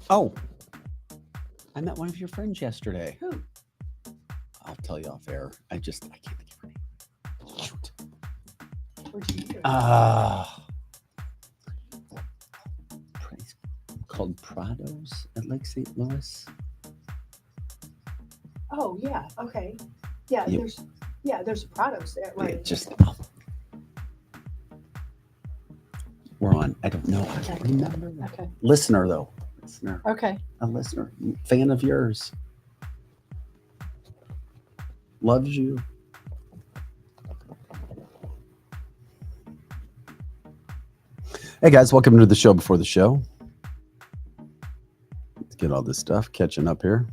Oh, I met one of your friends yesterday. Who? I'll tell you off air. I can't think of her name. Shoot. Where'd you meet her? Place called Prados at Lake St. Louis. Oh, yeah. Okay. Yeah, You- there's a Prados there, right? It just we're on. I don't know. I can't remember. Okay. Listener though. Listener. Okay. A listener. Fan of yours. Loves you. Hey guys, welcome to the show before the show. Let's get all this stuff catching up here.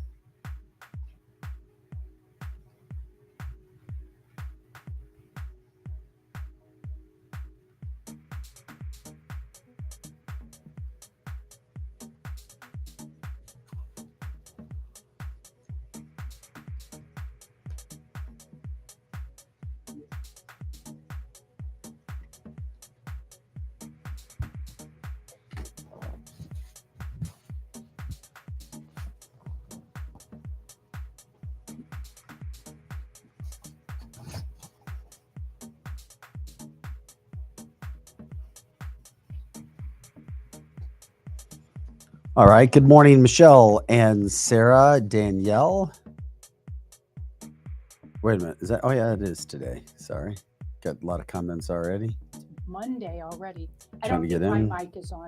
All right. Good morning, Michelle and Sarah, Danielle. Wait a minute. Is that? Oh, yeah, it is today. Sorry. Got a lot of comments already. Monday already. I Trying don't to get think in. my mic is on.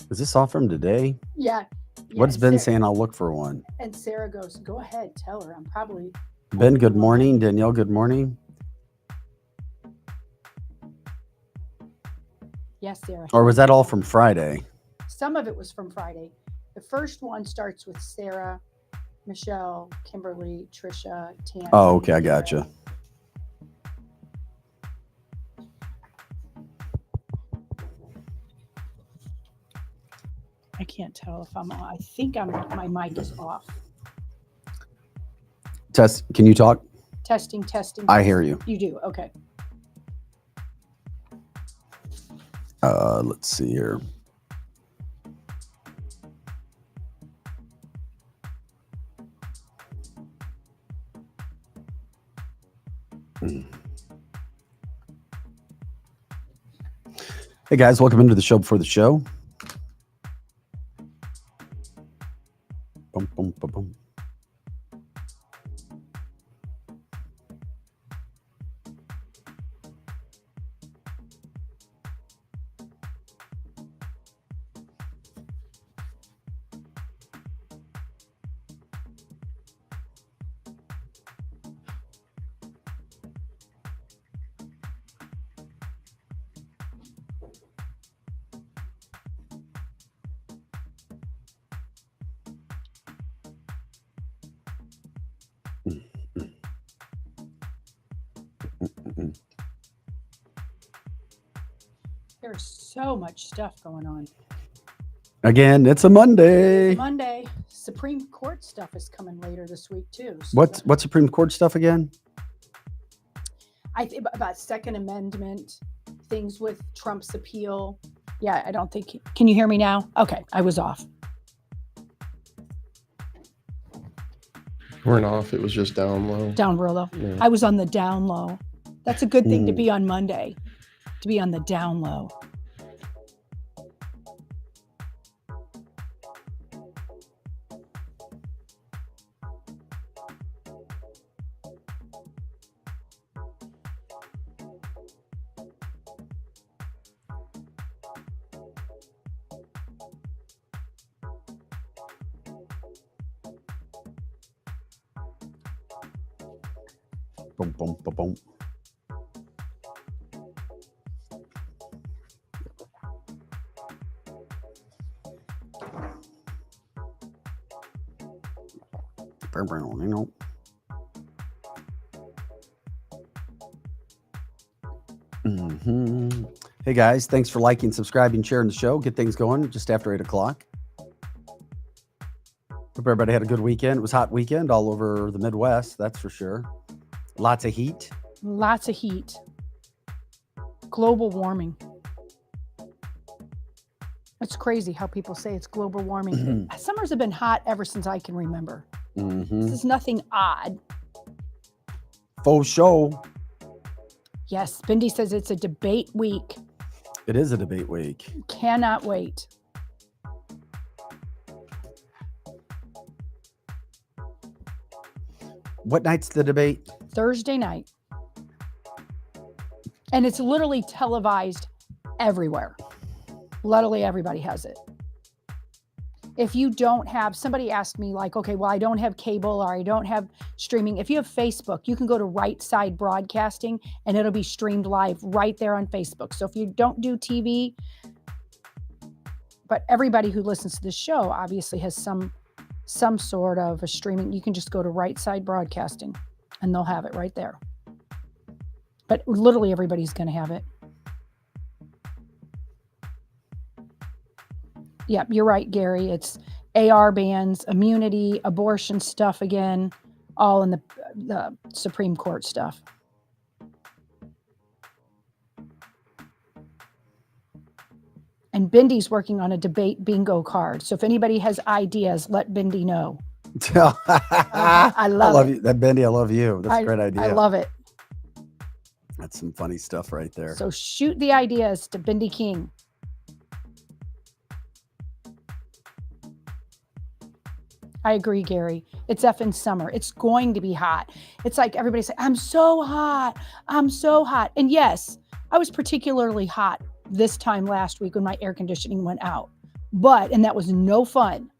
Is this all from today? Yeah. What's Ben Sarah, saying? I'll look for one. And Sarah goes, go ahead, tell her. I'm probably. Ben, good morning. Danielle, good morning. Yes, Sarah. Or was that all from Friday? Some of it was from Friday. The first one starts with Sarah, Michelle, Kimberly, Trisha, Tam. Oh, okay. I gotcha. I can't tell if I'm on. I think my mic is off. Test. Can you talk? Testing. I hear you. You do? Okay. Let's see here. Hey guys, welcome into the show before the show. Boom, boom, boom, boom. There's so much stuff going on. Again, it's a Monday. It's Monday. Supreme Court stuff is coming later this week too. So What's Supreme Court stuff again? I think about Second Amendment, things with Trump's appeal. Yeah, I don't think. Can you hear me now? Okay, I was off. Weren't off. It was just down low. Down real low. Yeah. I was on the down low. That's a good thing to be on Monday, to be on the down low. Boom, boom, boom, boom. Hey guys, thanks for liking, subscribing, sharing the show. Get things going just after 8 o'clock. Hope everybody had a good weekend. It was a hot weekend all over the Midwest, that's for sure. Lots of heat. Lots of heat. Global warming. It's crazy how people say it's global warming. Summers have been hot ever since I can remember. This is nothing odd. Faux show. Yes, Bindi says it's a debate week. It is a debate week. Cannot wait. What night's the debate? Thursday night. And it's literally televised everywhere. Literally everybody has it. If you don't have, somebody asked me like, okay, well, I don't have cable or I don't have streaming. If you have Facebook, you can go to Right Side Broadcasting and it'll be streamed live right there on Facebook. So if you don't do TV, but everybody who listens to the show obviously has some sort of a streaming, you can just go to Right Side Broadcasting and they'll have it right there. But literally everybody's going to have it. Yep, you're right, Gary. It's AR bans, immunity, abortion stuff again, all in the Supreme Court stuff. And Bindi's working on a debate bingo card. So if anybody has ideas, let Bindi know. I love it. You. That Bendy, I love you. That's a great idea. I love it. That's some funny stuff right there. So shoot the ideas to Bindi King. I agree, Gary. It's effing summer. It's going to be hot. It's like everybody say, I'm so hot. I'm so hot. And yes, I was particularly hot this time last week when my air conditioning went out. And that was no fun.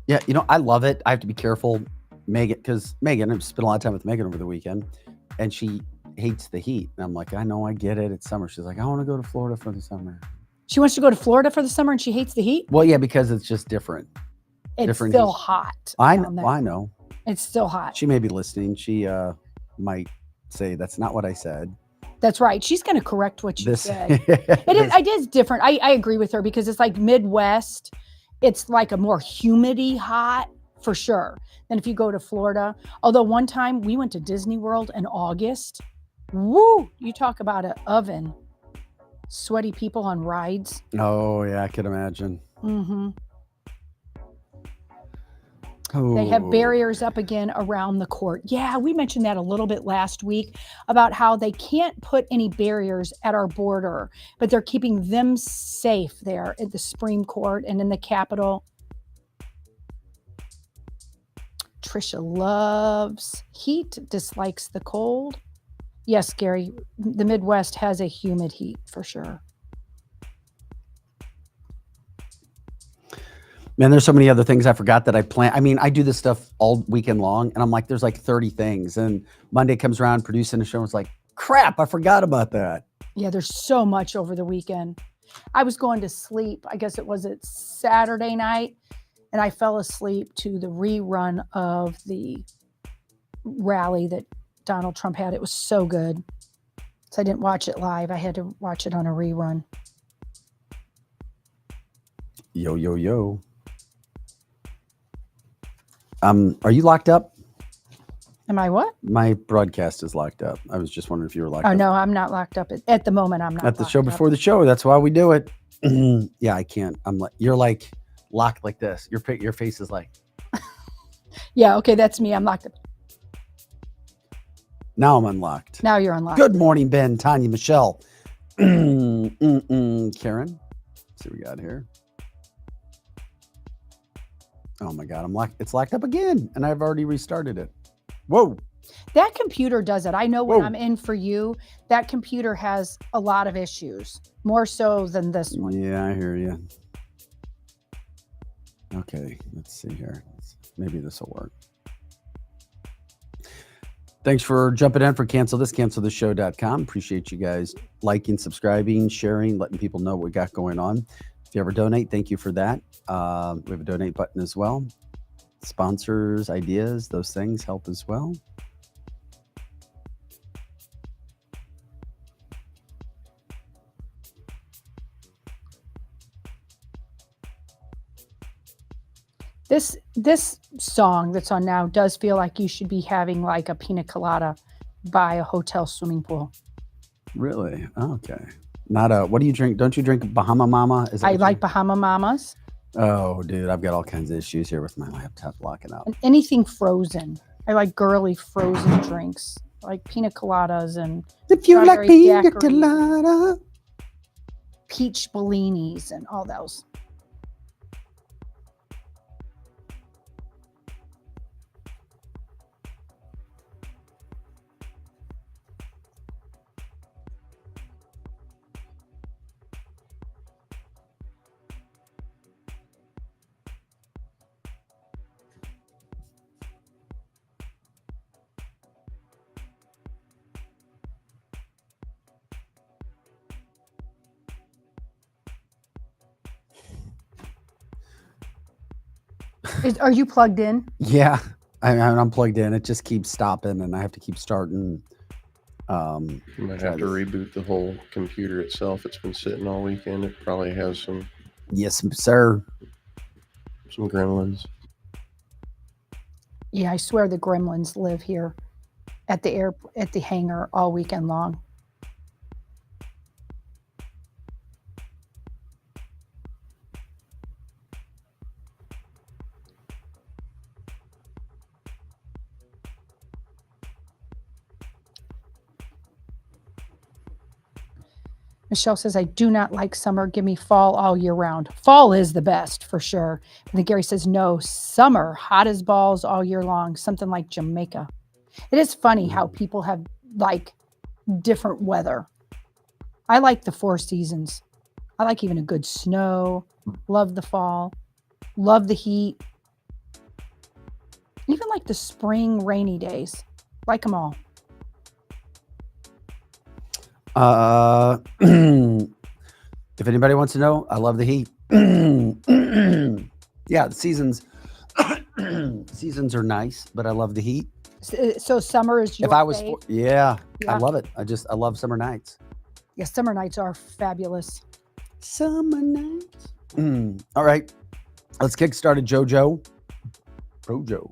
Yeah, I love it. I have to be careful, Megan, because I've spent a lot of time with Megan over the weekend, and she hates the heat. And I'm like, I know, I get it. It's summer. She's like, I want to go to Florida for the summer. She wants to go to Florida for the summer and she hates the heat? Well, yeah, because it's just different. It's still hot. I know. It's still hot. She may be listening. She might say, that's not what I said. That's right. She's going to correct what you said. It is different. I agree with her because it's like Midwest. It's like a more humidity hot for sure than if you go to Florida. Although one time we went to Disney World in August. Woo! You talk about an oven. Sweaty people on rides. Oh, yeah, I could imagine. Mm-hmm. Oh. They have barriers up again around the court. Yeah, we mentioned that a little bit last week about how they can't put any barriers at our border, but they're keeping them safe there at the Supreme Court and in the Capitol. Trisha loves heat, dislikes the cold. Yes, Gary, the Midwest has a humid heat for sure. Man, there's so many other things I forgot that I plan. I mean, I do this stuff all weekend long, and I'm like, there's like 30 things. And Monday comes around, producing a show, and it's like, crap, I forgot about that. Yeah, there's so much over the weekend. I was going to sleep, I guess it was Saturday night, and I fell asleep to the rerun of the rally that Donald Trump had. It was so good. So I didn't watch it live. I had to watch it on a rerun. Yo, yo, yo. Are you locked up? Am I what? My broadcast is locked up. I was just wondering if you were locked up. Oh, no, I'm not locked up. At the moment, I'm not at the show before the show. That's why we do it. Yeah, I can't. You're like locked like this. Your face is like. Yeah, okay, that's me. I'm locked up. Now I'm unlocked. Now you're unlocked. Good morning, Ben, Tanya, Michelle, Karen. Let's see what we got here. Oh my God, I'm locked. It's locked up again, and I've already restarted it. Whoa. That computer does it. I know when I'm in for you, that computer has a lot of issues, more so than this one. Yeah, I hear you. Okay, let's see here. Maybe this will work. Thanks for jumping in for cancelthisshow.com. Appreciate you guys liking, subscribing, sharing, letting people know what we got going on. If you ever donate, thank you for that. We have a donate button as well. Sponsors, ideas, those things help as well. This song that's on now does feel like you should be having like a pina colada by a hotel swimming pool. Really? Okay. Not a. What do you drink? Don't you drink Bahama Mama? Is that I what you- like Bahama Mamas Oh, dude, I've got all kinds of issues here with my laptop locking up. and anything frozen. I like girly frozen drinks, like pina coladas and If you like strawberry pina daiquiris. colada, peach bellinis and all those. Are you plugged in? yeah, I'm plugged in. It just keeps stopping, and I have to keep starting. You might have to reboot the whole computer itself. It's been sitting all weekend. It probably has some Yes, sir. gremlins. Yeah, I swear the gremlins live here at the hangar all weekend long. Michelle says, I do not like summer. Give me fall all year round. Fall is the best for sure. And then Gary says, no, summer, hot as balls all year long, something like Jamaica. It is funny how people have like different weather. I like the 4 seasons. I like even a good snow. Love the fall. Love the heat. Even like the spring rainy days. Like them all. If anybody wants to know, I love the heat. Yeah, the seasons are nice, but I love the heat. So summer is your If I was, fave? yeah, I Yeah. love it. I love summer nights. Yeah, summer nights are fabulous. Summer nights. All right, let's kick started. JoJo, Projo.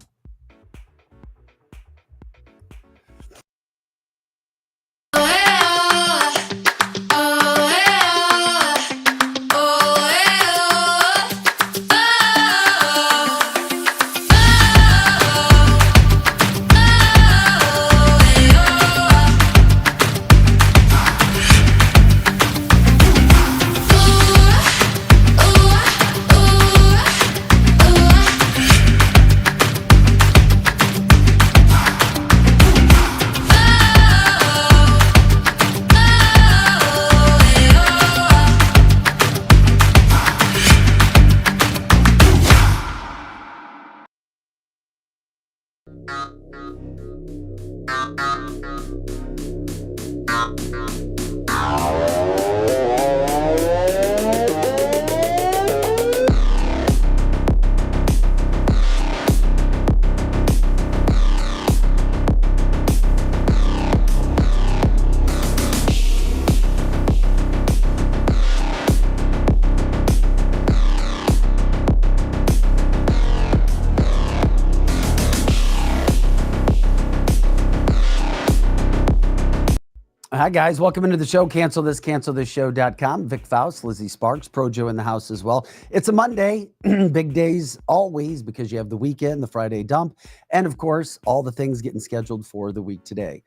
Hi, guys. Welcome into the show. Cancelthisshow.com. Vic Faust, Lizzie Sparks, Projo in the house as well. It's a Monday. Big days always because you have the weekend, the Friday dump, and, of course, all the things getting scheduled for the week today.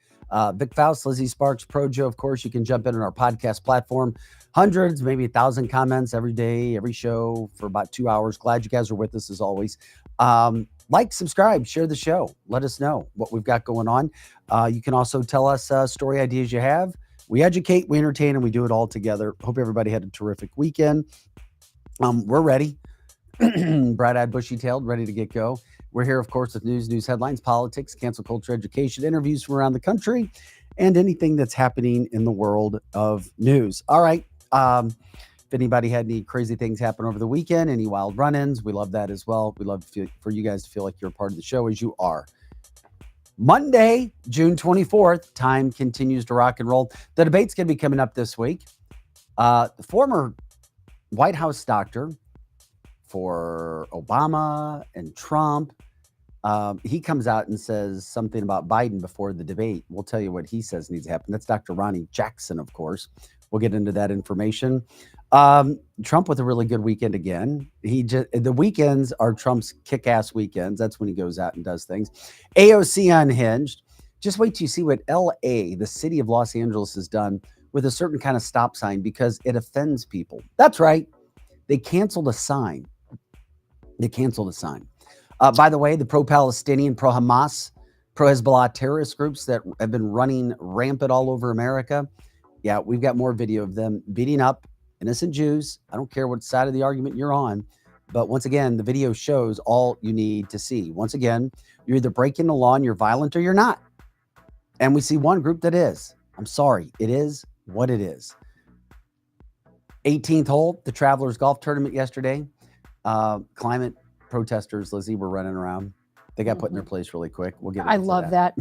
Vic Faust, Lizzie Sparks, Projo. Of course, you can jump in on our podcast platform. Hundreds, maybe 1,000 comments every day, every show for about 2 hours. Glad you guys are with us as always. Like, subscribe, share the show. Let us know what we've got going on. You can also tell us story ideas you have. We educate, we entertain, and we do it all together. Hope everybody had a terrific weekend. We're ready. Bright-eyed, bushy-tailed, ready to get go. We're here, of course, with news headlines, politics, cancel culture, education, interviews from around the country, and anything that's happening in the world of news. All right. If anybody had any crazy things happen over the weekend, any wild run-ins, we love that as well. We love for you guys to feel like you're a part of the show as you are. Monday, June 24th, time continues to rock and roll. The debate's going to be coming up this week. The former White House doctor, for Obama and Trump. He comes out and says something about Biden before the debate. We'll tell you what he says needs to happen. That's Dr. Ronnie Jackson, of course. We'll get into that information. Trump with a really good weekend again. The weekends are Trump's kick-ass weekends. That's when he goes out and does things. AOC unhinged. Just wait till you see what LA, the city of Los Angeles, has done with a certain kind of stop sign because it offends people. That's right. They canceled a sign. By the way, the pro-Palestinian, pro-Hamas, pro-Hezbollah terrorist groups that have been running rampant all over America. Yeah, we've got more video of them beating up innocent Jews. I don't care what side of the argument you're on. But once again, the video shows all you need to see. Once again, you're either breaking the law and you're violent or you're not. And we see one group that is. I'm sorry. It is what it is. 18th hole, the Travelers Golf Tournament yesterday. Climate protesters, Lizzie, were running around. They got put in their place really quick. We'll get. I love that.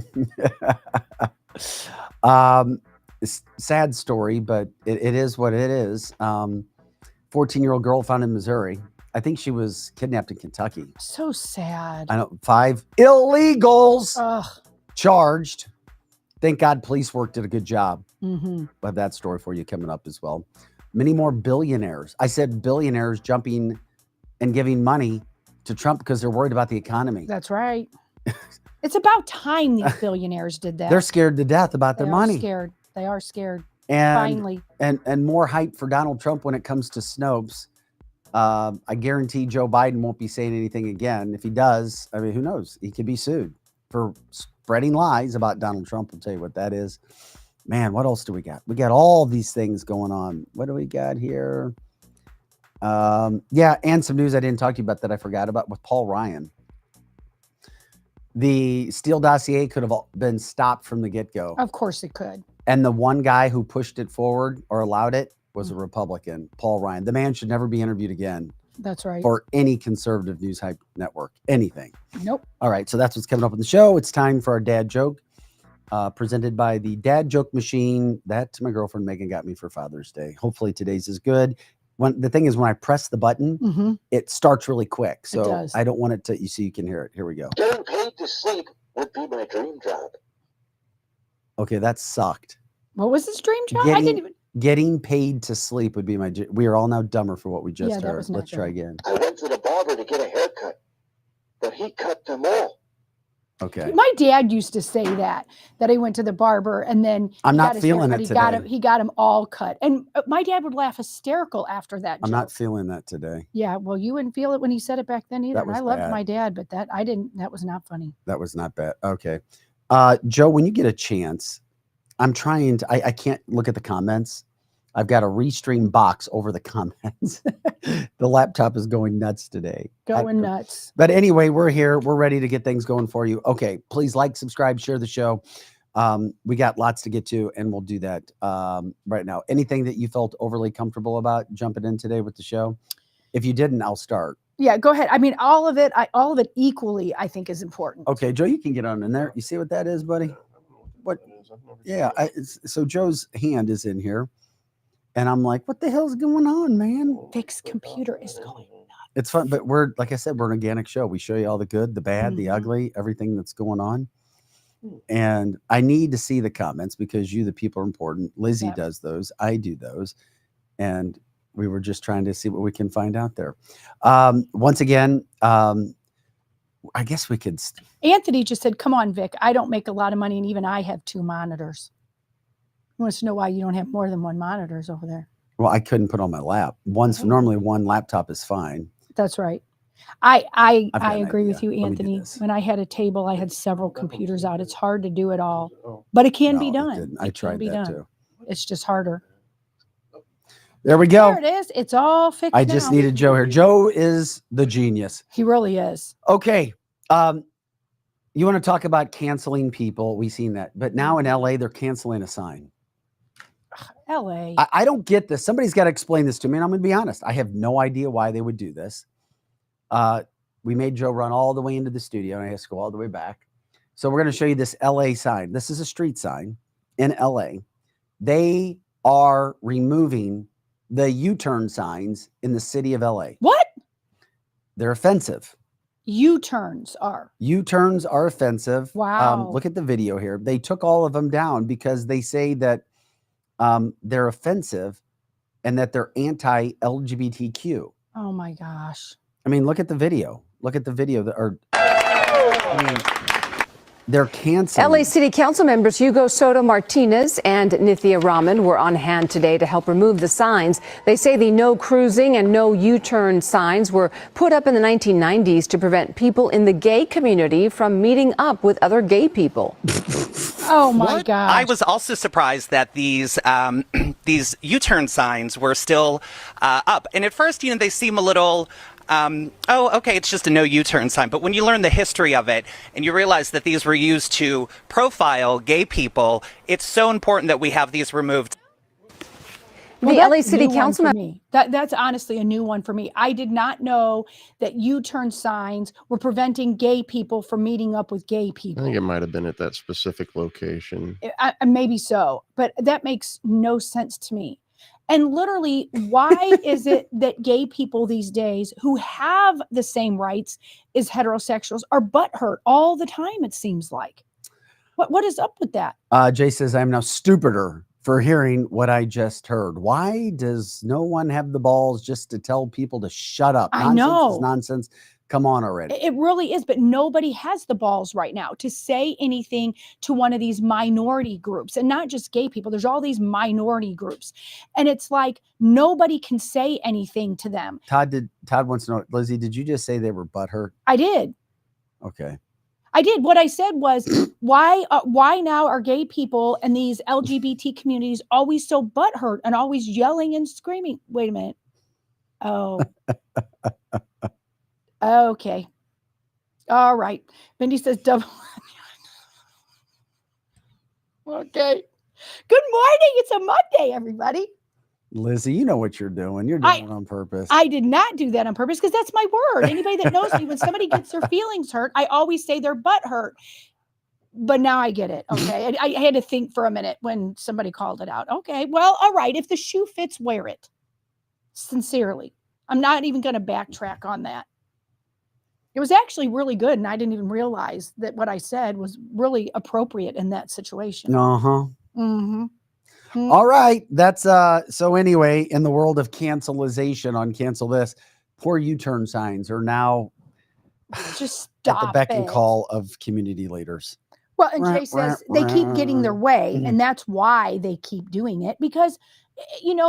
It's a sad story, but it is what it is. 14-year-old girl found in Missouri. I think she was kidnapped in Kentucky. So sad. I know. 5 illegals Ugh. charged. Thank God police work did a good job. Mm-hmm. We'll have that story for you coming up as well. Many more billionaires. I said billionaires jumping and giving money to Trump because they're worried about the economy. That's right. It's about time these billionaires did that. They're scared to death about their money. Scared. They are scared. And finally. And more hype for Donald Trump when it comes to Snopes. I guarantee Joe Biden won't be saying anything again. If he does, I mean, who knows? He could be sued for spreading lies about Donald Trump. I'll tell you what that is. Man, what else do we got? We got all these things going on. What do we got here? Yeah, and some news I didn't talk to you about that I forgot about with Paul Ryan. The Steele dossier could have been stopped from the get-go. Of course it could. And the one guy who pushed it forward or allowed it was a Republican, Paul Ryan. The man should never be interviewed again. That's right. For any conservative news hype network, anything. Nope. All right, so that's what's coming up on the show. It's time for our dad joke, presented by the Dad Joke Machine that my girlfriend Megan got me for Father's Day. Hopefully today's is good. The thing is, when I press the button, it starts really quick. So I don't want it to, so you can hear it. Here we go. Getting paid to sleep would be my dream job. Okay, that sucked. What was his dream job? Getting paid to sleep would be my. We are all now dumber for what we just heard. Let's try again. I went to the barber to get a haircut, but he cut them all. Okay. My dad used to say that he went to the barber and then I'm not feeling it today. He got him all cut, and my dad would laugh hysterical after that. I'm not feeling that today. Yeah, well, you wouldn't feel it when he said it back then either. And I loved bad. my dad, but that I didn't. That was not funny. That was not bad. Okay, Joe, when you get a chance, I'm trying to. I can't look at the comments. I've got a restream box over the comments. The laptop is going nuts today. Going nuts. But anyway, we're here. We're ready to get things going for you. Okay, please like, subscribe, share the show. We got lots to get to, and we'll do that right now. Anything that you felt overly comfortable about jumping in today with the show? If you didn't, I'll start. Yeah, go ahead. I mean, all of it equally, I think, is important. Okay, Joe, you can get on in there. You see what that is, buddy? What? Yeah. So Joe's hand is in here. And I'm like, what the hell's going on, man? Vic's computer is going nuts. It's fun, but like I said, we're an organic show. We show you all the good, the bad, the ugly, everything that's going on. And I need to see the comments because you, the people, are important. Lizzie does those. I do those. And we were just trying to see what we can find out there. Once again, I guess we could. Anthony just said, come on, Vic. I don't make a lot of money, and even I have 2 monitors. He wants to know why you don't have more than 1 monitors over there. Well, I couldn't put on my lap. Normally one laptop is fine. That's right. I agree with you, Anthony. When I had a table, I had several computers out. It's hard to do it all, but it can be done. I tried that too. It's just harder. There we go. There it is. It's all fixed. I just needed Joe here. Joe is the genius. He really is. Okay. You want to talk about canceling people? We've seen that. But now in LA, they're canceling a sign. LA. I don't get this. Somebody's got to explain this to me. And I'm going to be honest. I have no idea why they would do this. We made Joe run all the way into the studio, and I had to go all the way back. So we're going to show you this LA sign. This is a street sign in LA. They are removing the U-turn signs in the city of LA. What? They're offensive. U-turns are. U-turns are offensive. Wow. Look at the video here. They took all of them down because they say that they're offensive and that they're anti-LGBTQ. Oh my gosh. I mean, look at the video. Look at the video. They're canceling. LA City Council members Hugo Soto Martinez and Nithya Raman were on hand today to help remove the signs. They say the no cruising and no U-turn signs were put up in the 1990s to prevent people in the gay community from meeting up with other gay people. Oh my God! I was also surprised that these these U-turn signs were still up. And at first, they seem a little. Oh, okay, it's just a no U-turn sign. But when you learn the history of it and you realize that these were used to profile gay people, it's so important that we have these removed. Well, the LA City Council member. That's honestly a new one for me. I did not know that U-turn signs were preventing gay people from meeting up with gay people. I think it might have been at that specific location. Maybe so, but that makes no sense to me. And literally, why is it that gay people these days who have the same rights as heterosexuals are butthurt all the time, it seems like? What is up with that? Jay says, I'm now stupider for hearing what I just heard. Why does no one have the balls just to tell people to shut up? I know. Is nonsense. Come on already. It really is, but nobody has the balls right now to say anything to one of these minority groups, and not just gay people. There's all these minority groups, and it's like nobody can say anything to them. Todd wants to know, Lizzie, did you just say they were butthurt? I did. Okay. I did. What I said was, why now are gay people and these LGBT communities always so butthurt and always yelling and screaming? Wait a minute. Oh. Okay. All right. Mindy says double. Okay. Good morning. It's a Monday, everybody. Lizzie, you know what you're doing. You're doing it on purpose. I did not do that on purpose because that's my word. Anybody that knows me, when somebody gets their feelings hurt, I always say their butt hurt. But now I get it. Okay. I had to think for a minute when somebody called it out. Okay. Well, all right. If the shoe fits, wear it. Sincerely. I'm not even going to backtrack on that. It was actually really good, and I didn't even realize that what I said was really appropriate in that situation. Uh-huh. Mm-hmm. Mm-hmm. All right. That's so anyway, in the world of cancelization on Cancel This, poor U-turn signs are now just stop at the beck and call of community leaders. Well, and Jay says they keep getting their way, and that's why they keep doing it, because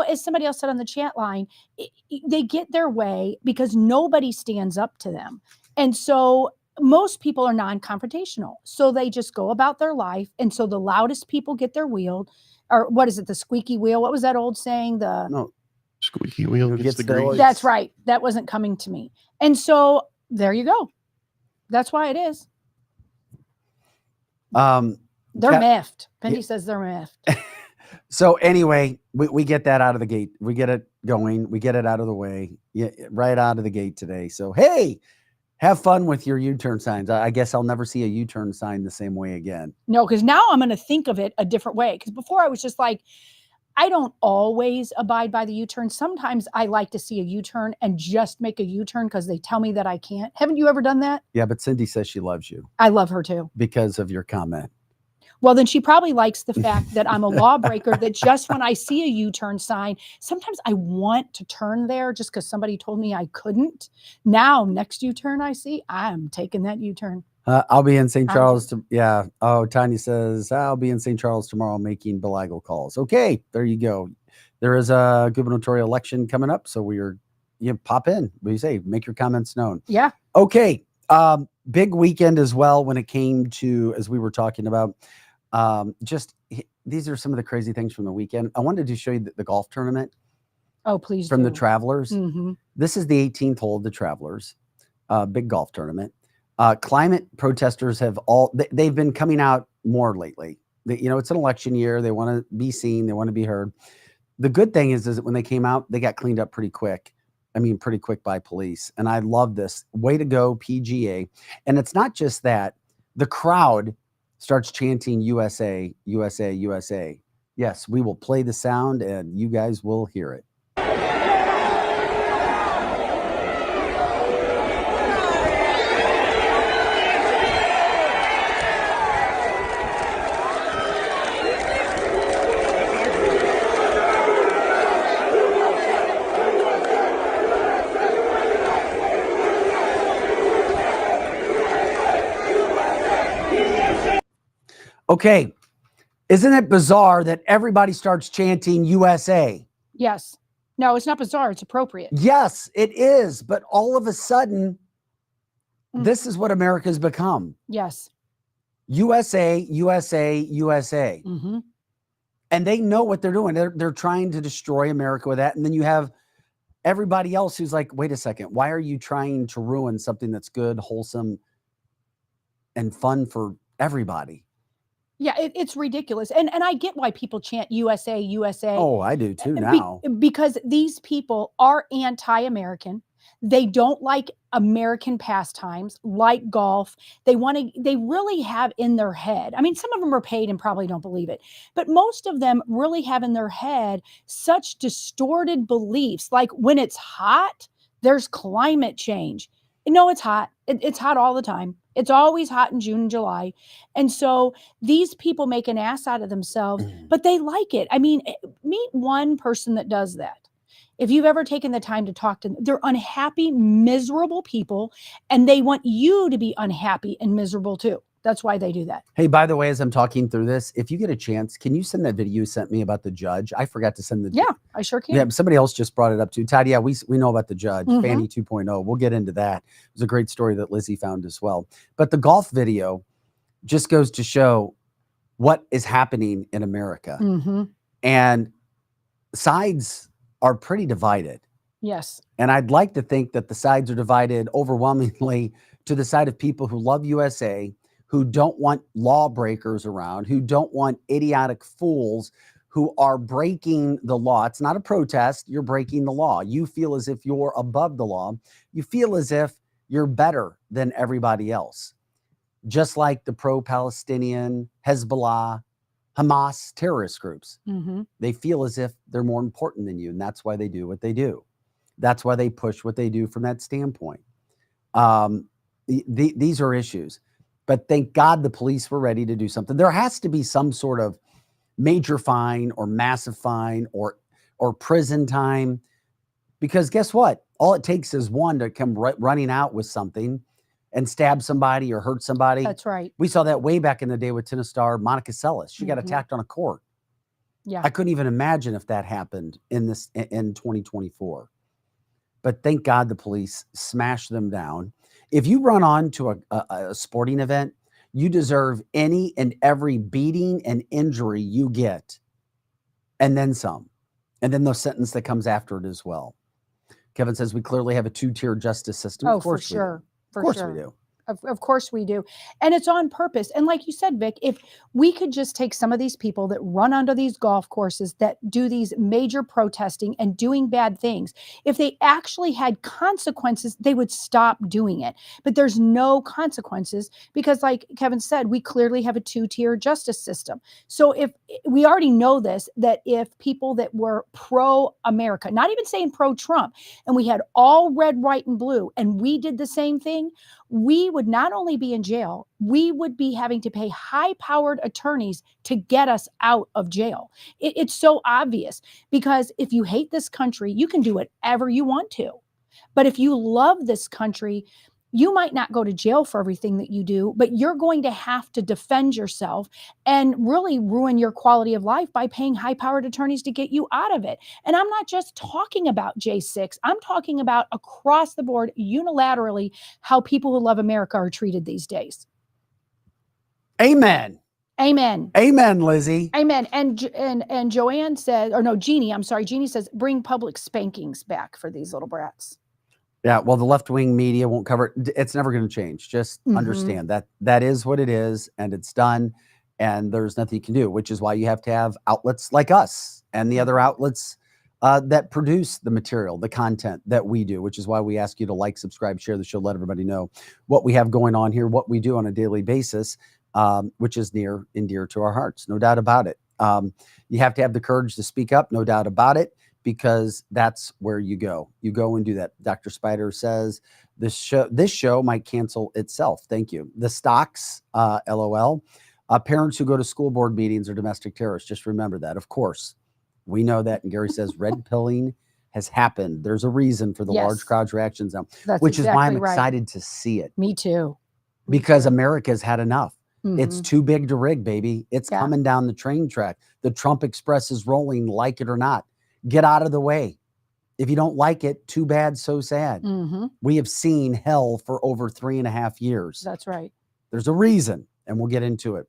as somebody else said on the chat line, they get their way because nobody stands up to them. And so most people are non-confrontational. So they just go about their life. And so the loudest people get their wheel, or what is it? The squeaky wheel. What was that old saying? Squeaky wheel gets the grease. That's right. That wasn't coming to me. And so there you go. That's why it is. They're miffed. Penny says they're miffed. So anyway, we get that out of the gate. We get it going. We get it out of the way. Yeah, right out of the gate today. So, hey, have fun with your U-turn signs. I guess I'll never see a U-turn sign the same way again. No, because now I'm going to think of it a different way. Because before I was just like, I don't always abide by the U-turn. Sometimes I like to see a U-turn and just make a U-turn because they tell me that I can't. Haven't you ever done that? Yeah, but Cindy says she loves you. I love her too. Because of your comment. Well, then she probably likes the fact that I'm a lawbreaker, that just when I see a U-turn sign, sometimes I want to turn there just because somebody told me I couldn't. Now, next U-turn I see, I'm taking that U-turn. I'll be in St. Charles. Yeah. Oh, Tanya says, I'll be in St. Charles tomorrow making Belial calls. Okay, there you go. There is a gubernatorial election coming up. So pop in. What do you say? Make your comments known. Yeah. Okay. Big weekend as well when it came to, as we were talking about, these are some of the crazy things from the weekend. I wanted to show you the golf tournament. Oh, please. From the Travelers. Mm-hmm. This is the 18th hole of the Travelers, big golf tournament. Climate protesters they've been coming out more lately. It's an election year. They want to be seen. They want to be heard. The good thing is that when they came out, they got cleaned up pretty quick. I mean, pretty quick by police. And I love this. Way to go, PGA. And it's not just that. The crowd starts chanting USA, USA, USA. Yes, we will play the sound and you guys will hear it. Okay. Isn't it bizarre that everybody starts chanting USA? Yes. No, it's not bizarre. It's appropriate. Yes, it is. But all of a sudden, this is what America's become. Yes. USA, USA, USA. Mm-hmm. And they know what they're doing. They're trying to destroy America with that. And then you have everybody else who's like, wait a second, why are you trying to ruin something that's good, wholesome, and fun for everybody? Yeah, it's ridiculous. And I get why people chant USA, USA. Oh, I do too now. Because these people are anti-American. They don't like American pastimes, like golf. They really have in their head. I mean, some of them are paid and probably don't believe it, but most of them really have in their head such distorted beliefs. Like when it's hot, there's climate change. No, it's hot. It's hot all the time. It's always hot in June and July. And so these people make an ass out of themselves, but they like it. I mean, meet one person that does that. If you've ever taken the time to talk to them, they're unhappy, miserable people, and they want you to be unhappy and miserable too. That's why they do that. Hey, by the way, as I'm talking through this, if you get a chance, can you send that video you sent me about the judge? I forgot to send the. Yeah, I sure can. Yeah, somebody else just brought it up too. Todd, yeah, we know about the judge, Fanny 2.0. We'll get into that. It was a great story that Lizzie found as well. But the golf video just goes to show what is happening in America. And sides are pretty divided. Yes. And I'd like to think that the sides are divided overwhelmingly to the side of people who love USA, who don't want lawbreakers around, who don't want idiotic fools who are breaking the law. It's not a protest. You're breaking the law. You feel as if you're above the law. You feel as if you're better than everybody else. Just like the pro-Palestinian, Hezbollah, Hamas terrorist groups. They feel as if they're more important than you. And that's why they do what they do. That's why they push what they do from that standpoint. These are issues. But thank God the police were ready to do something. There has to be some sort of major fine or massive fine or prison time. Because guess what? All it takes is one to come running out with something and stab somebody or hurt somebody. That's right. We saw that way back in the day with tennis star Monica Seles. She got attacked on a court. Yeah. I couldn't even imagine if that happened in 2024. But thank God the police smashed them down. If you run on to a sporting event, you deserve any and every beating and injury you get, and then some. And then the sentence that comes after it as well. Kevin says we clearly have a two-tier justice system. Oh, of course for sure. Of course we do. Of course we do. And it's on purpose. And like you said, Vic, if we could just take some of these people that run onto these golf courses that do these major protesting and doing bad things, if they actually had consequences, they would stop doing it. But there's no consequences because like Kevin said, we clearly have a two-tier justice system. So if we already know this, that if people that were pro-America, not even saying pro-Trump, and we had all red, white, and blue, and we did the same thing, we would not only be in jail, we would be having to pay high-powered attorneys to get us out of jail. It's so obvious because if you hate this country, you can do whatever you want to. But if you love this country, you might not go to jail for everything that you do, but you're going to have to defend yourself and really ruin your quality of life by paying high-powered attorneys to get you out of it. And I'm not just talking about J6. I'm talking about across the board, unilaterally, how people who love America are treated these days. Amen. Amen. Amen, Lizzie. Amen. And Joanne said, or no, Jeannie, I'm sorry. Jeannie says, bring public spankings back for these little brats. Yeah, well, the left-wing media won't cover it. It's never going to change. Just understand that is what it is, and it's done, and there's nothing you can do, which is why you have to have outlets like us and the other outlets that produce the material, the content that we do, which is why we ask you to like, subscribe, share the show, let everybody know what we have going on here, what we do on a daily basis, which is near and dear to our hearts, no doubt about it. You have to have the courage to speak up, no doubt about it, because that's where you go. You go and do that. Dr. Spider says this show might cancel itself. Thank you. The stocks, LOL. Parents who go to school board meetings are domestic terrorists. Just remember that. Of course, we know that. And Gary says red pilling has happened. There's a reason for the large crowd reactions now, That's which exactly is why I'm right. excited to see it. Me too. Because America's had enough. It's too big to rig, baby. It's coming down the train track. The Trump Express is rolling, like it or not. Get out of the way. If you don't like it, too bad, so sad. We have seen hell for over 3.5 years. That's right. There's a reason, and we'll get into it.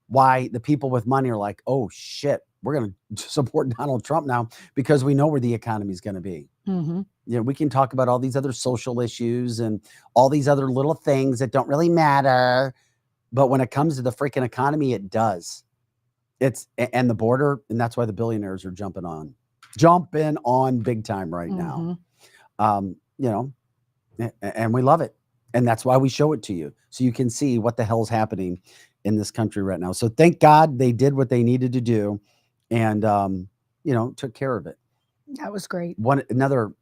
Why the people with money are like, oh, shit, we're going to support Donald Trump now because we know where the economy is going to be. You know, we can talk about all these other social issues and all these other little things that don't really matter. But when it comes to the freaking economy, it does. And the border, and that's why the billionaires are jumping on big time right now. You know, and we love it. And that's why we show it to you. So you can see what the hell's happening in this country right now. So thank God they did what they needed to do and, you know, took care of it. That was great. Another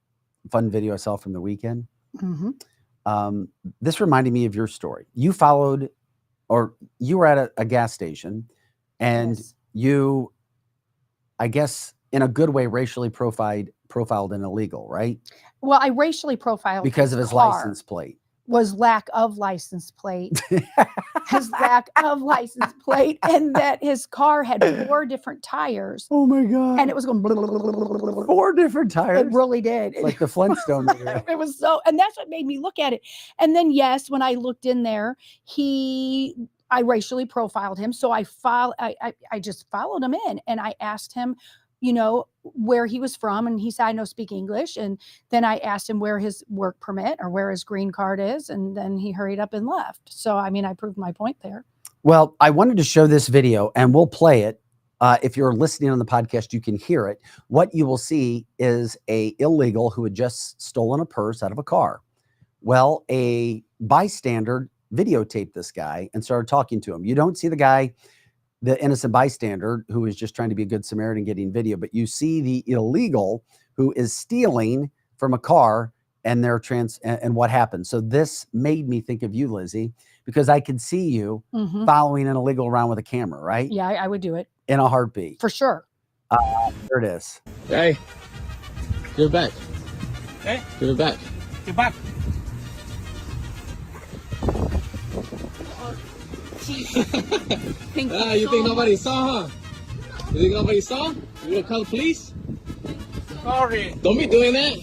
fun video I saw from the weekend. This reminded me of your story. You followed, or you were at a gas station and you, I guess, in a good way, racially profiled an illegal, right? Well, I racially profiled because of his license plate. Was lack of license plate. His lack of license plate, and that his car had 4 different tires. Oh my God. And it was going 4 different tires. It really did. Like the Flintstone. It was so, and that's what made me look at it. And then, yes, when I looked in there, I racially profiled him. So I just followed him in and I asked him, you know, where he was from. And he said, I don't speak English. And then I asked him where his work permit or where his green card is. And then he hurried up and left. So, I mean, I proved my point there. Well, I wanted to show this video and we'll play it. If you're listening on the podcast, you can hear it. What you will see is a illegal who had just stolen a purse out of a car. Well, a bystander videotaped this guy and started talking to him. You don't see the guy, the innocent bystander who is just trying to be a good Samaritan getting video, but you see the illegal who is stealing from a car and and what happened. So this made me think of you, Lizzie, because I could see you following an illegal around with a camera, right? Yeah, I would do it. In a heartbeat. For sure. There it is. Hey, give it back. Hey, give it back. Give back. You think nobody saw, huh? You think nobody saw? You gonna call the police? Sorry. Don't be doing that.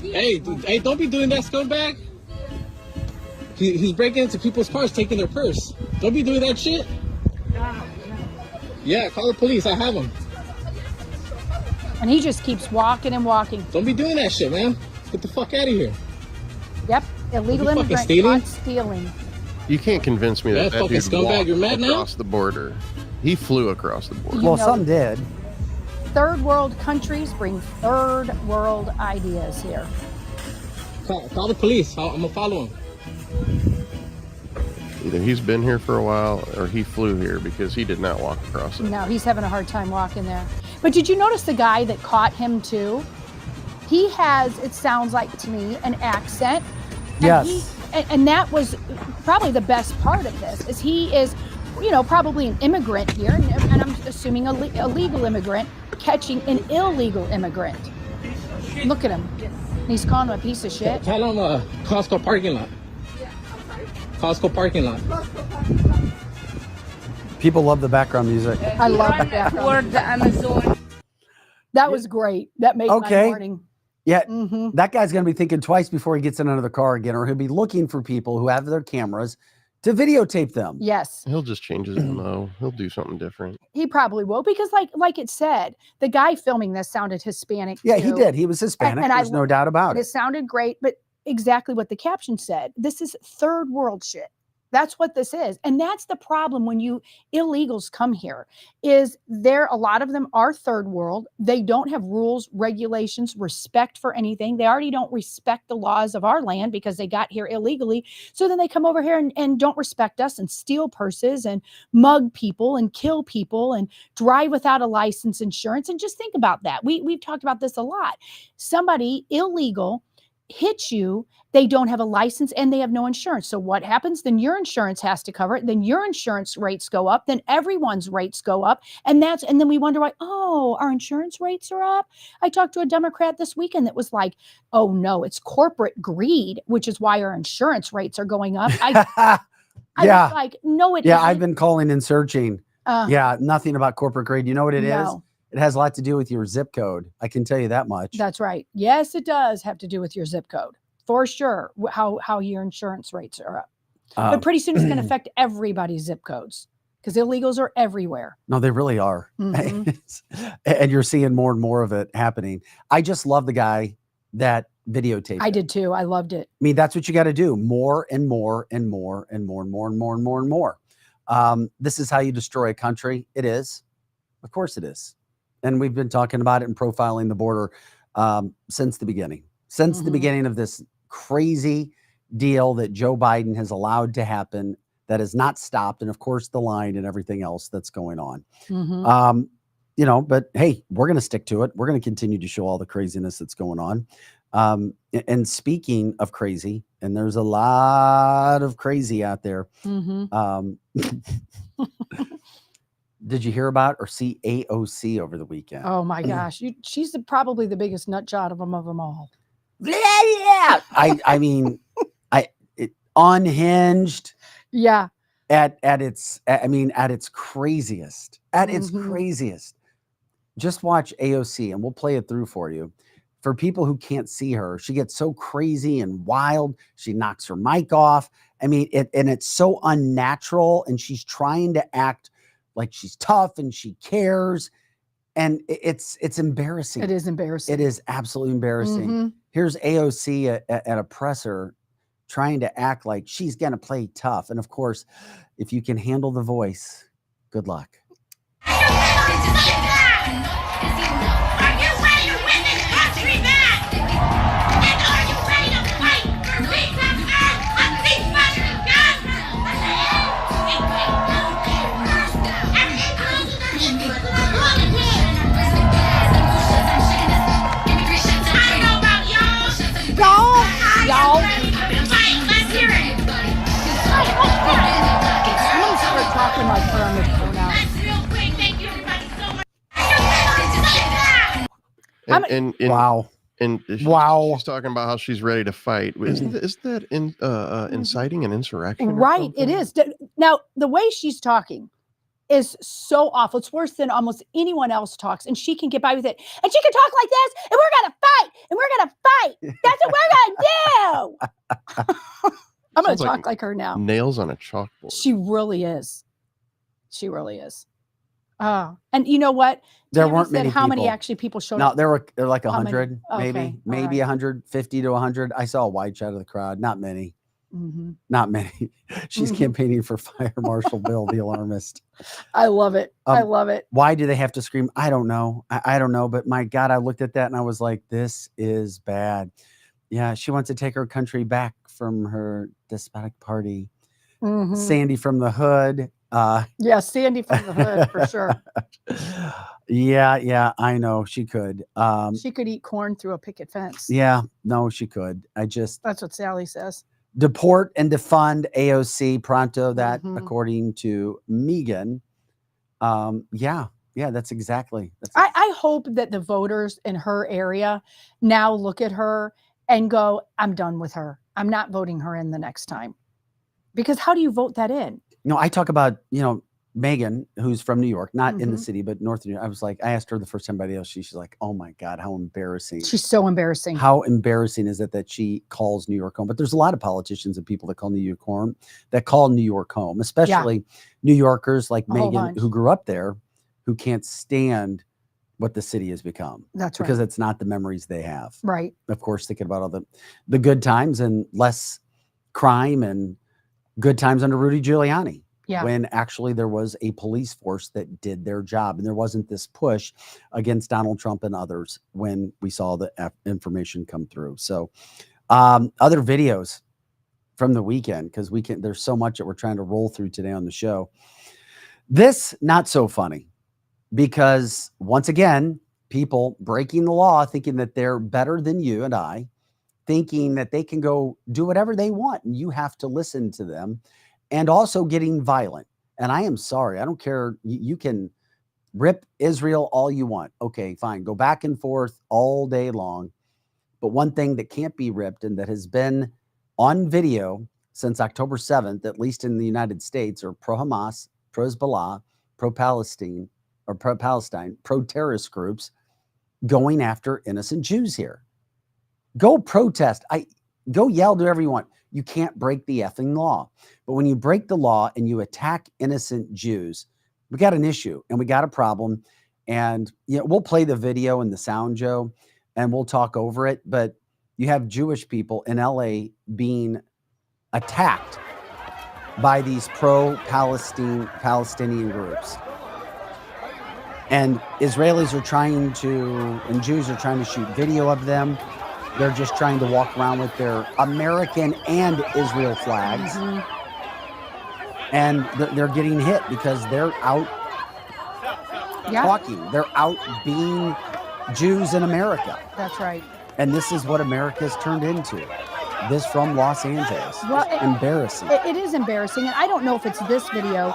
Hey, don't be doing that, scumbag. He's breaking into people's cars, taking their purse. Don't be doing that shit. Yeah, call the police. I have him. And he just keeps walking and walking. Don't be doing that shit, man. Get the fuck out of here. Yep, illegal immigrant caught stealing. You can't convince me that fucking dude scumbag, you're mad now? across the border. He flew across the border. Well, some did. Third world countries bring third world ideas here. Call the police. I'm gonna follow him. Either he's been here for a while or he flew here because he did not walk across it. No, he's having a hard time walking there. But did you notice the guy that caught him too? He has, it sounds like to me, an accent. Yes. And that was probably the best part of this, is he is, you know, probably an immigrant here, and I'm assuming a legal immigrant catching an illegal immigrant. Look at him. He's calling him a piece of shit. Tell him Costco parking lot. Costco parking lot. People love the background music. I love the background. That was great. That made my morning. Yeah, that guy's going to be thinking twice before he gets in another car again, or he'll be looking for people who have their cameras to videotape them. Yes. He'll just change his MO. He'll do something different. He probably will, because like it said, the guy filming this sounded Hispanic. Yeah, too. he did. He was Hispanic. There's no doubt about it. It sounded great, but exactly what the caption said. This is third world shit. That's what this is. And that's the problem when illegals come here, is a lot of them are third world. They don't have rules, regulations, respect for anything. They already don't respect the laws of our land because they got here illegally. So then they come over here and don't respect us and steal purses and mug people and kill people and drive without a license, insurance. And just think about that. We've talked about this a lot. Somebody illegal hits you, they don't have a license and they have no insurance. So what happens? Then your insurance has to cover it. Then your insurance rates go up. Then everyone's rates go up. And then we wonder why, our insurance rates are up. I talked to a Democrat this weekend that was like, oh no, it's corporate greed, which is why our insurance rates are going up. I was like, no, it yeah. isn't. I've been calling and searching. Yeah, nothing about corporate grade. You know what it is? No. It has a lot to do with your zip code. I can tell you that much. That's right. Yes, it does have to do with your zip code for sure. How your insurance rates are up. But pretty soon it's going to affect everybody's zip codes because illegals are everywhere. No, they really are. Mhm. And you're seeing more and more of it happening. I just love the guy that videotaped I it. did too. I loved it. I mean, that's what you got to do. More and more and more and more and more and more and more and more. This is how you destroy a country. It is. Of course it is. And we've been talking about it and profiling the border since the beginning. Since the beginning of this crazy deal that Joe Biden has allowed to happen that has not stopped. And of course, the line and everything else that's going on. You know, but hey, we're going to stick to it. We're going to continue to show all the craziness that's going on. And speaking of crazy, and there's a lot of crazy out there. Did you hear about or see AOC over the weekend? Oh my gosh. She's probably the biggest nut job of them all. I mean, unhinged. Yeah. At its craziest. At its craziest. Just watch AOC and we'll play it through for you. For people who can't see her, she gets so crazy and wild. She knocks her mic off. I mean, it's so unnatural, and she's trying to act like she's tough and she cares. And it's embarrassing. It is embarrassing. It is absolutely embarrassing. Here's AOC at a presser trying to act like she's going to play tough. And of course, if you can handle the voice, good luck. Y'all. Let's hear it. I'm going to start talking like her on the show now. Real quick, thank you everybody so much. Wow. And she's talking about how she's ready to fight. Isn't that inciting an insurrection? Right, it is. Now, the way she's talking is so awful. It's worse than almost anyone else talks, and she can get by with it. And she can talk like this, and we're going to fight, and we're going to fight. That's what we're going to do. I'm going to talk like her now. Nails on a chalkboard. She really is. She really is. And you know what? There Tammy weren't said many how many people. actually people showed No, up? there were like How many? 100, Okay, maybe all right. 150 to 100. I saw a wide shot of the crowd. Not many. Not many. She's campaigning for Fire Marshal Bill, the alarmist. I love it. I love it. Why do they have to scream? I don't know. I don't know. But my God, I looked at that and I was like, this is bad. Yeah, she wants to take her country back from her despotic party. Sandy from the hood. Yeah, Sandy from the hood for sure. Yeah, I know she could. She could eat corn through a picket fence. Yeah, no, she could. That's what Sally says. Deport and defund AOC pronto. That according to Megan. Yeah, that's exactly. I hope that the voters in her area now look at her and go, I'm done with her. I'm not voting her in the next time. Because how do you vote that in? I talk about, Megan, who's from New York, not in the city, but north of New York. I asked her the first time by the she's like, oh my God, how embarrassing. She's so embarrassing. How embarrassing is it that she calls New York home? But there's a lot of politicians and people that call New York home, especially New Yorkers like Megan, who grew up there, who can't stand what the city has become. That's right. Because it's not the memories they have. Right. Of course, thinking about all the good times and less crime and good times under Rudy Giuliani. Yeah. When actually there was a police force that did their job, and there wasn't this push against Donald Trump and others when we saw the information come through. So other videos from the weekend, because there's so much that we're trying to roll through today on the show. This, not so funny, because once again, people breaking the law, thinking that they're better than you and I, thinking that they can go do whatever they want and you have to listen to them. And also getting violent. And I am sorry. I don't care. You can rip Israel all you want. Okay, fine. Go back and forth all day long. But one thing that can't be ripped and that has been on video since October 7th, at least in the United States, are pro-Hamas, pro-Hezbollah, pro-Palestine, or pro-Palestine, pro-terrorist groups going after innocent Jews here. Go protest. Go yell, do whatever you want. You can't break the effing law. But when you break the law and you attack innocent Jews, we got an issue and we got a problem. And we'll play the video and the sound, Joe, and we'll talk over it. But you have Jewish people in LA being attacked by these Palestinian groups. And Israelis are trying to, and Jews are trying to shoot video of them. They're just trying to walk around with their American and Israel flags. And they're getting hit because they're out talking. They're out being Jews in America. That's right. And this is what America's turned into. This from Los Angeles. Well, embarrassing. It is embarrassing. And I don't know if it's this video,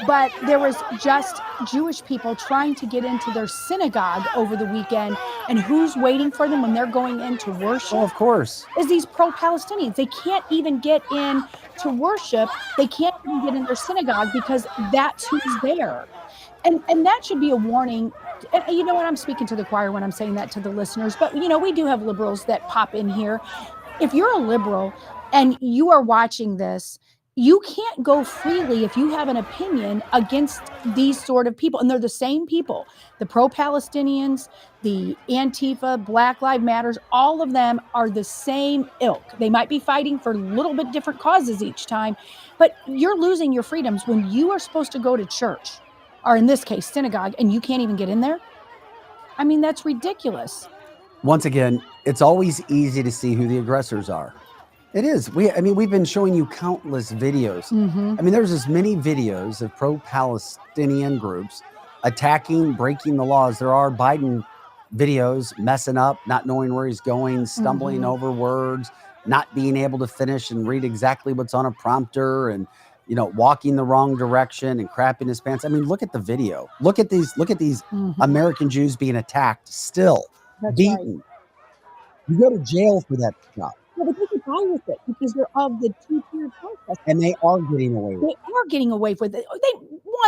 but there was just Jewish people trying to get into their synagogue over the weekend. And who's waiting for them when they're going in to worship? Oh, of course. Is these pro-Palestinians. They can't even get in to worship. They can't even get in their synagogue because that's who's there. And that should be a warning. And you know what? I'm speaking to the choir when I'm saying that to the listeners. But, we do have liberals that pop in here. If you're a liberal and you are watching this, you can't go freely if you have an opinion against these sort of people. And they're the same people. The pro-Palestinians, the Antifa, Black Lives Matters, all of them are the same ilk. They might be fighting for a little bit different causes each time, but you're losing your freedoms when you are supposed to go to church, or in this case, synagogue, and you can't even get in there. I mean, that's ridiculous. Once again, it's always easy to see who the aggressors are. It is. We've been showing you countless videos. There's as many videos of pro-Palestinian groups attacking, breaking the laws. There are Biden videos messing up, not knowing where he's going, stumbling over words, not being able to finish and read exactly what's on a prompter, and walking the wrong direction and crapping his pants. Look at the video. Look at these American Jews being attacked, still beaten. Right. You go to jail for that stuff. Yeah, but they get by with it because they're of the two-tiered process. And they are getting away with it. They are getting away with it.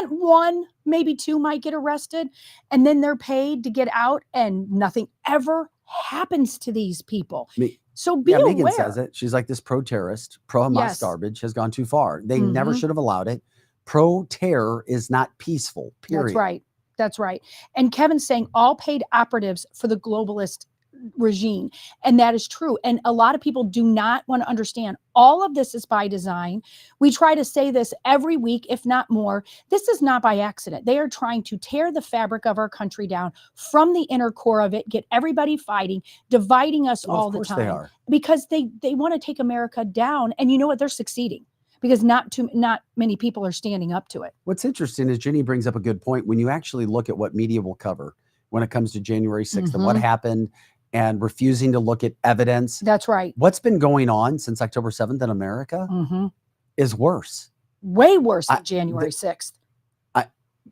One, maybe two might get arrested, and then they're paid to get out, and nothing ever happens to these people. So be aware. Megan says it. She's like, this pro-terrorist, pro-Hamas garbage has gone too far. They never should have allowed it. Pro-terror is not peaceful, period. That's right. And Kevin's saying all paid operatives for the globalist regime. And that is true. And a lot of people do not want to understand all of this is by design. We try to say this every week, if not more. This is not by accident. They are trying to tear the fabric of our country down from the inner core of it, get everybody fighting, dividing us all the time. They are. Because they want to take America down. And you know what? They're succeeding. Because not many people are standing up to it. What's interesting is Jenny brings up a good point. When you actually look at what media will cover when it comes to January 6th and what happened, and refusing to look at evidence. That's right. What's been going on since October 7th in America is worse. Way worse than January 6th.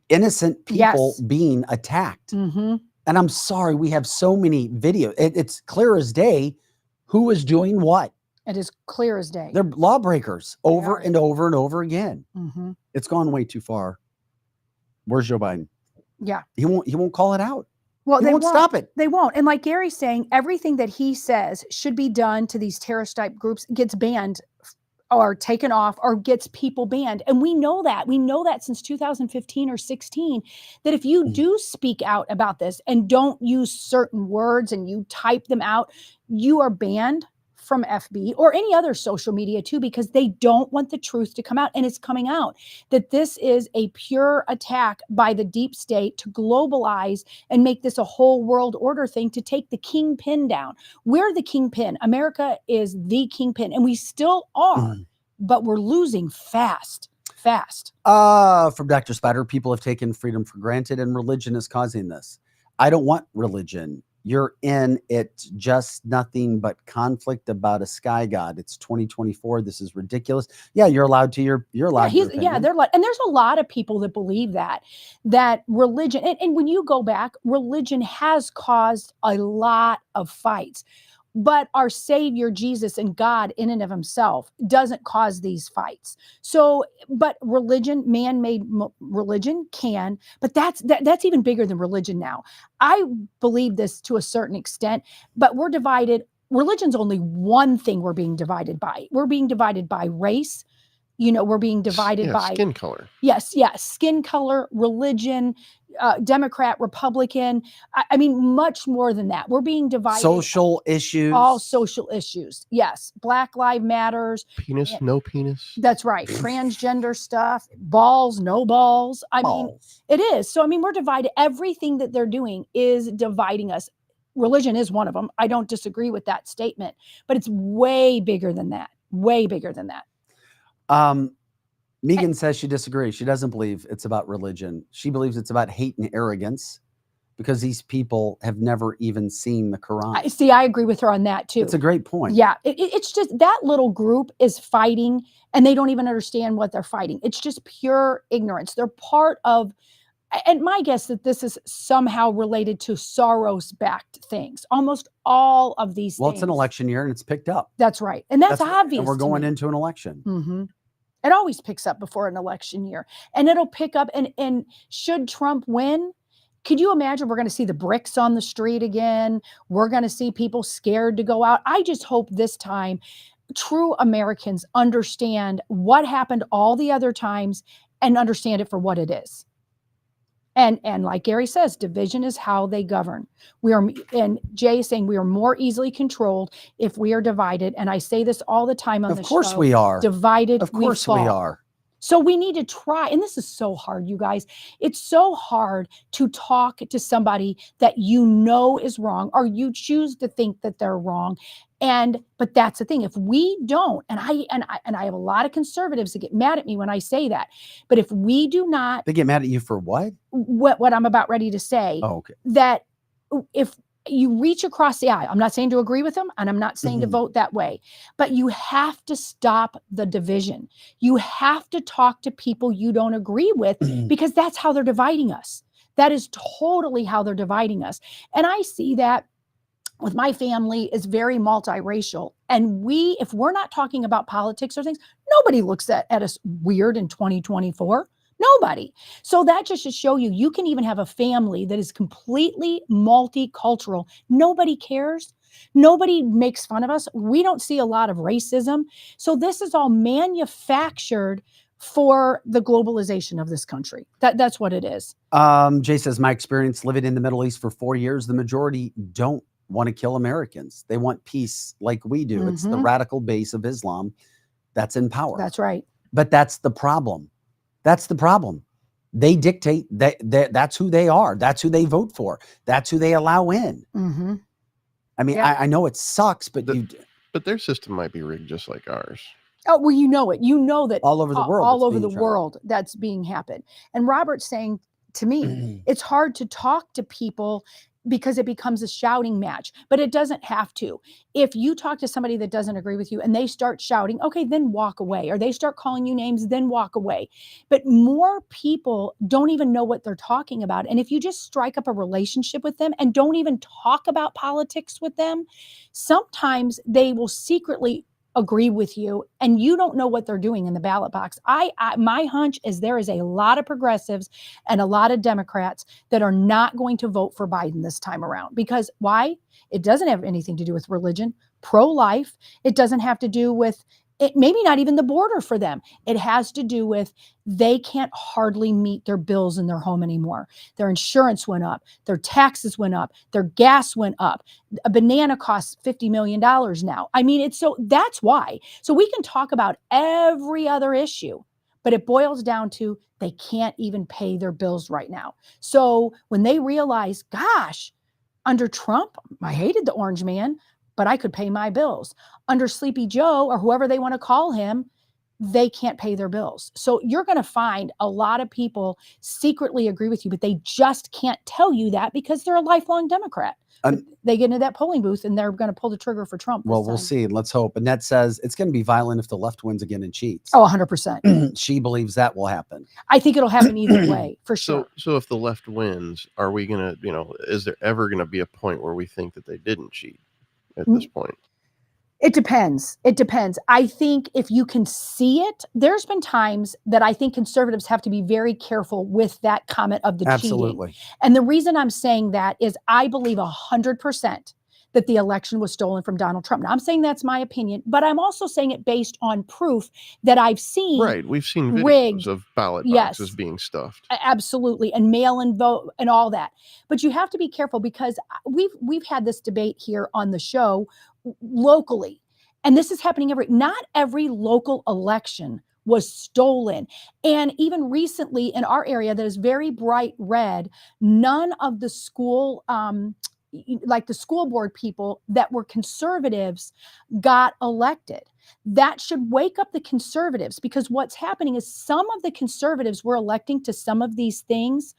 Innocent people being attacked. And I'm sorry, we have so many videos. It's clear as day who is doing what. It is clear as day. They're lawbreakers over and over and over again. It's gone way too far. Where's Joe Biden? Yeah. He won't call it out. Well, they won't stop it. They won't. And like Gary's saying, everything that he says should be done to these terrorist type groups gets banned or taken off or gets people banned. And we know that. We know that since 2015 or 16, that if you do speak out about this and don't use certain words and you type them out, you are banned from FB or any other social media too, because they don't want the truth to come out. And it's coming out that this is a pure attack by the deep state to globalize and make this a whole world order thing to take the kingpin down. We're the kingpin. America is the kingpin, and we still are, but we're losing fast. From Dr. Spider, people have taken freedom for granted and religion is causing this. I don't want religion. You're in it, just nothing but conflict about a sky god. It's 2024. This is ridiculous. Yeah, you're allowed to. You're allowed. They're like, and there's a lot of people that believe that religion. And when you go back, religion has caused a lot of fights. But our Savior, Jesus, and God in and of himself doesn't cause these fights. So, but religion, man-made religion can, but that's even bigger than religion now. I believe this to a certain extent, but we're divided. Religion's only one thing we're being divided by. We're being divided by race. We're being divided by skin color. Yes, skin color, religion, Democrat, Republican. I mean, much more than that. We're being divided. Social issues. All social issues. Yes. Black Lives Matters. Penis, no penis. That's right. Transgender stuff. Balls, no balls. I mean, it is. So, I mean, we're divided. Everything that they're doing is dividing us. Religion is one of them. I don't disagree with that statement, but it's way bigger than that. Way bigger than that. Megan says she disagrees. She doesn't believe it's about religion. She believes it's about hate and arrogance because these people have never even seen the Quran. See, I agree with her on that too. It's a great point. Yeah, it's just that little group is fighting and they don't even understand what they're fighting. It's just pure ignorance. They're part of, and my guess that this is somehow related to Soros-backed things. Almost all of these Well, things. it's an election year and it's picked up. That's right. And that's obvious. And we're going into an election. Mm-hmm. It always picks up before an election year, and it'll pick up. And should Trump win, could you imagine we're going to see the bricks on the street again? We're going to see people scared to go out. I just hope this time true Americans understand what happened all the other times and understand it for what it is. And like Gary says, division is how they govern. And Jay is saying we are more easily controlled if we are divided. And I say this all the time on the show. Of course we are. Divided, of course we are. So we need to try, and this is so hard, you guys. It's so hard to talk to somebody that you know is wrong, or you choose to think that they're wrong. But that's the thing. If we don't, and I have a lot of conservatives that get mad at me when I say that, but if we do not, they get mad at you for what? What I'm about ready to say. Oh, okay. That if you reach across the aisle, I'm not saying to agree with them, and I'm not saying to vote that way, but you have to stop the division. You have to talk to people you don't agree with, because that's how they're dividing us. That is totally how they're dividing us. And I see that with my family is very multiracial. And if we're not talking about politics or things, nobody looks at us weird in 2024. Nobody. So that just should show you can even have a family that is completely multicultural. Nobody cares. Nobody makes fun of us. We don't see a lot of racism. So this is all manufactured for the globalization of this country. That's what it is. Jay says, my experience living in the Middle East for 4 years, the majority don't want to kill Americans. They want peace like we do. Mm-hmm. It's the radical base of Islam that's in power. That's right. But that's the problem. That's the problem. They dictate that's who they are. That's who they vote for. That's who they allow in. Mm-hmm. I mean, yeah. I know it sucks, but but their system might be rigged just like ours. Oh, well, you know it. You know that all over the world. All over the world that's being happened. And Robert's saying to me, it's hard to talk to people because it becomes a shouting match, but it doesn't have to. If you talk to somebody that doesn't agree with you and they start shouting, okay, then walk away, or they start calling you names, then walk away. But more people don't even know what they're talking about. And if you just strike up a relationship with them and don't even talk about politics with them, sometimes they will secretly agree with you and you don't know what they're doing in the ballot box. My hunch is there is a lot of progressives and a lot of Democrats that are not going to vote for Biden this time around. Because why? It doesn't have anything to do with religion, pro-life. It doesn't have to do with it, maybe not even the border for them. It has to do with they can't hardly meet their bills in their home anymore. Their insurance went up. Their taxes went up. Their gas went up. A banana costs $50 million now. I mean, that's why. So we can talk about every other issue, but it boils down to they can't even pay their bills right now. So when they realize, gosh, under Trump, I hated the orange man, but I could pay my bills. Under Sleepy Joe or whoever they want to call him, they can't pay their bills. So you're going to find a lot of people secretly agree with you, but they just can't tell you that because they're a lifelong Democrat. They get into that polling booth and they're going to pull the trigger for Trump. Well, we'll see. Let's hope. Annette says it's going to be violent if the left wins again and cheats. Oh, 100%. She believes that will happen. I think it'll happen either way, for sure. So if the left wins, are we going to, is there ever going to be a point where we think that they didn't cheat? at this point? It depends. It depends. I think if you can see it, there's been times that I think conservatives have to be very careful with that comment of the Absolutely. cheating. And the reason I'm saying that is I believe 100% that the election was stolen from Donald Trump. Now, I'm saying that's my opinion, but I'm also saying it based on proof that I've seen. Right. We've seen videos rigged of ballot Yes. boxes being stuffed. Absolutely, and mail-in vote and all that. But you have to be careful because we've had this debate here on the show locally, and this is happening not every local election was stolen. And even recently in our area that is very bright red, none of the school like the school board people that were conservatives got elected. That should wake up the conservatives, because what's happening is some of the conservatives we're electing to some of these things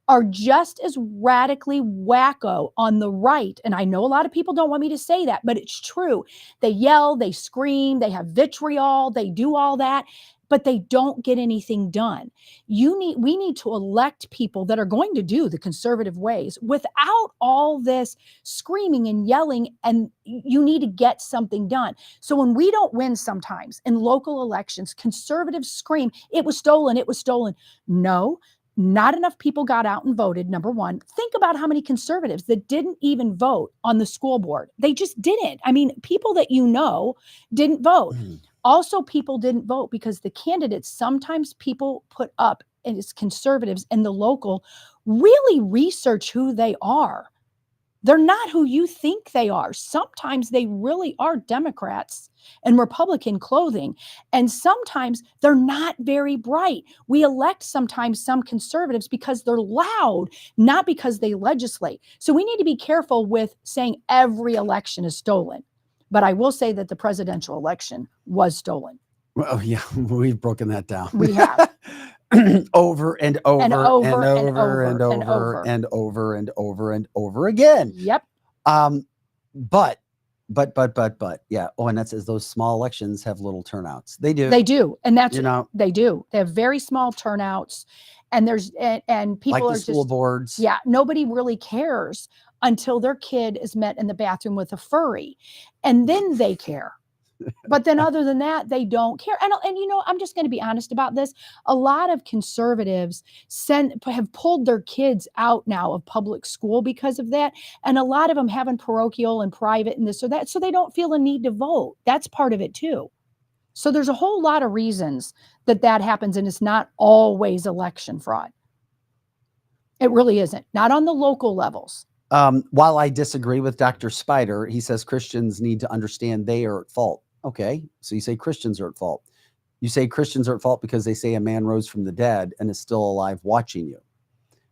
are just as radically wacko on the right. And I know a lot of people don't want me to say that, but it's true. They yell, they scream, they have vitriol, they do all that, but they don't get anything done. We need to elect people that are going to do the conservative ways without all this screaming and yelling, and you need to get something done. So when we don't win sometimes in local elections, conservatives scream, it was stolen, it was stolen. No, not enough people got out and voted, number one. Think about how many conservatives that didn't even vote on the school board. They just didn't. I mean, people that didn't vote. Also, people didn't vote because the candidates, sometimes people put up as conservatives in the local, really research who they are. They're not who you think they are. Sometimes they really are Democrats in Republican clothing. And sometimes they're not very bright. We elect sometimes some conservatives because they're loud, not because they legislate. So we need to be careful with saying every election is stolen. But I will say that the presidential election was stolen. Well, yeah, we've broken that down. We have. over and over and over and over and over and over and over and over again. Yep. But yeah. Oh, and that says those small elections have little turnouts. They do. And that's, they do. They have very small turnouts, and and people like are the school boards. Yeah. Nobody really cares until their kid is met in the bathroom with a furry, and then they care. But then other than that, they don't care. And I'm just going to be honest about this. A lot of conservatives have pulled their kids out now of public school because of that. And a lot of them having parochial and private and this or that. So they don't feel a need to vote. That's part of it too. So there's a whole lot of reasons that happens. And it's not always election fraud. It really isn't. Not on the local levels. While I disagree with Dr. Spider, he says Christians need to understand they are at fault. Okay, so you say Christians are at fault. You say Christians are at fault because they say a man rose from the dead and is still alive watching you.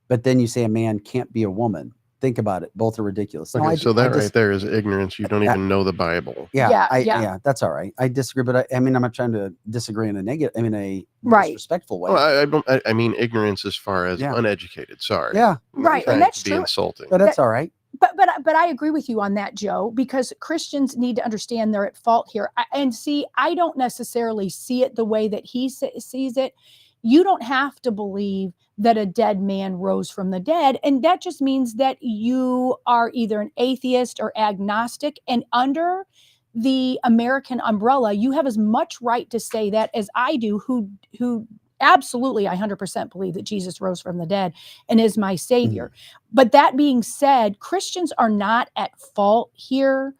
But then you say a man can't be a woman. Think about it. Both are ridiculous. Okay, so that right there is ignorance. You don't even know the Bible. Yeah, that's all right. I disagree, but I mean, I'm not trying to disagree in a negative, a disrespectful way. Well, I mean ignorance as far as uneducated. Sorry. Yeah. Right, and that's true. Insulting. But that's all right. But I agree with you on that, Joe, because Christians need to understand they're at fault here. And see, I don't necessarily see it the way that he sees it. You don't have to believe that a dead man rose from the dead. And that just means that you are either an atheist or agnostic. And under the American umbrella, you have as much right to say that as I do, who absolutely, I 100% believe that Jesus rose from the dead and is my savior. But that being said, Christians are not at fault here.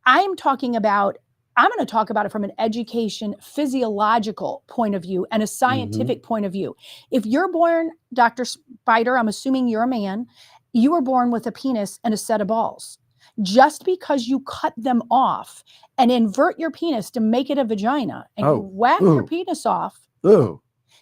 I'm going to talk about it from an education, physiological point of view and a scientific point of view. If you're born, Dr. Spider, I'm assuming you're a man, you were born with a penis and a set of balls. Just because you cut them off and invert your penis to make it a vagina and you whack your penis off,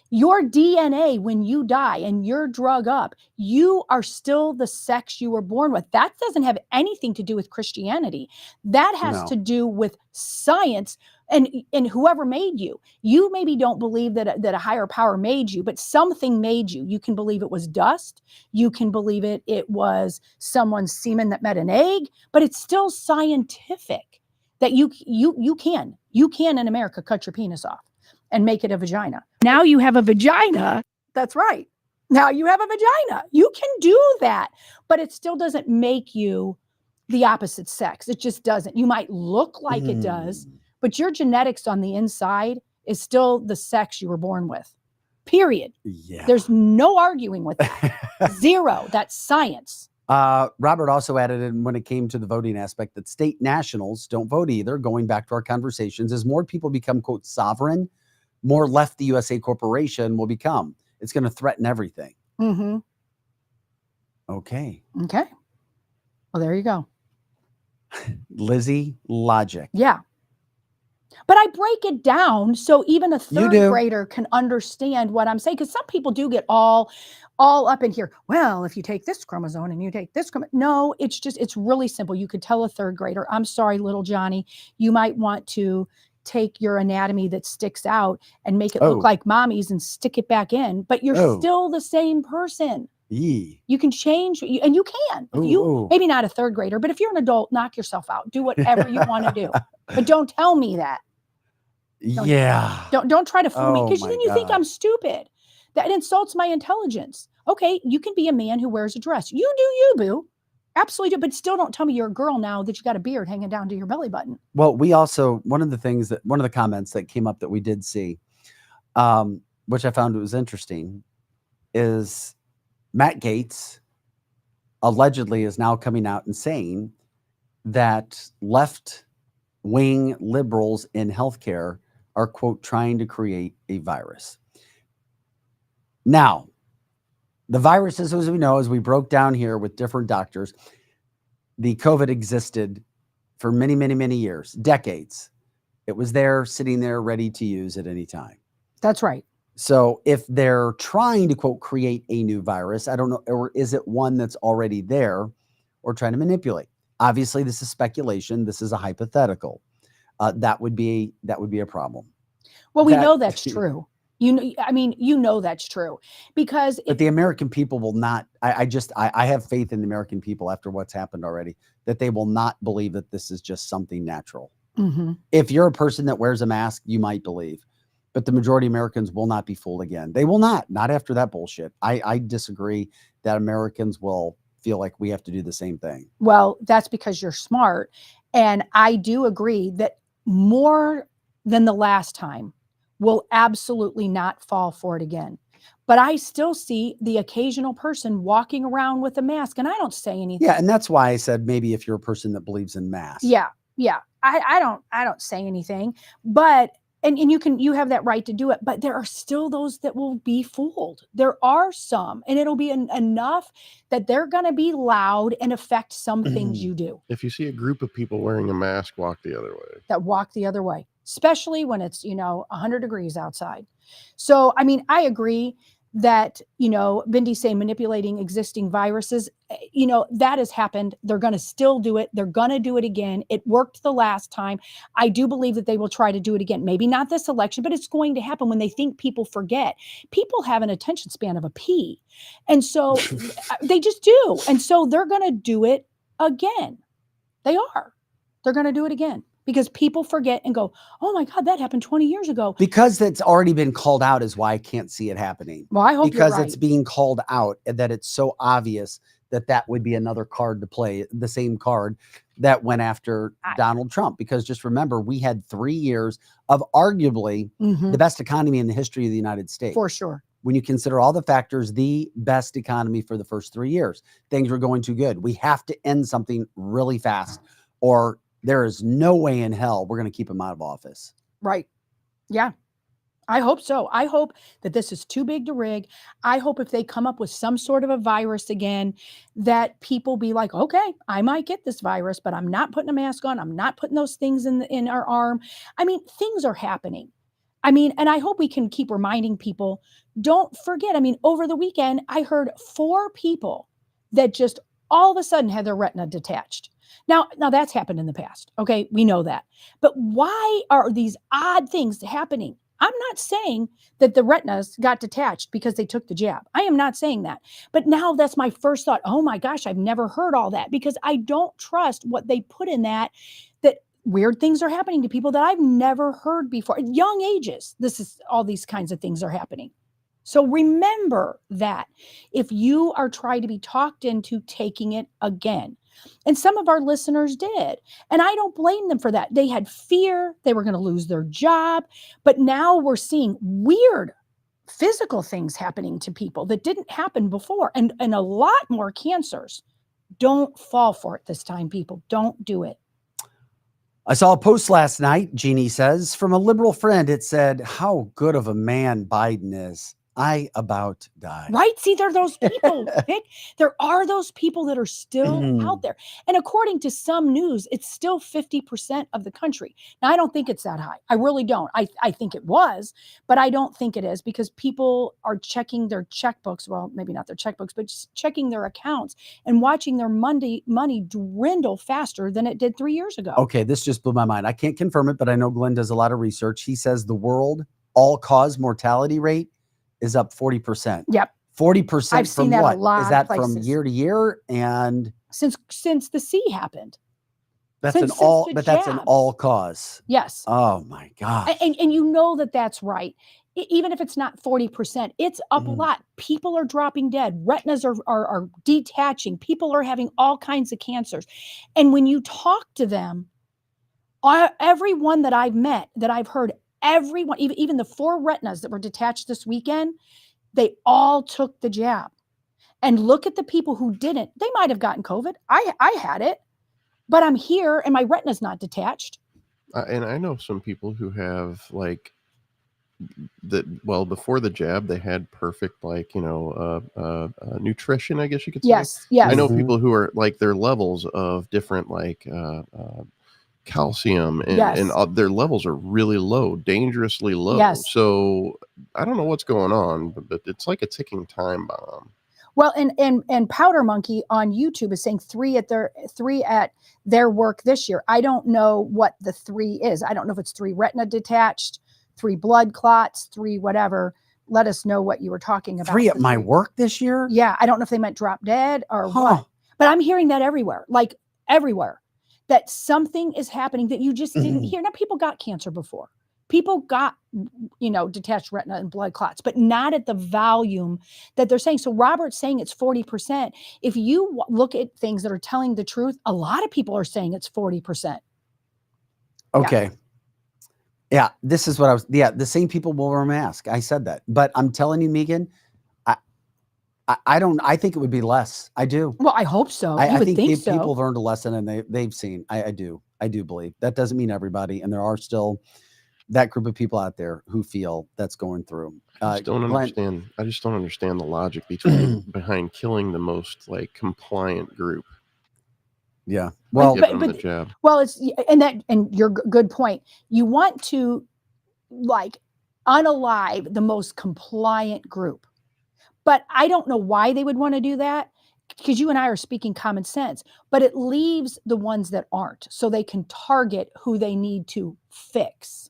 your DNA, when you die and you're drug up, you are still the sex you were born with. That doesn't have anything to do with Christianity. That has to do with science and whoever made you. You maybe don't believe that a higher power made you, but something made you. You can believe it was dust. You can believe it was someone's semen that met an egg, but it's still scientific that you can in America cut your penis off and make it a vagina. Now you have a vagina. That's right. Now you have a vagina. You can do that, but it still doesn't make you the opposite sex. It just doesn't. You might look like it does, but your genetics on the inside is still the sex you were born with. Period. Yeah. There's no arguing with that. Zero. That's science. Robert also added in when it came to the voting aspect that state nationals don't vote either. Going back to our conversations, as more people become, quote, sovereign, more left the USA corporation will become. It's going to threaten everything. Mm-hmm. Okay. Okay. Well, there you go. Lizzie, logic. Yeah. But I break it down so even a third grader can understand what I'm saying. Because some people do get all up in here. Well, if you take this chromosome and you take this chromosome. No, it's really simple. You could tell a third grader, I'm sorry, little Johnny, you might want to take your anatomy that sticks out and make it look like mommy's and stick it back in. But you're still the same person. You can change, and you can. Maybe not a third grader, but if you're an adult, knock yourself out. Do whatever you want to do. But don't tell me that. Don't try to fool me, because then you think I'm stupid. That insults my intelligence. Okay, you can be a man who wears a dress. You do you, boo. Absolutely do. But still don't tell me you're a girl now that you got a beard hanging down to your belly button. Well, we also, one of the comments that came up that we did see, which I found was interesting, is Matt Gaetz allegedly is now coming out and saying that left-wing liberals in healthcare are, quote, trying to create a virus. Now, the viruses, as we know, as we broke down here with different doctors, the COVID existed for many, many, many years, decades. It was there, sitting there, ready to use at any time. That's right. So if they're trying to, quote, create a new virus, I don't know, or is it one that's already there or trying to manipulate? Obviously, this is speculation. This is a hypothetical. That would be a problem. Well, we know that's true. You know that's true, because but the American people will not. I have faith in the American people after what's happened already, that they will not believe that this is just something natural. Mm-hmm. If you're a person that wears a mask, you might believe, but the majority of Americans will not be fooled again. They will not after that bullshit. I disagree that Americans will feel like we have to do the same thing. Well, that's because you're smart. And I do agree that more than the last time will absolutely not fall for it again. But I still see the occasional person walking around with a mask, and I don't say anything. Yeah, and that's why I said maybe if you're a person that believes in masks. Yeah. I don't say anything, but and you have that right to do it, but there are still those that will be fooled. There are some, and it'll be enough that they're going to be loud and affect some things you do. If you see a group of people wearing a mask, walk the other way. Especially when it's 100 degrees outside. So I agree that Bindy's saying manipulating existing viruses, that has happened. They're going to still do it. They're going to do it again. It worked the last time. I do believe that they will try to do it again. Maybe not this election, but it's going to happen when they think people forget. People have an attention span of a pea, and so they just do. And so they're going to do it again. They're going to do it again. Because people forget and go, oh my God, that happened 20 years ago. Because it's already been called out is why I can't see it happening. Well, I hope because you're right. It's being called out and that it's so obvious that would be another card to play, the same card that went after Donald Trump. Because just remember, we had 3 years of arguably the best economy in the history of the United States. For sure. When you consider all the factors, the best economy for the first 3 years. Things were going too good. We have to end something really fast, or there is no way in hell we're going to keep him out of office. Right. Yeah. I hope so. I hope that this is too big to rig. I hope if they come up with some sort of a virus again, that people be like, okay, I might get this virus, but I'm not putting a mask on. I'm not putting those things in our arm. Things are happening. And I hope we can keep reminding people, don't forget. Over the weekend, I heard 4 people that just all of a sudden had their retina detached. Now that's happened in the past. Okay. We know that. But why are these odd things happening? I'm not saying that the retinas got detached because they took the jab. I am not saying that. But now that's my first thought. Oh my gosh, I've never heard all that, because I don't trust what they put in that weird things are happening to people that I've never heard before. At young ages, all these kinds of things are happening. So remember that if you are trying to be talked into taking it again, And some of our listeners did. And I don't blame them for that. They had fear they were going to lose their job. But now we're seeing weird physical things happening to people that didn't happen before, and a lot more cancers. Don't fall for it this time, people. Don't do it. I saw a post last night, Jeannie says, from a liberal friend. It said, how good of a man Biden is. I about died. Right? See, there are those people, Vic. There are those people that are still out there. And according to some news, it's still 50% of the country. Now, I don't think it's that high. I really don't. I think it was, but I don't think it is, because people are checking their checkbooks. Well, maybe not their checkbooks, but just checking their accounts and watching their money dwindle faster than it did 3 years ago. Okay, this just blew my mind. I can't confirm it, but I know Glenn does a lot of research. He says the world all-cause mortality rate is up 40%. Yep. 40% I've from seen that what? a lot Is of that places. from year to year? And since the C happened. that's Since that's an jabs. all cause. Yes. Oh my God. And you know that's right. Even if it's not 40%, it's up a lot. People are dropping dead. Retinas are detaching. People are having all kinds of cancers. And when you talk to them, everyone that I've met, that I've heard, everyone, even the 4 retinas that were detached this weekend, they all took the jab. And look at the people who didn't. They might have gotten COVID. I had it, but I'm here and my retina's not detached. And I know some people who have like that. Well, before the jab, they had perfect, like, nutrition, I guess you could say. Yes. I know people who are like, their levels of different, like, calcium and their levels are really low, dangerously low. Yes. So I don't know what's going on, but it's like a ticking time bomb. Well, and Powder Monkey on YouTube is saying 3 at their work this year. I don't know what the 3 is. I don't know if it's 3 retina detached, 3 blood clots, 3 whatever. Let us know what you were talking about. 3 at my work this year? Yeah, I don't know if they meant drop dead or what. But I'm hearing that everywhere, like everywhere, that something is happening that you just didn't hear. Now, people got cancer before. People got, detached retina and blood clots, but not at the volume that they're saying. So Robert's saying it's 40%. If you look at things that are telling the truth, a lot of people are saying it's 40%. Okay. Yeah, this is what the same people will wear a mask. I said that, but I'm telling you, Megan, I think it would be less. I do. Well, I hope so. I think so. people have learned a lesson and they've seen. I do believe that doesn't mean everybody, and there are still that group of people out there who feel that's going through. I just don't understand the logic behind killing the most, like, compliant group. Yeah. Well, the jab. Well, and your good point. You want to, like, unalive the most compliant group. But I don't know why they would want to do that, because you and I are speaking common sense, but it leaves the ones that aren't, so they can target who they need to fix.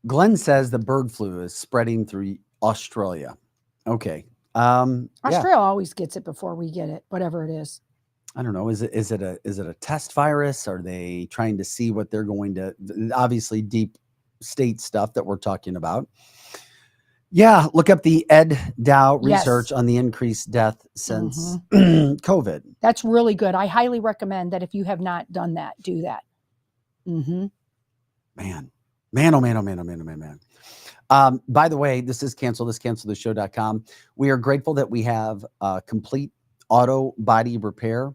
Glenn says the bird flu is spreading through Australia. Okay. Australia always gets it before we get it, whatever it is. I don't know. Is it a test virus? Are they trying to see what they're going to, obviously deep state stuff that we're talking about? Yeah, look up the Ed Dow research on the increased death since COVID. That's really good. I highly recommend that if you have not done that, do that. Man. By the way, this is cancelthisshow.com. We are grateful that we have Complete Auto Body Repair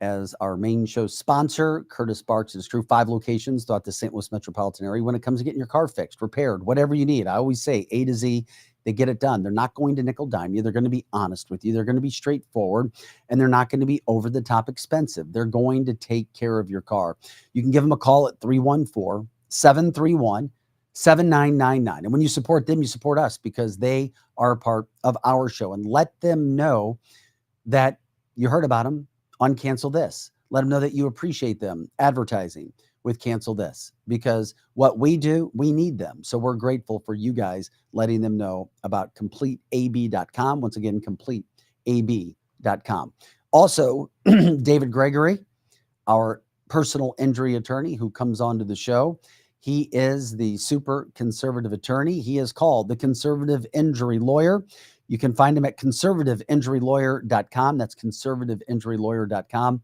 as our main show sponsor. Curtis Barks and his crew, 5 locations throughout the St. Louis metropolitan area. When it comes to getting your car fixed, repaired, whatever you need, I always say A to Z, they get it done. They're not going to nickel dime you. They're going to be honest with you. They're going to be straightforward, and they're not going to be over the top expensive. They're going to take care of your car. You can give them a call at 314-731-7999. And when you support them, you support us, because they are a part of our show. And let them know that you heard about them on Cancel This. Let them know that you appreciate them advertising with Cancel This, because what we do, we need them. So we're grateful for you guys letting them know about CompleteAB.com. Once again, CompleteAB.com. Also, David Gregory, our personal injury attorney who comes onto the show. He is the super conservative attorney. He is called the conservative injury lawyer. You can find him at conservativeinjurylawyer.com. That's conservativeinjurylawyer.com.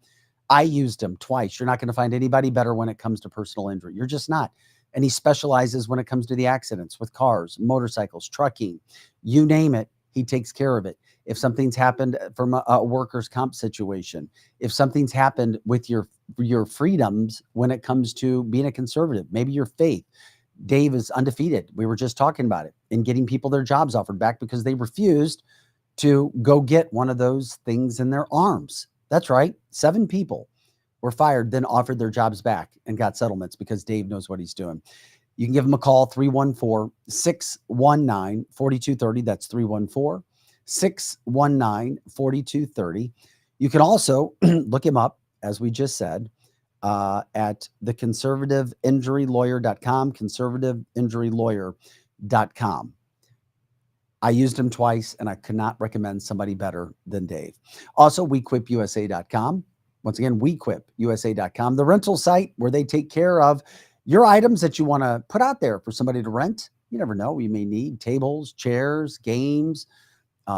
I used him twice. You're not going to find anybody better when it comes to personal injury. You're just not. And he specializes when it comes to the accidents with cars, motorcycles, trucking, you name it, he takes care of it. If something's happened from a workers' comp situation, if something's happened with your freedoms when it comes to being a conservative, maybe your faith, Dave is undefeated. We were just talking about it, in getting people their jobs offered back because they refused to go get one of those things in their arms. That's right. 7 people were fired, then offered their jobs back and got settlements because Dave knows what he's doing. You can give him a call, 314-619-4230. That's 314-619-4230. You can also look him up, as we just said, at the conservativeinjurylawyer.com, conservativeinjurylawyer.com. I used him twice, and I could not recommend somebody better than Dave. Also, wequipusa.com. Once again, wequipusa.com, the rental site where they take care of your items that you want to put out there for somebody to rent. You never know. You may need tables, chairs, games,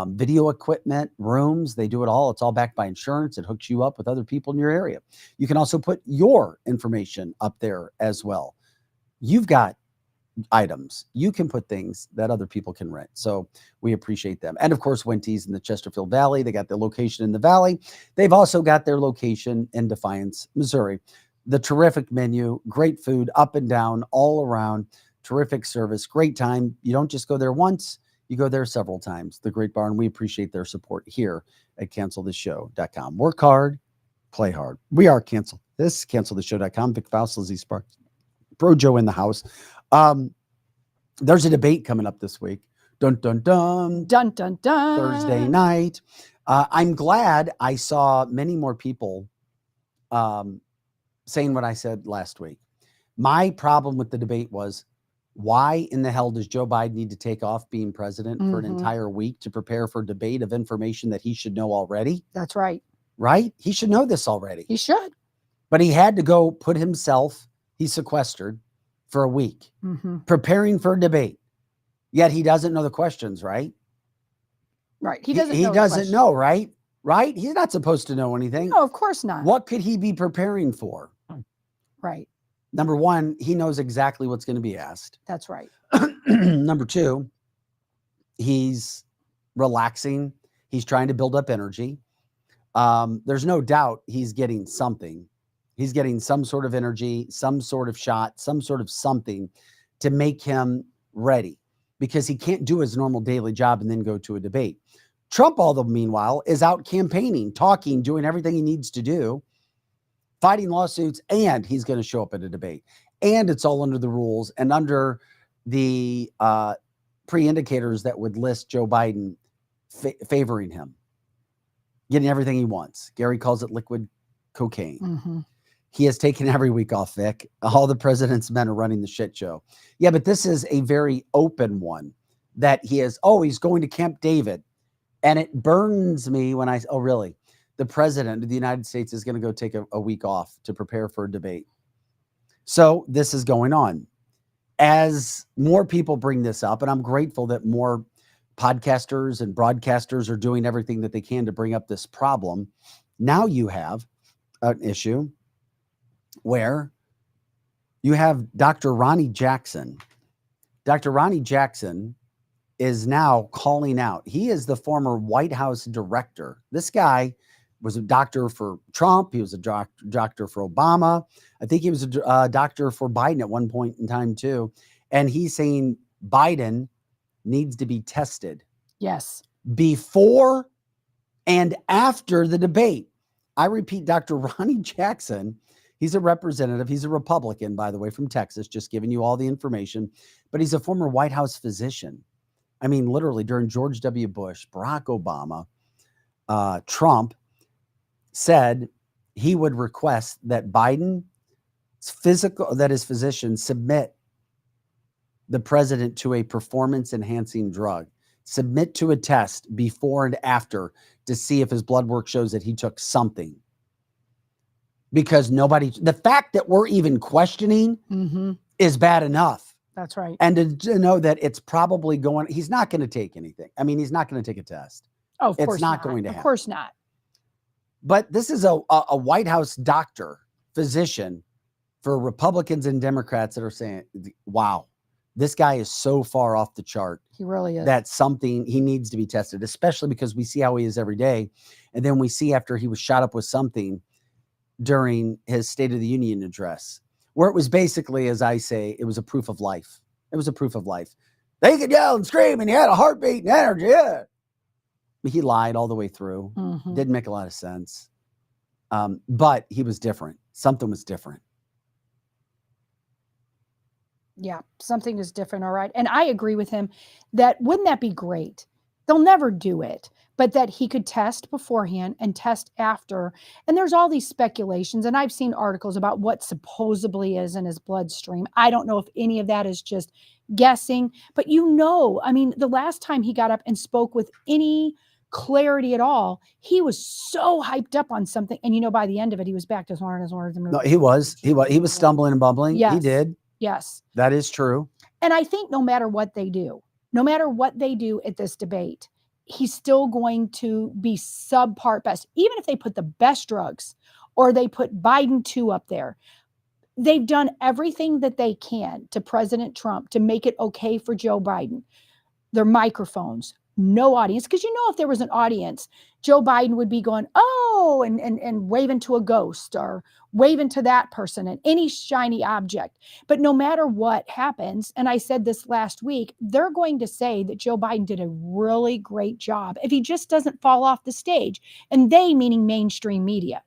video equipment, rooms. They do it all. It's all backed by insurance. It hooks you up with other people in your area. You can also put your information up there as well. You've got items. You can put things that other people can rent. So we appreciate them. And of course, Wenty's in the Chesterfield Valley. They got their location in the Valley. They've also got their location in Defiance, Missouri. The terrific menu, great food up and down, all around, terrific service, great time. You don't just go there once, you go there several times. The Great Barn, we appreciate their support here at cancelthisshow.com. Work hard, play hard. We are Cancel This, cancelthisshow.com. Vic Faust, Lizzie Sparks, Bro Joe in the house. There's a debate coming up this week. Dun, dun, dun. Dun, dun, dun. Thursday night. I'm glad I saw many more people saying what I said last week. My problem with the debate was, why in the hell does Joe Biden need to take off being president for an entire week to prepare for debate of information that he should know already? That's right. Right? He should know this already. He should. But he had to go put himself, he's sequestered for a week, preparing for a debate. Yet he doesn't know the questions, right? Right. He doesn't know, right? Right? He's not supposed to know anything. No, of course not. What could he be preparing for? Right. Number one, he knows exactly what's going to be asked. That's right. Number two, he's relaxing. He's trying to build up energy. There's no doubt he's getting something. He's getting some sort of energy, some sort of shot, some sort of something to make him ready, because he can't do his normal daily job and then go to a debate. Trump, although meanwhile, is out campaigning, talking, doing everything he needs to do, fighting lawsuits, and he's going to show up at a debate. And it's all under the rules and under the pre-indicators that would list Joe Biden favoring him, getting everything he wants. Gary calls it liquid cocaine. He has taken every week off, Vic. All the president's men are running the shit show. Yeah, but this is a very open one that he is, he's going to Camp David. And it burns me when really? The president of the United States is going to go take a week off to prepare for a debate. So this is going on. As more people bring this up, and I'm grateful that more podcasters and broadcasters are doing everything that they can to bring up this problem, now you have an issue where you have Dr. Ronnie Jackson. Dr. Ronnie Jackson is now calling out. He is the former White House director. This guy was a doctor for Trump. He was a doctor for Obama. I think he was a doctor for Biden at one point in time too. And he's saying Biden needs to be tested. Yes. Before and after the debate. I repeat, Dr. Ronnie Jackson, he's a representative. He's a Republican, by the way, from Texas, just giving you all the information. But he's a former White House physician. I mean, literally during George W. Bush, Barack Obama, Trump said he would request that his physicians submit the president to a performance enhancing drug, submit to a test before and after to see if his blood work shows that he took something. Because the fact that we're even questioning is bad enough. That's right. And to know that it's probably going, he's not going to take anything. I mean, he's not going to take a test. Oh, of course It's not going to happen. Of course not. But this is a White House doctor, physician for Republicans and Democrats that are saying, wow, this guy is so far off the chart. He really is. That's something he needs to be tested, especially because we see how he is every day. And then we see after he was shot up with something during his State of the Union address, where it was basically, as I say, it was a proof of life. It was a proof of life. They could yell and scream and he had a heartbeat and energy. Yeah. He lied all the way through. Mhm. Didn't make a lot of sense. But he was different. Something was different. Yeah, something is different. All right. And I agree with him that wouldn't that be great? They'll never do it, but that he could test beforehand and test after. And there's all these speculations. And I've seen articles about what supposedly is in his bloodstream. I don't know if any of that is just guessing, but I mean, the last time he got up and spoke with any clarity at all, he was so hyped up on something. And by the end of it, he was back to his horn. No, he was stumbling and bumbling. Yes. He did. Yes. That is true. And I think no matter what they do at this debate, he's still going to be subpar best. Even if they put the best drugs or they put Biden 2 up there, they've done everything that they can to President Trump to make it okay for Joe Biden. Their microphones, no audience. Because if there was an audience, Joe Biden would be going, oh, and waving to a ghost or waving to that person and any shiny object. But no matter what happens, and I said this last week, they're going to say that Joe Biden did a really great job if he just doesn't fall off the stage. And they, meaning mainstream media.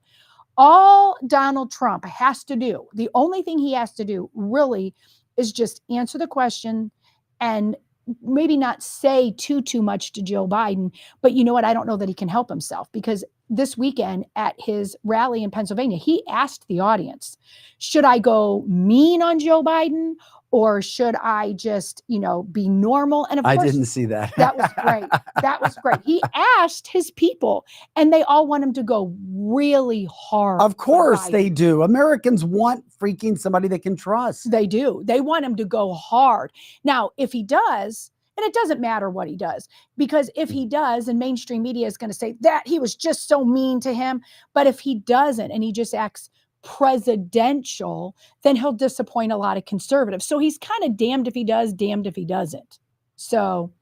All Donald Trump has to do, the only thing he has to do really is just answer the question and maybe not say too much to Joe Biden. But you know what? I don't know that he can help himself, because this weekend at his rally in Pennsylvania, he asked the audience, should I go mean on Joe Biden or should I just, be normal? And of course, I didn't see that. That was great. That was great. He asked his people and they all want him to go really hard. Of course they do. Americans want freaking somebody they can trust. They do. They want him to go hard. Now, if he does, and it doesn't matter what he does, because if he does, and mainstream media is going to say that he was just so mean to him. But if he doesn't, and he just acts presidential, then he'll disappoint a lot of conservatives. So he's kind of damned if he does, damned if he doesn't. So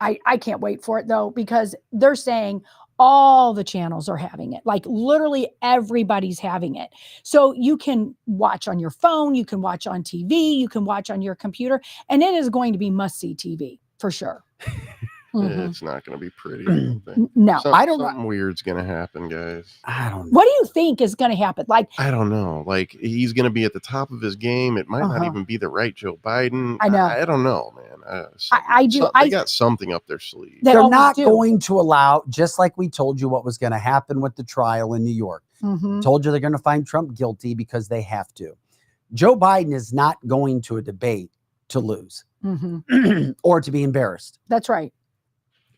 I can't wait for it, though, because they're saying all the channels are having it. Like literally everybody's having it. So you can watch on your phone, you can watch on TV, you can watch on your computer, and it is going to be must-see TV for sure. Mm-hmm. It's not going to be pretty. I don't think. No, I don't know. Something weird's going to happen, guys. I don't know. What do you think is going to happen? Like, I don't know. Like, he's going to be at the top of his game. It might not even be the right Joe Biden. I know. I don't know, man. I do. They got something up their sleeve. They're not going to allow, just like we told you what was going to happen with the trial in New York. Mm-hmm. Told you they're going to find Trump guilty because they have to. Joe Biden is not going to a debate to lose or to be embarrassed. That's right.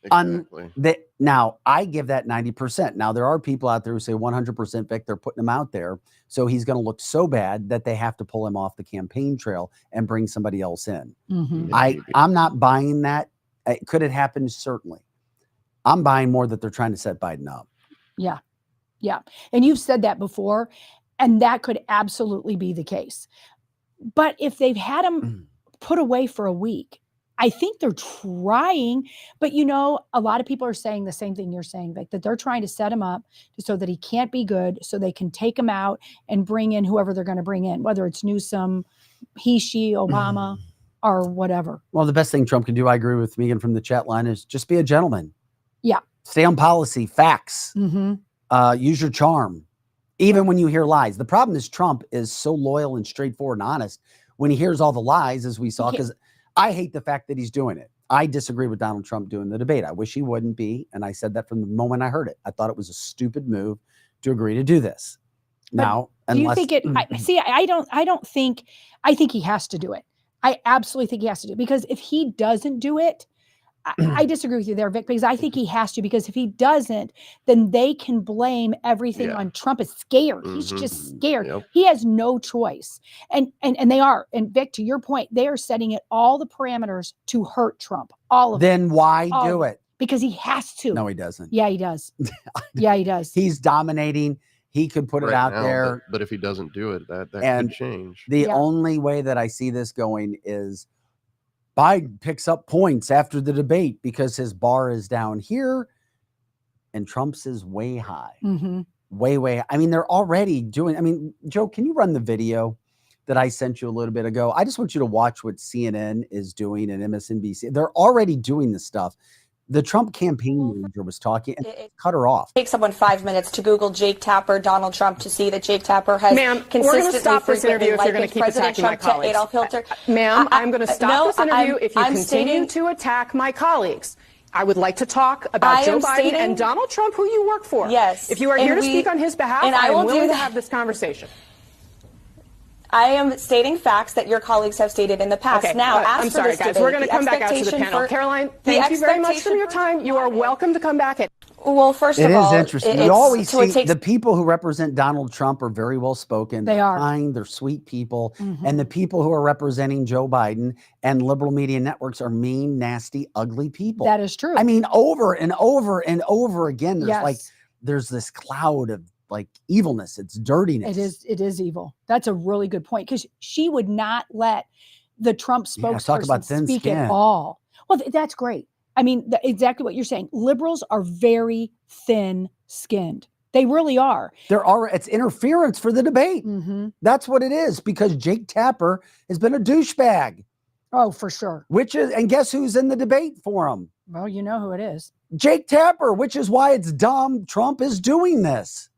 Exactly. Now, I give that 90%. Now, there are people out there who say 100% Vic, they're putting him out there. So he's going to look so bad that they have to pull him off the campaign trail and bring somebody else in. Mm-hmm. I'm not buying that. Could it happen? Certainly. I'm buying more that they're trying to set Biden up. Yeah. Yeah. And you've said that before, and that could absolutely be the case. But if they've had him put away for a week, I think they're trying, but a lot of people are saying the same thing you're saying, Vic, that they're trying to set him up so that he can't be good, so they can take him out and bring in whoever they're going to bring in, whether it's Newsom, she, Obama, or whatever. Well, the best thing Trump can do, I agree with Megan from the chat line, is just be a gentleman. Yeah. Stay on policy, facts, use your charm, even when you hear lies. The problem is Trump is so loyal and straightforward and honest when he hears all the lies, as we saw, because I hate the fact that he's doing it. I disagree with Donald Trump doing the debate. I wish he wouldn't be. And I said that from the moment I heard it. I thought it was a stupid move to agree to do this. But now, do you think it? I think he has to do it. I absolutely think he has to do it, because if he doesn't do it, I disagree with you there, Vic, because I think he has to, because if he doesn't, then they can blame everything on Trump. Is scared. He's just scared. Yep. He has no choice. And they are. And Vic, to your point, they are setting it all the parameters to hurt Trump. All of Then them. why do it? Because he has to. No, he doesn't. Yeah, he does. Yeah, he does. He's dominating. He could put it out now, there. But if he doesn't do it, that could change. The only way that I see this going is Biden picks up points after the debate because his bar is down here and Trump's is way high. Way. I mean, they're already doing, I mean, Joe, can you run the video that I sent you a little bit ago? I just want you to watch what CNN is doing and MSNBC. They're already doing this stuff. The Trump campaign manager was talking and cut her off. Take someone 5 minutes to Google Jake Tapper, Donald Trump, to see that Jake Tapper has consistently stop this interview if you're going to keep President attacking Trump my colleagues. Adolf Hitler. Ma'am, I'm going to stop this interview if you I'm continue to attack my colleagues. I would like to talk about Joe Biden and Donald Trump, who you work for. Yes. If you are here to speak on his behalf, I am willing to have this conversation. I am stating facts that your colleagues have stated in the past. Okay, now, I'm sorry, guys. We're going to come back out to the panel. Caroline, thank you very much for your time. You are welcome to come back. Well, first of all, it is interesting. You always see the people who represent Donald Trump are very well spoken. They are kind. They're sweet people. And the people who are representing Joe Biden and liberal media networks are mean, nasty, ugly people. That is true. I mean, over and over and over again, there's this cloud of like evilness. It's dirtiness. It is evil. That's a really good point, because she would not let the Trump spokesperson speak at all. Well, that's great. I mean, exactly what you're saying. Liberals are very thin-skinned. They really are. It's interference for the debate. That's what it is, because Jake Tapper has been a douchebag. Oh, for sure. And guess who's in the debate for him? Well, you know who it is. Jake Tapper, which is why it's dumb Trump is doing this.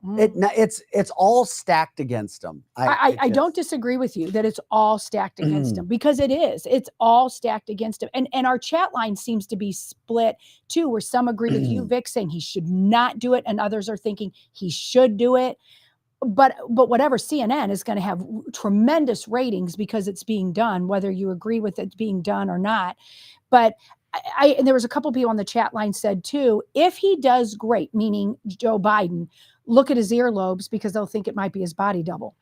It's all stacked against him. I don't disagree with you that it's all stacked against him, because it is. It's all stacked against him. And our chat line seems to be split too, where some agree with you, Vic, saying he should not do it, and others are thinking he should do it. But whatever, CNN is going to have tremendous ratings because it's being done, whether you agree with it being done or not. But and there was a couple people on the chat line said too, if he does great, meaning Joe Biden, look at his earlobes, because they'll think it might be his body double.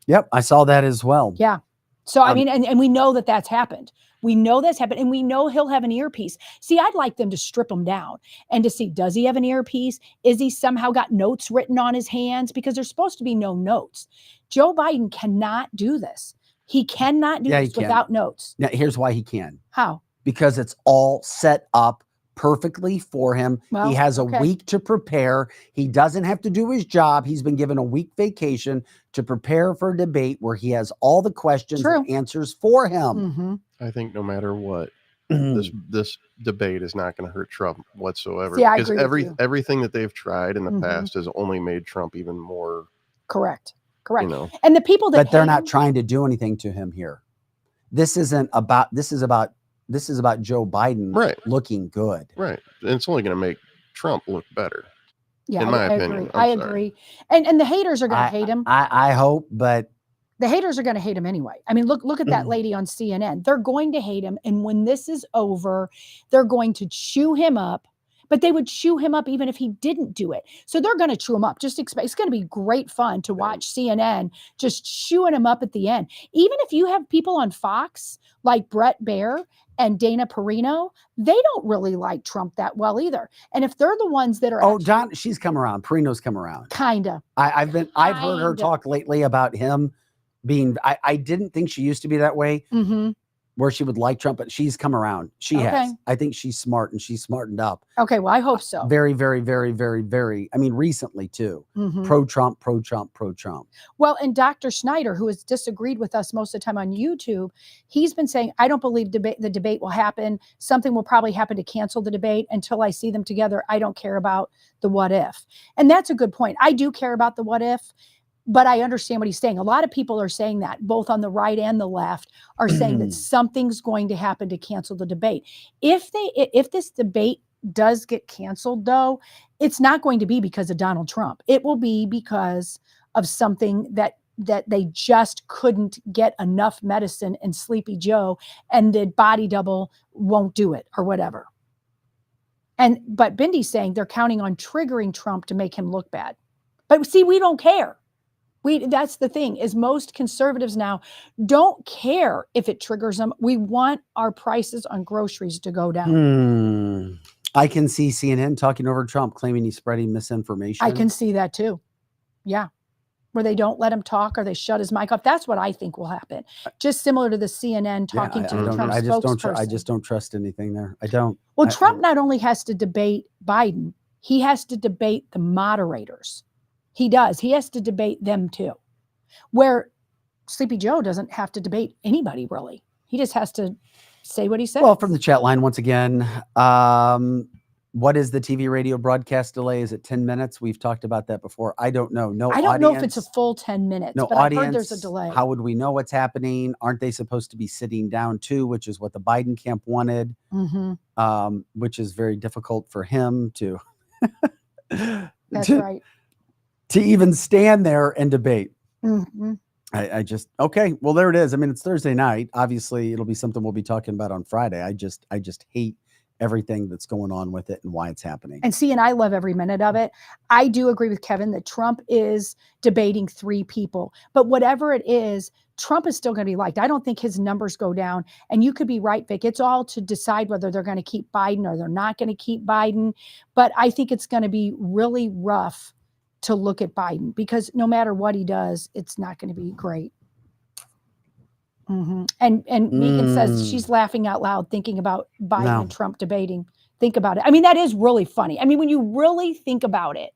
Yep, I saw that as well. Yeah. So, I mean, and we know that that's happened. We know that's happened, and we know he'll have an earpiece. See, I'd like them to strip him down and to see, does he have an earpiece? Is he somehow got notes written on his hands? Because there's supposed to be no notes. Joe Biden cannot do this. He cannot do this without notes. Now, here's why he can. How? Because it's all set up perfectly for him. Well, he has a week to prepare. He doesn't have to do his job. He's been given a week vacation to prepare for a debate where he has all the questions and answers for him. I think no matter what, this debate is not going to hurt Trump whatsoever. Yeah, because everything that they've tried in the past has only made Trump even more correct. You know. And the people that they're not trying to do anything to him here. This is about Joe Biden looking good. Right. And it's only going to make Trump look better. Yeah, in my opinion. I agree. And the haters are going to hate him. I hope, but the haters are going to hate him anyway. I mean, look at that lady on CNN. They're going to hate him. And when this is over, they're going to chew him up. But they would chew him up even if he didn't do it. So they're going to chew him up. Just expect, it's going to be great fun to watch CNN just chewing him up at the end. Even if you have people on Fox like Brett Baer and Dana Perino, they don't really like Trump that well either. And if they're the ones that are she's come around. Perino's come around. Kinda. I've heard her talk lately about him being. I didn't think she used to be that way. Where she would like Trump, but she's come around. She has. I think she's smart, and she's smartened up. Okay, well, I hope so. Very, very, very, very, very. I mean, recently too. Pro-Trump, pro-Trump, pro-Trump. Well, and Dr. Schneider, who has disagreed with us most of the time on YouTube, he's been saying, I don't believe the debate will happen. Something will probably happen to cancel the debate. Until I see them together, I don't care about the what if. And that's a good point. I do care about the what if. But I understand what he's saying. A lot of people are saying that, both on the right and the left, are saying that something's going to happen to cancel the debate. If this debate does get canceled, though, it's not going to be because of Donald Trump. It will be because of something that that they just couldn't get enough medicine in Sleepy Joe, and the body double won't do it or whatever. But Bindy's saying they're counting on triggering Trump to make him look bad. But see, we don't care. That's the thing, is most conservatives now don't care if it triggers them. We want our prices on groceries to go down. I can see CNN talking over Trump, claiming he's spreading misinformation. I can see that too. Yeah. Where they don't let him talk or they shut his mic off. That's what I think will happen. Just similar to the CNN talking to the Trump spokesperson. I just don't trust anything there. I don't. Well, Trump not only has to debate Biden, he has to debate the moderators. He does. He has to debate them too. Where Sleepy Joe doesn't have to debate anybody really. He just has to say what he says. Well, from the chat line, once again, what is the TV radio broadcast delay? Is it 10 minutes? We've talked about that before. I don't know. I don't know if it's a full 10 minutes, no but audience. I've heard there's a delay. How would we know what's happening? Aren't they supposed to be sitting down too, which is what the Biden camp wanted, which is very difficult for him to, That's right. To even stand there and debate. I just, okay, well, there it is. I mean, it's Thursday night. Obviously, it'll be something we'll be talking about on Friday. I just hate everything that's going on with it and why it's happening. And see, and I love every minute of it. I do agree with Kevin that Trump is debating 3 people, but whatever it is, Trump is still going to be liked. I don't think his numbers go down. And you could be right, Vic. It's all to decide whether they're going to keep Biden or they're not going to keep Biden. But I think it's going to be really rough to look at Biden, because no matter what he does, it's not going to be great. And Megan says she's laughing out loud thinking about Biden and Trump debating. Think about it. I mean, that is really funny. I mean, when you really think about it,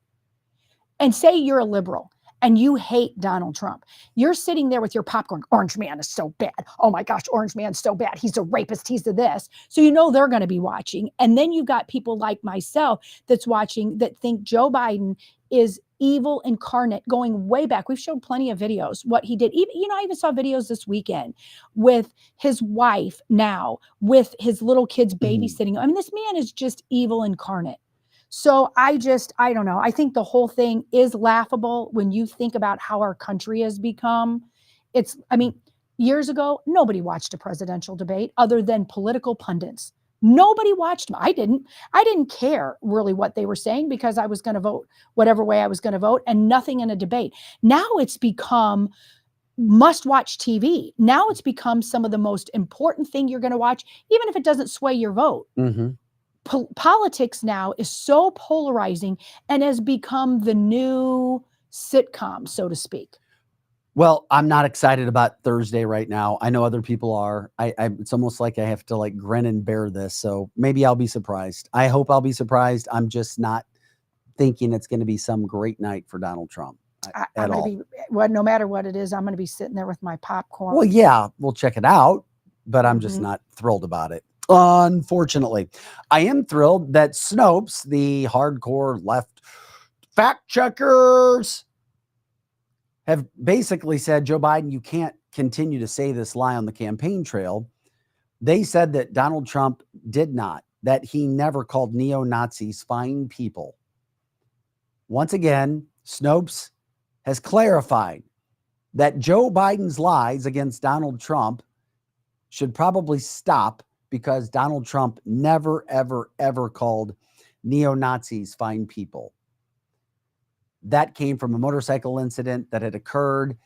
and say you're a liberal and you hate Donald Trump, you're sitting there with your popcorn. Orange man is so bad. Oh my gosh, Orange man's so bad. He's a rapist. He's a this. So you know they're going to be watching. And then you've got people like myself that's watching that think Joe Biden is evil incarnate, going way back. We've showed plenty of videos, what he did. Even, I even saw videos this weekend with his wife now, with his little kids babysitting. I mean, this man is just evil incarnate. So I don't know. I think the whole thing is laughable when you think about how our country has become. Years ago, nobody watched a presidential debate other than political pundits. Nobody watched them. I didn't care really what they were saying, because I was going to vote whatever way I was going to vote, and nothing in a debate. Now it's become must-watch TV. Now it's become some of the most important thing you're going to watch, even if it doesn't sway your vote. Politics now is so polarizing and has become the new sitcom, so to speak. Well, I'm not excited about Thursday right now. I know other people are. It's almost like I have to like grin and bear this. So maybe I'll be surprised. I hope I'll be surprised. I'm just not thinking it's going to be some great night for Donald Trump at all. No matter what it is, I'm going to be sitting there with my popcorn. Well, yeah, we'll check it out, but I'm just not thrilled about it. Unfortunately, I am thrilled that Snopes, the hardcore left fact checkers, have basically said, Joe Biden, you can't continue to say this lie on the campaign trail. They said that Donald Trump did not, that he never called neo-Nazis fine people. Once again, Snopes has clarified that Joe Biden's lies against Donald Trump should probably stop, because Donald Trump never, ever, ever called neo-Nazis fine people. That came from a motorcycle incident that had occurred.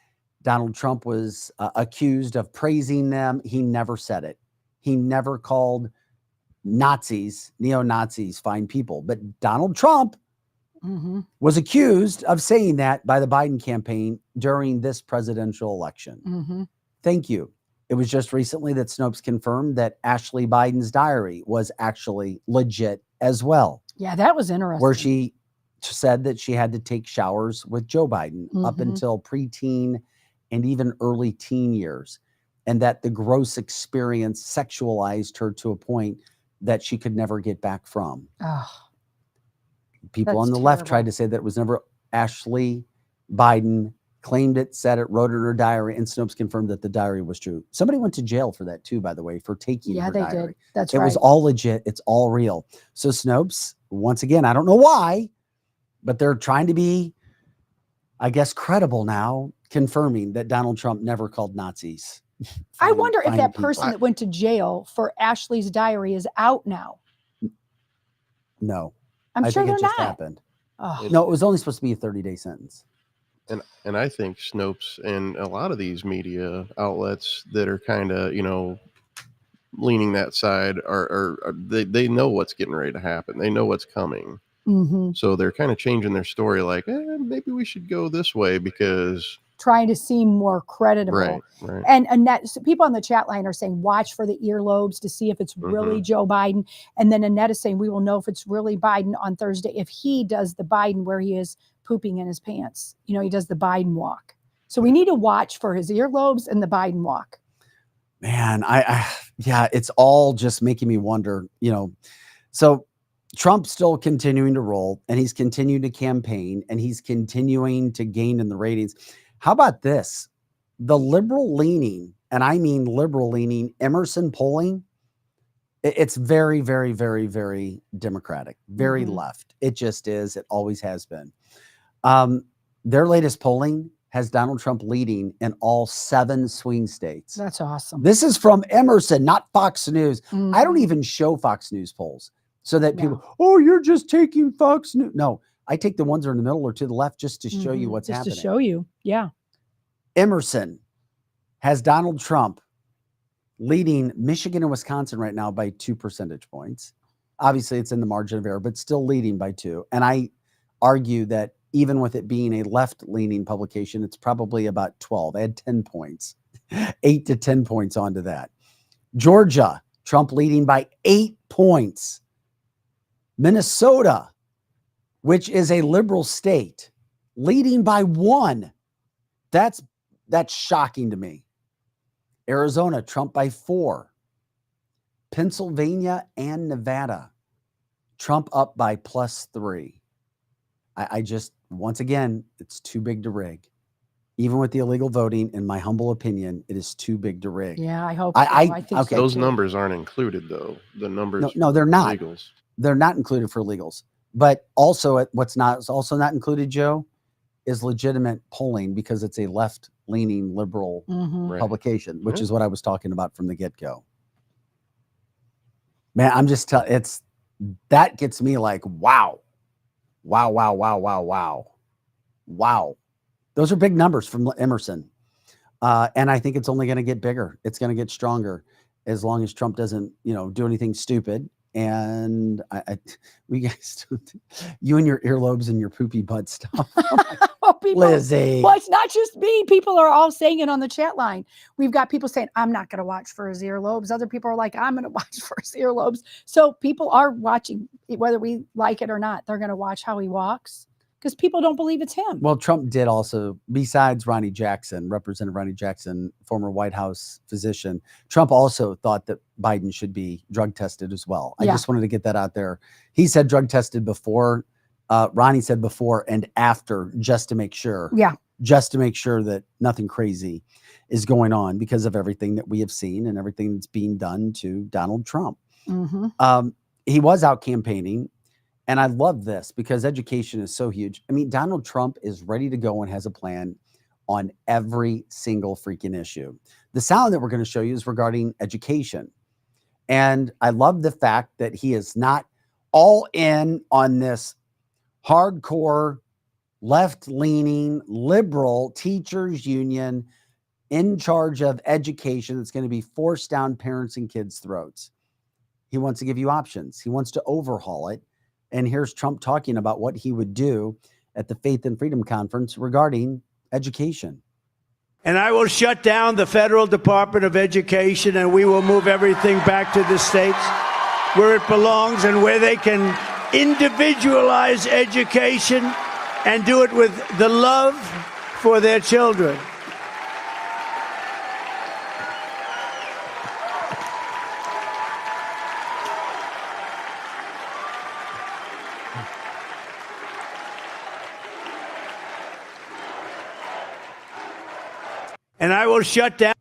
Donald Trump was accused of praising them. He never said it. He never called Nazis, neo-Nazis, fine people. But Donald Trump was accused of saying that by the Biden campaign during this presidential election. Thank you. It was just recently that Snopes confirmed that Ashley Biden's diary was actually legit as well. Yeah, that was interesting. Where she said that she had to take showers with Joe Biden up until preteen and even early teen years, and that the gross experience sexualized her to a point that she could never get back from. People on the left tried to say that it was never Ashley Biden, claimed it, said it, wrote it in her diary, and Snopes confirmed that the diary was true. Somebody went to jail for that too, by the way, for taking her diary. Yeah, they did. That's right. It was all legit. It's all real. So Snopes, once again, I don't know why, but they're trying to be, I guess, credible now, confirming that Donald Trump never called Nazis. I wonder if that people. person that went to jail for Ashley's diary is out now. No, I'm sure think they're it just not. happened. Oh. No, it was only supposed to be a 30-day sentence. And I think Snopes and a lot of these media outlets that are kind of, leaning that side are they know what's getting ready to happen. They know what's coming. Mm-hmm. So they're kind of changing their story, like, maybe we should go this way because trying to seem more credible. Right. And Annette, so people on the chat line are saying, watch for the earlobes to see if it's really Joe Biden. And then Annette is saying, we will know if it's really Biden on Thursday if he does the Biden where he is pooping in his pants. He does the Biden walk. So we need to watch for his earlobes and the Biden walk. Man, yeah, it's all just making me wonder, So Trump's still continuing to roll, and he's continuing to campaign, and he's continuing to gain in the ratings. How about this? The liberal leaning, and I mean liberal leaning, Emerson polling, it's very, very, very, very Democratic, very left. It just is. It always has been. Their latest polling has Donald Trump leading in all 7 swing states. That's awesome. This is from Emerson, not Fox News. I don't even show Fox News polls so that people, you're just taking Fox News. No, I take the ones that are in the middle or to the left just to show you what's happening. Just to show you. Yeah. Emerson has Donald Trump leading Michigan and Wisconsin right now by 2 percentage points. Obviously, it's in the margin of error, but still leading by 2. And I argue that even with it being a left-leaning publication, it's probably about 12. Add 10 points, 8 to 10 points onto that. Georgia, Trump leading by 8 points. Minnesota, which is a liberal state, leading by 1. That's shocking to me. Arizona, Trump by 4. Pennsylvania and Nevada, Trump up by +3. I just, once again, it's too big to rig. Even with the illegal voting, in my humble opinion, it is too big to rig. Yeah, I hope. I think okay. Those numbers aren't included, though. The numbers. No, they're not. Illegals. They're not included for illegals. But also, what's also not included, Joe, is legitimate polling because it's a left-leaning liberal publication, which is what I was talking about from the get-go. Man, I'm just telling. That gets me like, wow. Those are big numbers from Emerson. And I think it's only going to get bigger. It's going to get stronger as long as Trump doesn't, do anything stupid. And we guys, you and your earlobes and your poopy butt stuff. Lizzie. Well, it's not just me. People are all saying it on the chat line. We've got people saying, I'm not going to watch for his earlobes. Other people are like, I'm going to watch for his earlobes. So people are watching, whether we like it or not. They're going to watch how he walks because people don't believe it's him. Well, Trump did also, besides Ronnie Jackson, Representative Ronnie Jackson, former White House physician, Trump also thought that Biden should be drug tested as well. I just wanted to get that out there. He said drug tested before. Ronnie said before and after, just to make sure. Yeah. Just to make sure that nothing crazy is going on because of everything that we have seen and everything that's being done to Donald Trump. He was out campaigning. And I love this because education is so huge. I mean, Donald Trump is ready to go and has a plan on every single freaking issue. The sound that we're going to show you is regarding education. And I love the fact that he is not all in on this hardcore, left-leaning, liberal teachers union in charge of education that's going to be forced down parents' and kids' throats. He wants to give you options. He wants to overhaul it. And here's Trump talking about what he would do at the Faith and Freedom Conference regarding education. And I will shut down the Federal Department of Education, and we will move everything back to the states where it belongs and where they can individualize education and do it with the love for their children. And I will shut down.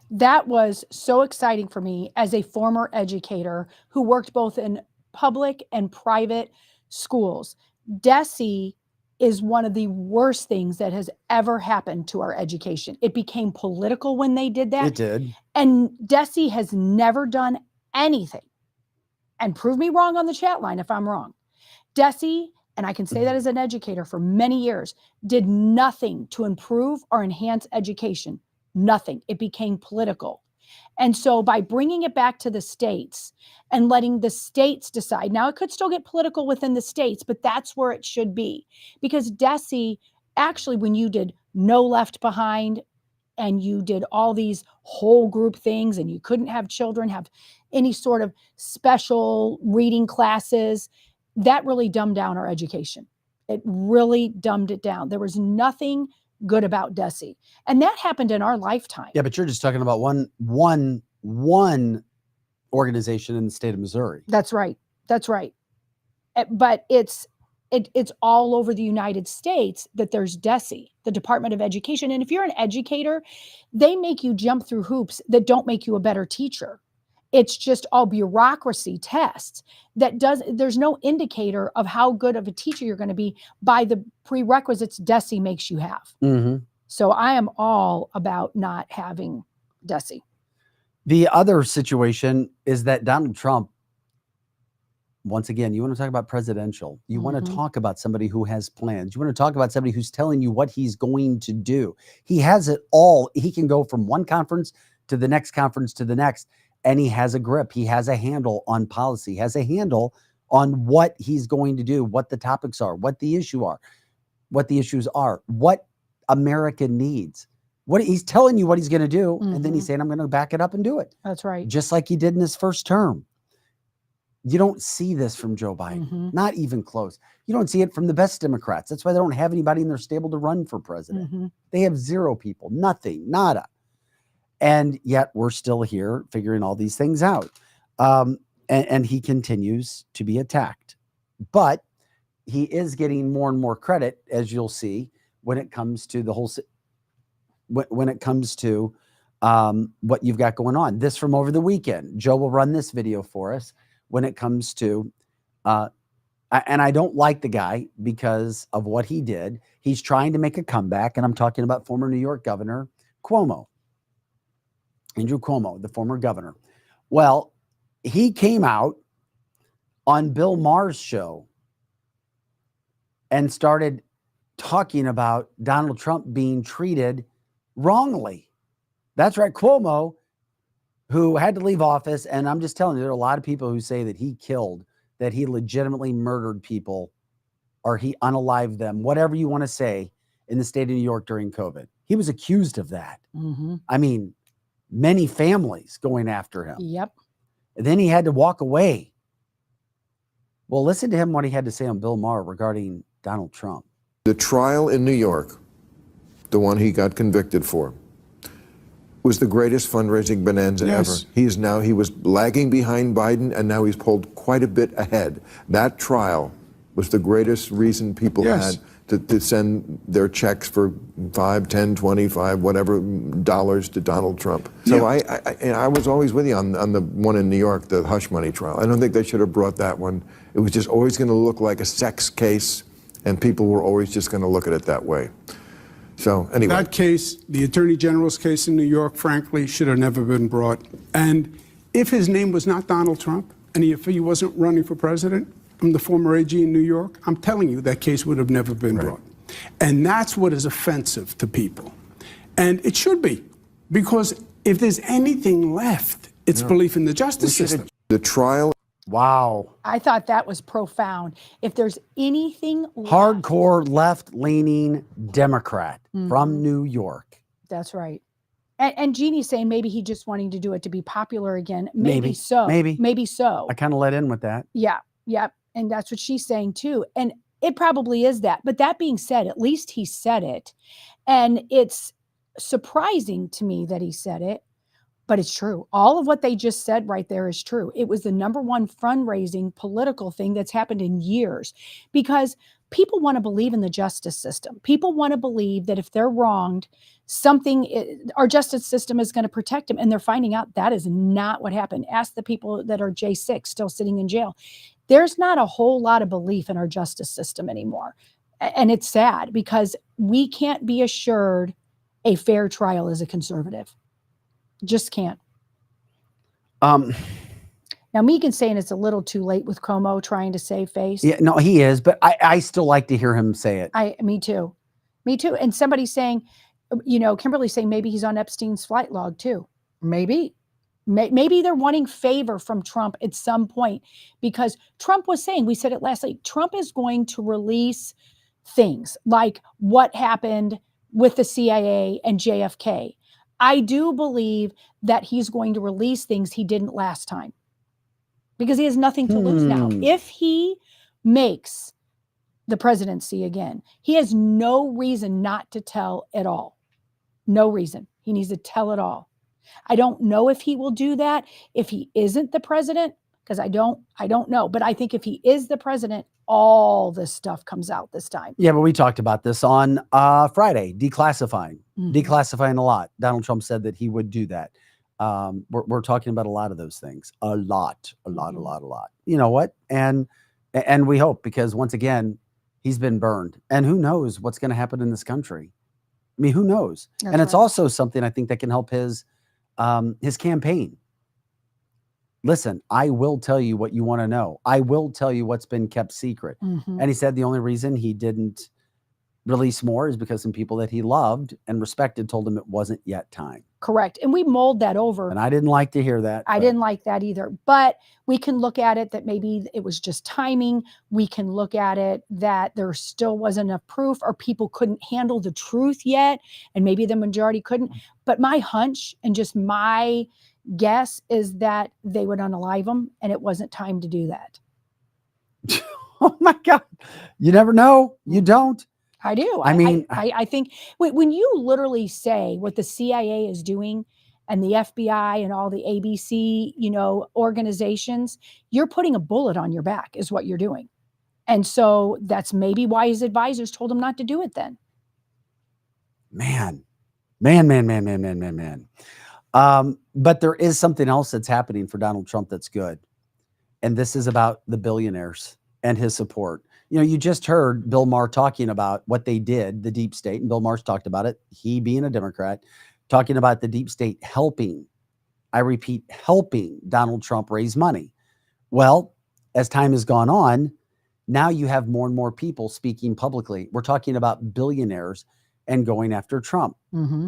That was so exciting for me as a former educator who worked both in public and private schools. Desi is one of the worst things that has ever happened to our education. It became political when they did that. It did. And DESE has never done anything. And prove me wrong on the chat line if I'm wrong. DESE, and I can say that as an educator for many years, did nothing to improve or enhance education. Nothing. It became political. And so by bringing it back to the states and letting the states decide, now it could still get political within the states, but that's where it should be. Because DESE, actually, when you did No Left Behind and you did all these whole group things and you couldn't have children have any sort of special reading classes, that really dumbed down our education. It really dumbed it down. There was nothing good about DESE. And that happened in our lifetime. Yeah, but you're just talking about one organization in the state of Missouri. That's right. That's right. But it's all over the United States that there's DESE, the Department of Education. And if you're an educator, they make you jump through hoops that don't make you a better teacher. It's just all bureaucracy tests there's no indicator of how good of a teacher you're going to be by the prerequisites DESE makes you have. Mm-hmm. So I am all about not having DESE. The other situation is that Donald Trump, once again, you want to talk about presidential. You want to talk about somebody who has plans. You want to talk about somebody who's telling you what he's going to do. He has it all. He can go from one conference to the next conference to the next. And he has a grip. He has a handle on policy, has a handle on what he's going to do, what the topics are, what the issues are, what America needs. What he's telling you what he's going to do, and then he's saying, I'm going to back it up and do it. That's right. Just like he did in his first term. You don't see this from Joe Biden, not even close. You don't see it from the best Democrats. That's why they don't have anybody in their stable to run for president. They have zero people, nothing, nada. And yet we're still here figuring all these things out. And he continues to be attacked. But he is getting more and more credit, as you'll see, when it comes to the whole, when it comes to what you've got going on. This from over the weekend. Joe will run this video for us when it comes to, and I don't like the guy because of what he did. He's trying to make a comeback, and I'm talking about former New York Governor Cuomo. Andrew Cuomo, the former governor. Well, he came out on Bill Maher's show and started talking about Donald Trump being treated wrongly. That's right, Cuomo, who had to leave office. And I'm just telling you, there are a lot of people who say that he killed, that he legitimately murdered people, or he unalived them, whatever you want to say, in the state of New York during COVID. He was accused of that. I mean, many families going after him. Yep. And then he had to walk away. Well, listen to him what he had to say on Bill Maher regarding Donald Trump. The trial in New York, the one he got convicted for, was the greatest fundraising bonanza ever. He was lagging behind Biden, and now he's pulled quite a bit ahead. That trial was the greatest reason people had to send their checks for 5, 10, 25, whatever dollars to Donald Trump. So I was always with you on the one in New York, the hush money trial. I don't think they should have brought that one. It was just always going to look like a sex case, and people were always just going to look at it that way. So anyway. That case, the Attorney General's case in New York, frankly, should have never been brought. And if his name was not Donald Trump, and if he wasn't running for president, I'm the former AG in New York, I'm telling you that case would have never been brought. And that's what is offensive to people. And it should be, because if there's anything left, it's belief in the justice system. The trial. Wow. I thought that was profound. If there's anything hardcore left-leaning Democrat from New York. That's right. And Jeannie's saying maybe he just wanting to do it to be popular again. Maybe so. Maybe so. I kind of let in with that. Yeah. Yep. And that's what she's saying too. And it probably is that. But that being said, at least he said it. And it's surprising to me that he said it, but it's true. All of what they just said right there is true. It was the number one fundraising political thing that's happened in years, because people want to believe in the justice system. People want to believe that if they're wronged, our justice system is going to protect them. And they're finding out that is not what happened. Ask the people that are J6 still sitting in jail. There's not a whole lot of belief in our justice system anymore. And it's sad because we can't be assured a fair trial as a conservative. Just can't. Now, Megan's saying it's a little too late with Cuomo trying to save face. Yeah, no, he is, but I still like to hear him say it. Me too. Me too. And somebody's saying, Kimberly's saying maybe he's on Epstein's flight log too. Maybe. Maybe they're wanting favor from Trump at some point, because Trump was saying, we said it last night, Trump is going to release things like what happened with the CIA and JFK. I do believe that he's going to release things he didn't last time, because he has nothing to lose now. If he makes the presidency again, he has no reason not to tell at all. No reason. He needs to tell it all. I don't know if he will do that if he isn't the president, because I don't know. But I think if he is the president, all this stuff comes out this time. Yeah, but we talked about this on Friday, declassifying a lot. Donald Trump said that he would do that. We're talking about a lot of those things, a lot. You know what? And we hope, because once again, he's been burned, and who knows what's going to happen in this country. I mean, who knows? That's and it's right. also something I think that can help his campaign. Listen, I will tell you what you want to know. I will tell you what's been kept secret. And he said the only reason he didn't release more is because some people that he loved and respected told him it wasn't yet time. Correct. And we mulled that over. And I didn't like to hear that. I didn't like that either. But we can look at it that maybe it was just timing. We can look at it that there still wasn't enough proof, or people couldn't handle the truth yet, and maybe the majority couldn't. But my hunch and just my guess is that they would unalive him, and it wasn't time to do that. Oh my God. You never know. You don't. I do. I mean, I think when you literally say what the CIA is doing and the FBI and all the ABC, organizations, you're putting a bullet on your back is what you're doing. And so that's maybe why his advisors told him not to do it then. Man. But there is something else that's happening for Donald Trump that's good. And this is about the billionaires and his support. You just heard Bill Maher talking about what they did, the deep state, and Bill Maher's talked about it, he being a Democrat, talking about the deep state helping, I repeat, helping Donald Trump raise money. Well, as time has gone on, now you have more and more people speaking publicly. We're talking about billionaires and going after Trump.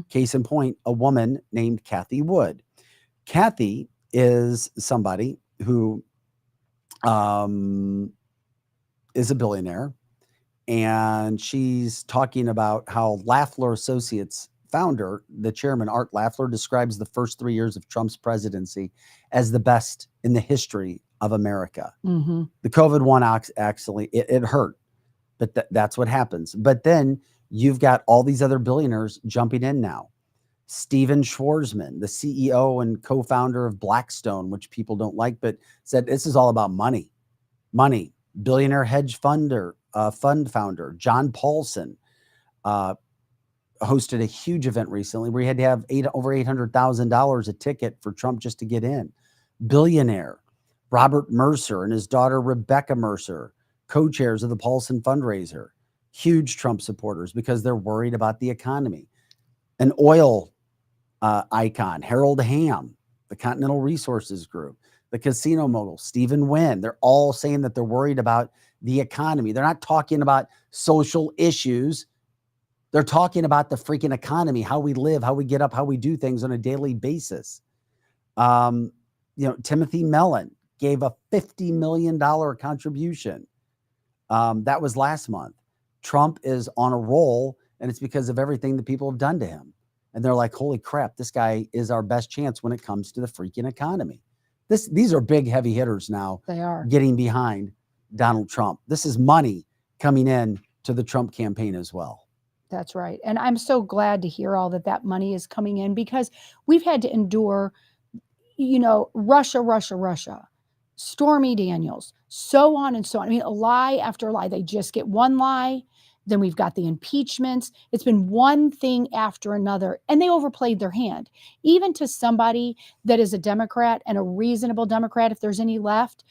Case in point, a woman named Kathy Wood. Kathy is somebody who is a billionaire, and she's talking about how Lafleur Associates founder, the chairman, Art Lafleur, describes the first 3 years of Trump's presidency as the best in the history of America. The COVID one actually, it hurt, but that's what happens. But then you've got all these other billionaires jumping in now. Steven Schwarzman, the CEO and co-founder of Blackstone, which people don't like, but said this is all about money. Billionaire hedge fund founder John Paulson hosted a huge event recently where he had to have over $800,000 a ticket for Trump just to get in. Billionaire Robert Mercer and his daughter Rebecca Mercer, co-chairs of the Paulson fundraiser, huge Trump supporters because they're worried about the economy. An oil icon, Harold Hamm, the Continental Resources Group, the casino mogul, Stephen Wynn, they're all saying that they're worried about the economy. They're not talking about social issues. They're talking about the freaking economy, how we live, how we get up, how we do things on a daily basis. Timothy Mellon gave a $50 million contribution. That was last month. Trump is on a roll, and it's because of everything that people have done to him. And they're like, holy crap, this guy is our best chance when it comes to the freaking economy. These are big, heavy hitters now. They are getting behind Donald Trump. This is money coming in to the Trump campaign as well. That's right. And I'm so glad to hear all that money is coming in, because we've had to endure, Russia, Stormy Daniels, so on and so on. I mean, a lie after a lie. They just get one lie. Then we've got the impeachments. It's been one thing after another, and they overplayed their hand. Even to somebody that is a Democrat, and a reasonable Democrat, if there's any left,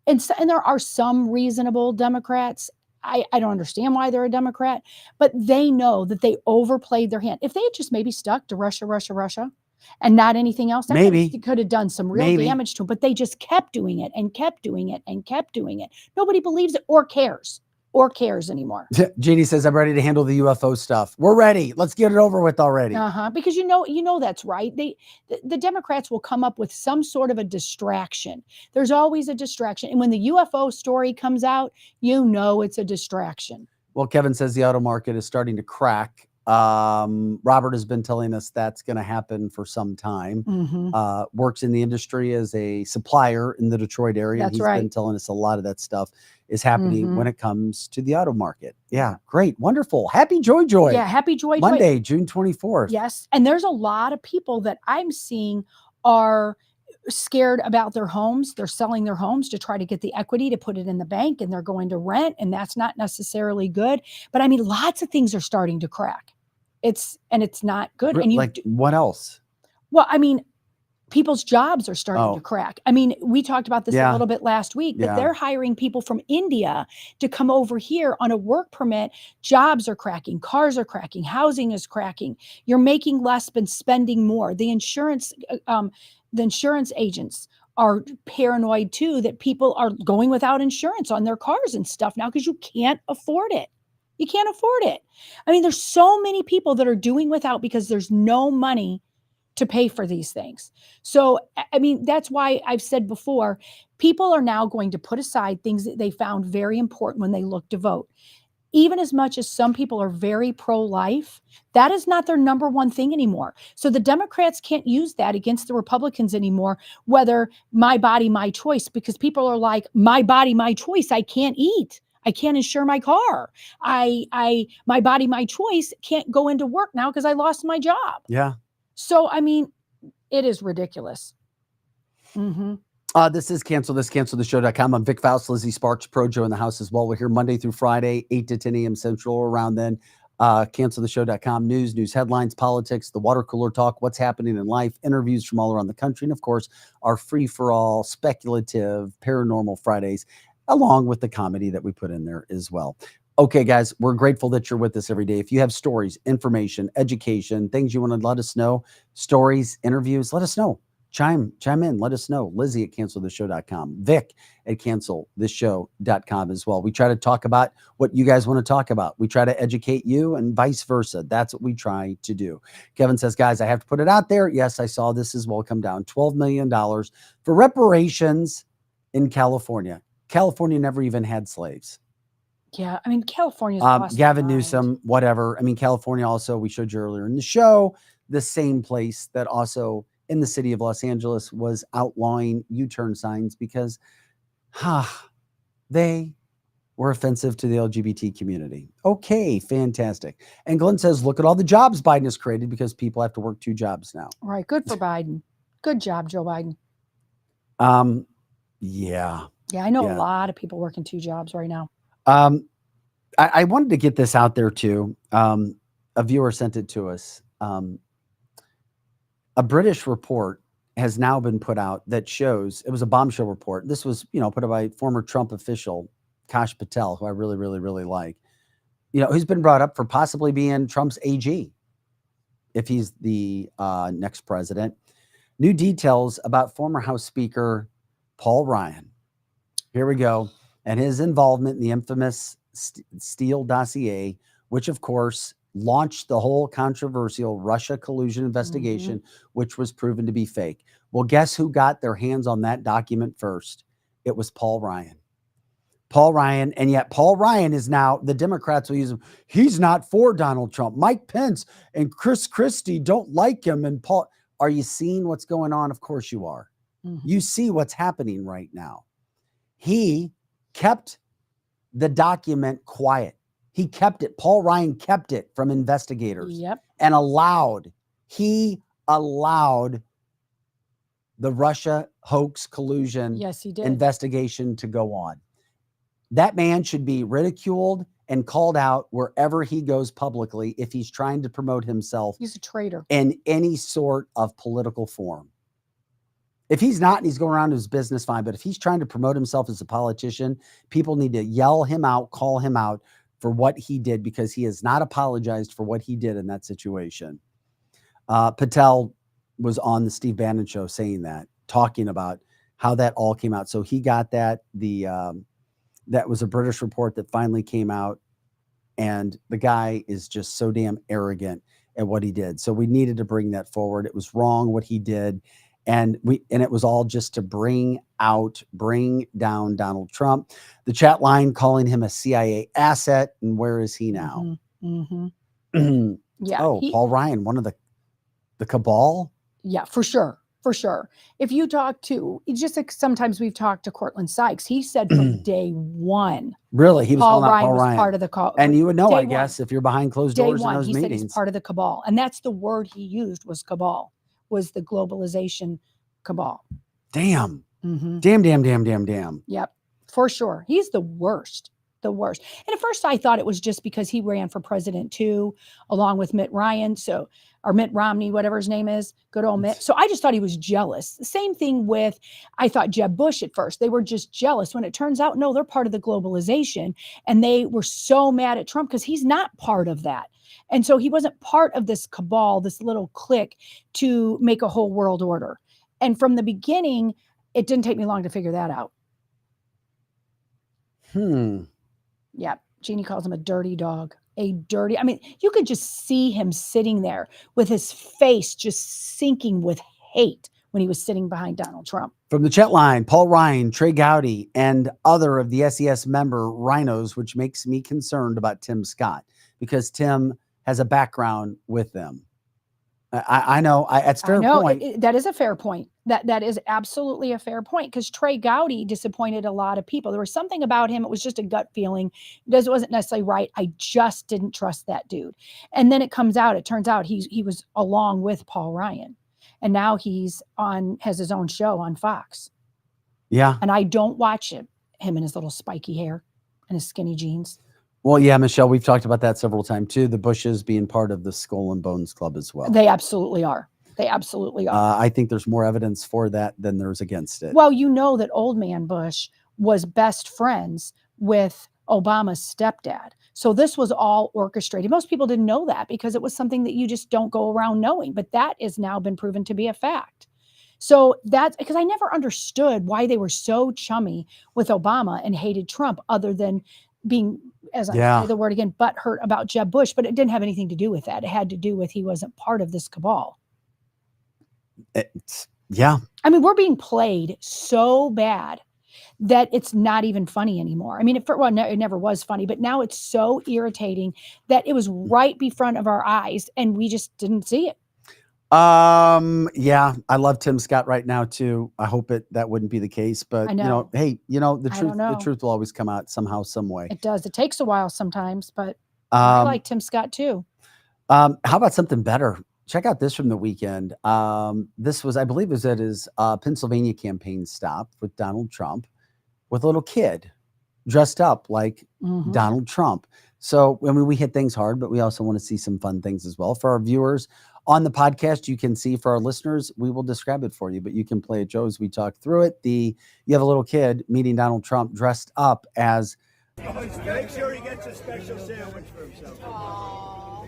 and there are some reasonable Democrats, I don't understand why they're a Democrat, but they know that they overplayed their hand. If they had just maybe stuck to Russia, Russia, Russia, and not anything else, that could have done some real damage to them. But they just kept doing it and kept doing it and kept doing it. Nobody believes it or cares anymore. Jeannie says, I'm ready to handle the UFO stuff. We're ready. Let's get it over with already. Because you know that's right. The Democrats will come up with some sort of a distraction. There's always a distraction. And when the UFO story comes out, you know it's a distraction. Well, Kevin says the auto market is starting to crack. Robert has been telling us that's going to happen for some time. Works in the industry as a supplier in the Detroit area. That's He's right. been telling us a lot of that stuff is happening when it comes to the auto market. Yeah, great, wonderful. Happy Joy. Yeah, happy Joy. Monday, June 24th. Yes, and there's a lot of people that I'm seeing are scared about their homes. They're selling their homes to try to get the equity to put it in the bank, and they're going to rent, and that's not necessarily good. But I mean, lots of things are starting to crack. It's not good. And What else? Well, I mean, people's jobs are starting to crack. I mean, we talked about this a little bit last week, but they're hiring people from India to come over here on a work permit. Jobs are cracking, cars are cracking, housing is cracking. You're making less but spending more. The insurance agents are paranoid too that people are going without insurance on their cars and stuff now because you can't afford it. You can't afford it. I mean, there's so many people that are doing without because there's no money to pay for these things. So, I mean, that's why I've said before, people are now going to put aside things that they found very important when they look to vote. Even as much as some people are very pro-life, that is not their number one thing anymore. So the Democrats can't use that against the Republicans anymore, whether my body, my choice, because people are like, my body, my choice, I can't eat. I can't insure my car. My body, my choice can't go into work now because I lost my job. Yeah. So, I mean, it is ridiculous. This is cancelthisshow.com. I'm Vic Faust, Lizzie Sparks, Projo in the house as well. We're here Monday through Friday, 8 to 10 a.m. Central, or around then. Cancelthisshow.com, news headlines, politics, the water cooler talk, what's happening in life, interviews from all around the country, and of course, our free-for-all, speculative, paranormal Fridays, along with the comedy that we put in there as well. Okay, guys, we're grateful that you're with us every day. If you have stories, information, education, things you want to let us know, stories, interviews, let us know. Chime in, let us know. Lizzie at cancelthisshow.com, Vic at cancelthisshow.com as well. We try to talk about what you guys want to talk about. We try to educate you and vice versa. That's what we try to do. Kevin says, guys, I have to put it out there. Yes, I saw this as well come down. $12 million for reparations in California. California never even had slaves. Yeah, I mean, California's Gavin Newsom, whatever. I mean, California also, we showed you earlier in the show, the same place that also in the city of Los Angeles was outlawing U-turn signs because they were offensive to the LGBT community. Okay, fantastic. And Glenn says, look at all the jobs Biden has created because people have to work 2 jobs now. Right, good for Biden. Good job, Joe Biden. Yeah. Yeah, I know a lot of people working 2 jobs right now. I wanted to get this out there too. A viewer sent it to us. A British report has now been put out that shows, it was a bombshell report. This was, put out by former Trump official Kash Patel, who I really, really, really like, who's been brought up for possibly being Trump's AG if he's the next president. New details about former House Speaker Paul Ryan. Here we go. And his involvement in the infamous Steele dossier, which, of course, launched the whole controversial Russia collusion investigation, which was proven to be fake. Well, guess who got their hands on that document first? It was Paul Ryan. Paul Ryan, and yet Paul Ryan is now, the Democrats will use him. He's not for Donald Trump. Mike Pence and Chris Christie don't like him. And Paul, are you seeing what's going on? Of course you are. You see what's happening right now. He kept the document quiet. He kept it. Paul Ryan kept it from investigators and he allowed the Russia hoax collusion investigation to go on. That man should be ridiculed and called out wherever he goes publicly if he's trying to promote himself. He's a traitor in any sort of political form. If he's not and he's going around to his business, fine. But if he's trying to promote himself as a politician, people need to yell him out, call him out for what he did, because he has not apologized for what he did in that situation. Patel was on the Steve Bannon show saying that, talking about how that all came out. So he got that. That was a British report that finally came out. And the guy is just so damn arrogant at what he did. So we needed to bring that forward. It was wrong what he did. And it was all just to bring down Donald Trump. The chat line calling him a CIA asset. And where is he now? Mm-hmm. Yeah. Paul Ryan, one of the cabal. Yeah, for sure. For sure. If you talk to, just like sometimes we've talked to Cortland Sykes, he said from day one. Really? He was Paul calling out Paul was Ryan. part of the call. And you would know, I Day guess, one. if you're behind closed Day doors in one, those he meetings. said he's part of the cabal. And that's the word he used, was cabal, was the globalization cabal. Damn. Mm-hmm. Damn. Yep, for sure. He's the worst. The worst. And at first I thought it was just because he ran for president too, along with Mitt Romney, whatever his name is, good old Mitt. So I just thought he was jealous. The same thing with, I thought Jeb Bush at first, they were just jealous, when it turns out, no, they're part of the globalization. And they were so mad at Trump because he's not part of that. And so he wasn't part of this cabal, this little clique to make a whole world order. And from the beginning, it didn't take me long to figure that out. Yeah. Jeannie calls him a dirty dog. I mean, you could just see him sitting there with his face just sinking with hate when he was sitting behind Donald Trump. From the chat line, Paul Ryan, Trey Gowdy, and other of the SES member rhinos, which makes me concerned about Tim Scott, because Tim has a background with them. I know. That's a fair point. That is a fair point. That is absolutely a fair point, because Trey Gowdy disappointed a lot of people. There was something about him. It was just a gut feeling. It wasn't necessarily right. I just didn't trust that dude. And then it turns out he was along with Paul Ryan. And now has his own show on Fox. Yeah. And I don't watch him and his little spiky hair and his skinny jeans. Well, yeah, Michelle, we've talked about that several times too. The Bushes being part of the Skull and Bones Club as well. They absolutely are. I think there's more evidence for that than there's against it. Well, you know that old man Bush was best friends with Obama's stepdad. So this was all orchestrated. Most people didn't know that because it was something that you just don't go around knowing. But that has now been proven to be a fact. So that's because I never understood why they were so chummy with Obama and hated Trump, other than being, as I say the word again, butthurt about Jeb Bush. But it didn't have anything to do with that. It had to do with he wasn't part of this cabal. I mean, we're being played so bad that it's not even funny anymore. I mean, it never was funny, but now it's so irritating that it was right in front of our eyes and we just didn't see it. Yeah, I love Tim Scott right now too. I hope that wouldn't be the case, but the truth will always come out somehow, some way. It does. It takes a while sometimes, but I like Tim Scott too. How about something better? Check out this from the weekend. This was, I believe, was at his Pennsylvania campaign stop with Donald Trump, with a little kid dressed up like Donald Trump. So, I mean, we hit things hard, but we also want to see some fun things as well. For our viewers on the podcast, you can see. For our listeners, we will describe it for you, but you can play it, Joe, as we talk through it. You have a little kid meeting Donald Trump dressed up as... Make sure he gets a special sandwich for himself.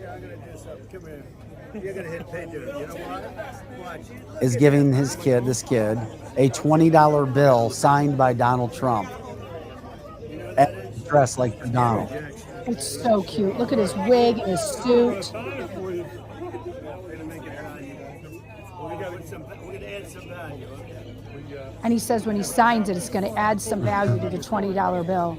Yeah, I'm going to do something. Come here. You're going to hit pay dirt. You know what? Watch. Is giving this kid, a $20 bill signed by Donald Trump. Dressed like Donald. It's so cute. Look at his wig and his suit. And he says when he signs it, it's going to add some value to the $20 bill.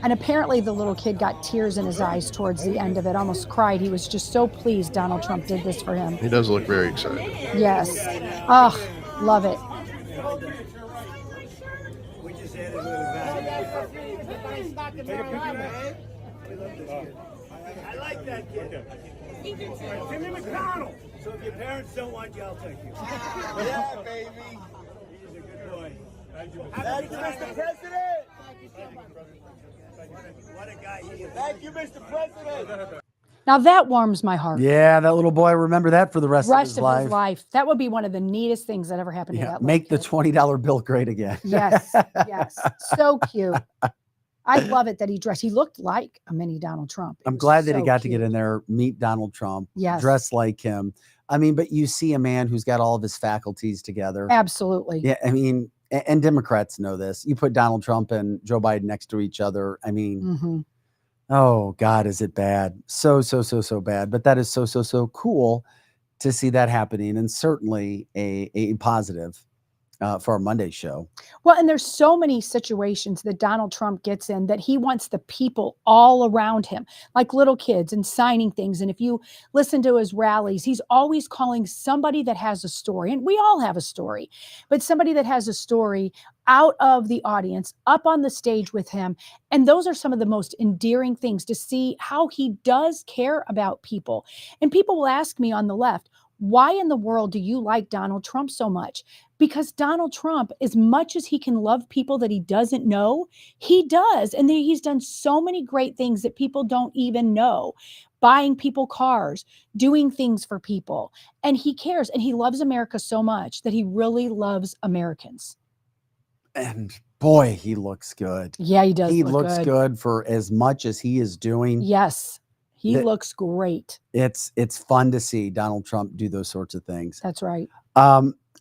And apparently the little kid got tears in his eyes towards the end of it, almost cried. He was just so pleased Donald Trump did this for him. He does look very excited. Yes. Oh, love it. I like that kid. Jimmy McConnell. So if your parents don't want you, I'll take you. Yeah, baby. He's a good boy. Thank you, Mr. President. What a guy he is. Thank you, Mr. President. Now that warms my heart. Yeah, that little boy, remember that for the rest of his life. That would be one of the neatest things that ever happened to that little Make the kid. $20 bill great again. Yes, yes. So cute. I love it that he dressed. He looked like a mini Donald Trump. I'm glad that he got to get in there, meet Donald Trump, dress like him. I mean, but you see a man who's got all of his faculties together. Absolutely. Yeah, I mean, and Democrats know this. You put Donald Trump and Joe Biden next to each other. I mean, oh God, is it bad? So bad. But that is so cool to see that happening, and certainly a positive for our Monday show. Well, and there's so many situations that Donald Trump gets in that he wants the people all around him, like little kids and signing things. And if you listen to his rallies, he's always calling somebody that has a story. And we all have a story, but somebody that has a story out of the audience, up on the stage with him. And those are some of the most endearing things, to see how he does care about people. And people will ask me on the left, why in the world do you like Donald Trump so much? Because Donald Trump, as much as he can love people that he doesn't know, he does. And he's done so many great things that people don't even know. Buying people cars, doing things for people. And he cares. And he loves America so much that he really loves Americans. And boy, he looks good. Yeah, he does. He looks good for as much as he is doing. Yes. He looks great. It's fun to see Donald Trump do those sorts of things. That's right.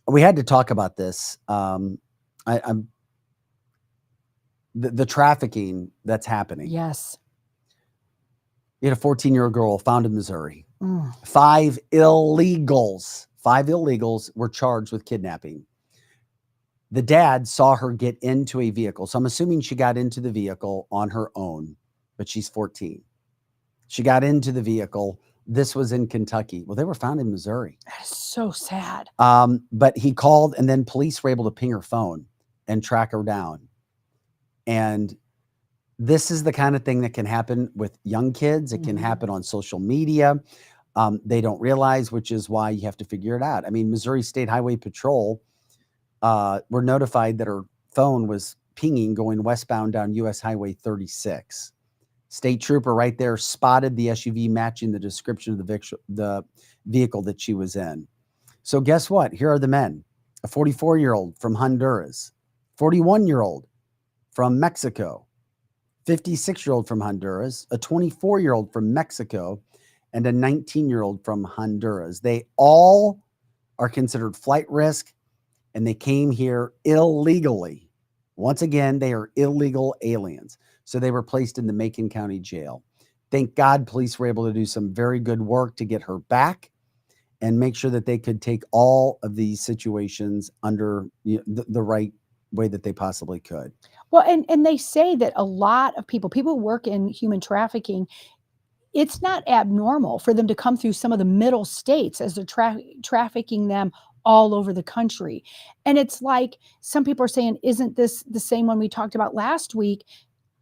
We had to talk about this. I'm the trafficking that's happening. Yes. You had a 14-year-old girl found in Missouri. 5 illegals were charged with kidnapping. The dad saw her get into a vehicle. So I'm assuming she got into the vehicle on her own, but she's 14. She got into the vehicle. This was in Kentucky. Well, they were found in Missouri. That is so sad. But he called, and then police were able to ping her phone and track her down. And this is the kind of thing that can happen with young kids. It can happen on social media. They don't realize, which is why you have to figure it out. I mean, Missouri State Highway Patrol were notified that her phone was pinging going westbound down US Highway 36. State trooper right there spotted the SUV matching the description of the vehicle that she was in. So guess what? Here are the men. A 44-year-old from Honduras, 41-year-old from Mexico, 56-year-old from Honduras, a 24-year-old from Mexico, and a 19-year-old from Honduras. They all are considered flight risk, and they came here illegally. Once again, they are illegal aliens. So they were placed in the Macon County Jail. Thank God police were able to do some very good work to get her back and make sure that they could take all of these situations under the right way that they possibly could. Well, and they say that a lot of people who work in human trafficking, it's not abnormal for them to come through some of the middle states as they're trafficking them all over the country. And it's like, some people are saying, isn't this the same one we talked about last week?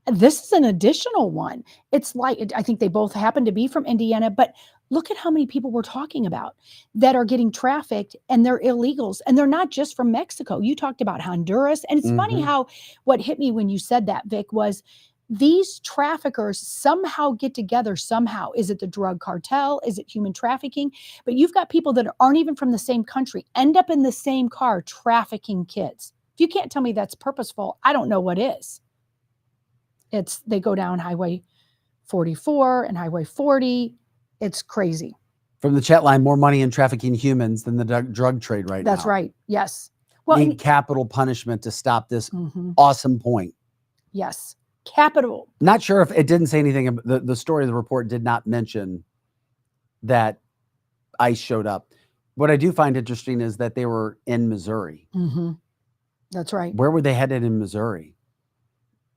This is an additional one. It's like, I think they both happen to be from Indiana, but look at how many people we're talking about that are getting trafficked, and they're illegals, and they're not just from Mexico. You talked about Honduras. And it's funny how what hit me when you said that, Vic, was these traffickers somehow get together somehow. Is it the drug cartel? Is it human trafficking? But you've got people that aren't even from the same country, end up in the same car trafficking kids. If you can't tell me that's purposeful, I don't know what is. They go down Highway 44 and Highway 40. It's crazy. From the chat line, more money in trafficking humans than the drug trade right now. That's right. Yes. Well, need capital punishment to stop this awesome point. Yes. Capital. Not sure if it didn't say anything. The story of the report did not mention that ICE showed up. What I do find interesting is that they were in Missouri. That's right. Where were they headed in Missouri?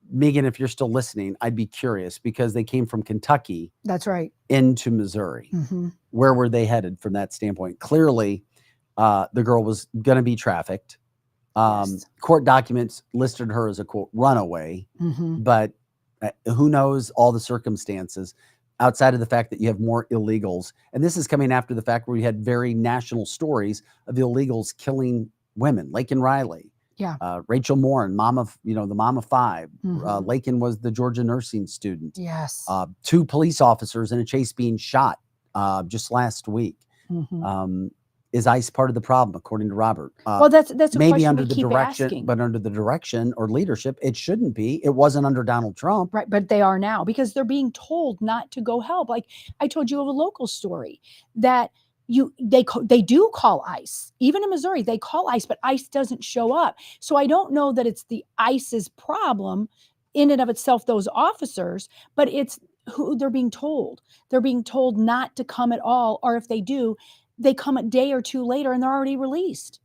Megan, if you're still listening, I'd be curious, because they came from Kentucky. That's right. Into Missouri. Where were they headed from that standpoint? Clearly, the girl was going to be trafficked. Court documents listed her as a, quote, runaway. But who knows all the circumstances outside of the fact that you have more illegals. And this is coming after the fact where we had very national stories of illegals killing women. Lake and Riley, Yeah. Rachel Moore, and the mom of 5. Mhm. Lakin was the Georgia nursing student. Yes. 2 police officers in a chase being shot just last week. Mhm. Is ICE part of the problem, according to Robert? Well, that's a maybe question under we the keep direction, asking. but under the direction or leadership, it shouldn't be. It wasn't under Donald Trump. Right, but they are now because they're being told not to go help. Like I told you of a local story that they do call ICE. Even in Missouri, they call ICE, but ICE doesn't show up. So I don't know that it's the ICE's problem in and of itself, those officers, but it's who they're being told. They're being told not to come at all, or if they do, they come a day or 2 later and they're already released.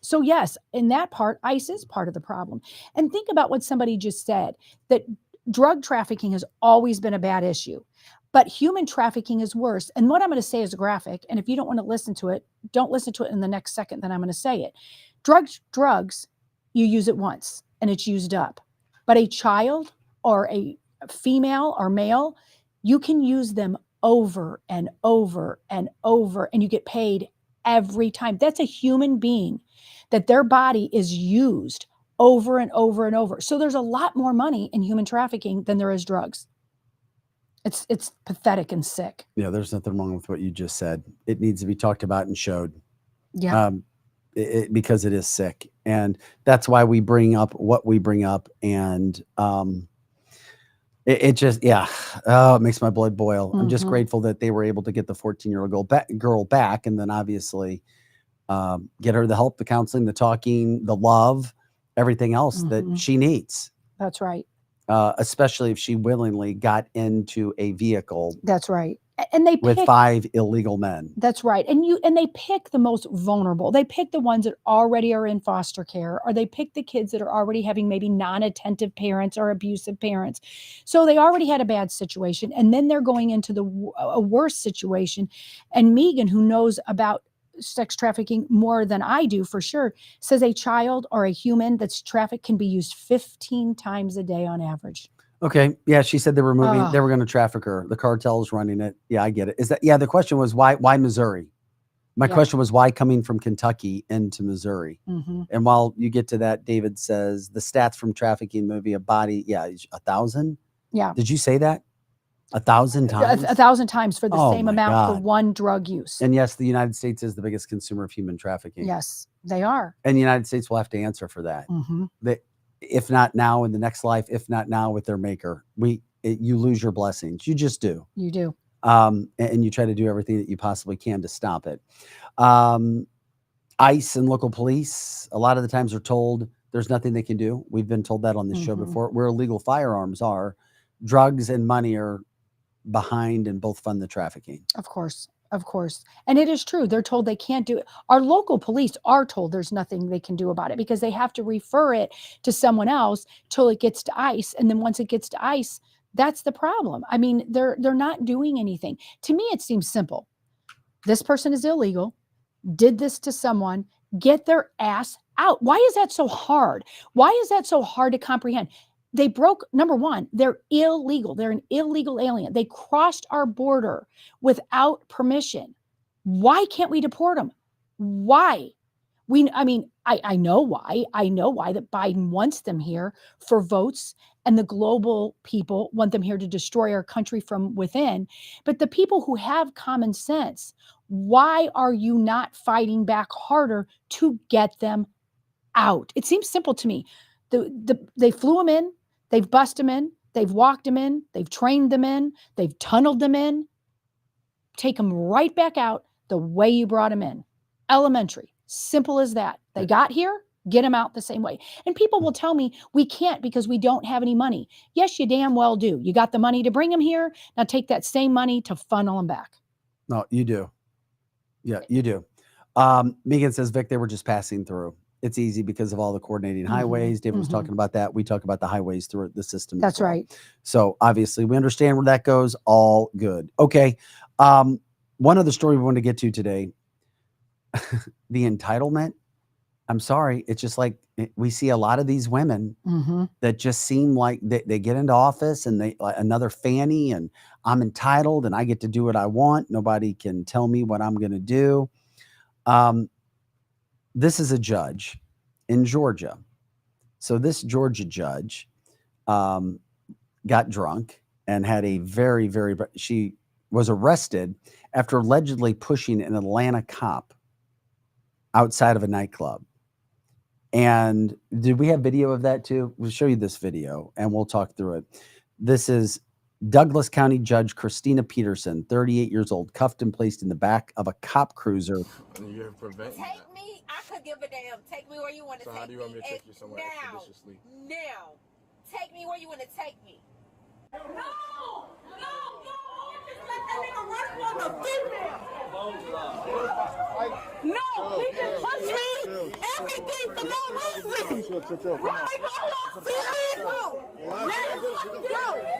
So yes, in that part, ICE is part of the problem. And think about what somebody just said, that drug trafficking has always been a bad issue, but human trafficking is worse. And what I'm going to say is a graphic. And if you don't want to listen to it, don't listen to it in the next second, then I'm going to say it. Drugs, you use it once and it's used up. But a child or a female or male, you can use them over and over and over, and you get paid every time. That's a human being that their body is used over and over and over. So there's a lot more money in human trafficking than there is drugs. It's pathetic and sick. Yeah, there's nothing wrong with what you just said. It needs to be talked about and showed. Yeah. Because it is sick. And that's why we bring up what we bring up. And it just, it makes my blood boil. I'm just grateful that they were able to get the 14-year-old girl back, and then obviously get her the help, the counseling, the talking, the love, everything else that she needs. That's right. Especially if she willingly got into a vehicle. That's right. And they with 5 illegal men. That's right. And they pick the most vulnerable. They pick the ones that already are in foster care, or they pick the kids that are already having maybe non-attentive parents or abusive parents. So they already had a bad situation, and then they're going into a worse situation. And Megan, who knows about sex trafficking more than I do for sure, says a child or a human that's trafficked can be used 15 times a day on average. Okay. Yeah. She said they were moving. They were going to traffic her. The cartel's running it. Yeah, I get it. The question was why Missouri? My question was why coming from Kentucky into Missouri? And while you get to that, David says the stats from trafficking movie, a body. Yeah. 1,000. Yeah. Did you say that? 1,000 times? 1,000 times for the same amount God. for one drug use. And yes, the United States is the biggest consumer of human trafficking. Yes, they are. And the United States will have to answer for that. If not now in the next life, if not now with their maker, you lose your blessings. You just do. You do. And you try to do everything that you possibly can to stop it. ICE and local police, a lot of the times are told there's nothing they can do. We've been told that on this show before. Where illegal firearms are, drugs and money are behind and both fund the trafficking. Of course. Of course. And it is true. They're told they can't do it. Our local police are told there's nothing they can do about it because they have to refer it to someone else till it gets to ICE. And then once it gets to ICE, that's the problem. I mean, they're not doing anything. To me, it seems simple. This person is illegal, did this to someone, get their ass out. Why is that so hard? Why is that so hard to comprehend? They broke, number one, they're illegal. They're an illegal alien. They crossed our border without permission. Why can't we deport them? Why? I know why. I know why that Biden wants them here for votes, and the global people want them here to destroy our country from within. But the people who have common sense, why are you not fighting back harder to get them out? It seems simple to me. They flew them in. They've bussed them in, they've walked them in, they've trained them in, they've tunneled them in. Take them right back out the way you brought them in. Elementary, simple as that. They got here, get them out the same way. And people will tell me, we can't because we don't have any money. Yes, you damn well do. You got the money to bring them here. Now take that same money to funnel them back. No, you do. Yeah, you do. Megan says, Vic, they were just passing through. It's easy because of all the coordinating highways. David was talking about that. We talk about the highways through the system. That's right. So obviously we understand where that goes. All good. Okay. One other story we want to get to today, the entitlement. I'm sorry. It's just like we see a lot of these women that just seem like they get into office and they like another fanny and I'm entitled and I get to do what I want. Nobody can tell me what I'm going to do. This is a judge in Georgia. So this Georgia judge got drunk and had a she was arrested after allegedly pushing an Atlanta cop outside of a nightclub. And did we have video of that too? We'll show you this video and we'll talk through it. This is Douglas County Judge Christina Peterson, 38 years old, cuffed and placed in the back of a cop cruiser. Take me. I could give a damn. Take me where you want to take me. So how do you want me to take you somewhere expeditiously? Now. Take me where you want to take me. No! Just let that nigga run for the female. No, he just punched me. Everything for no reason. Why no?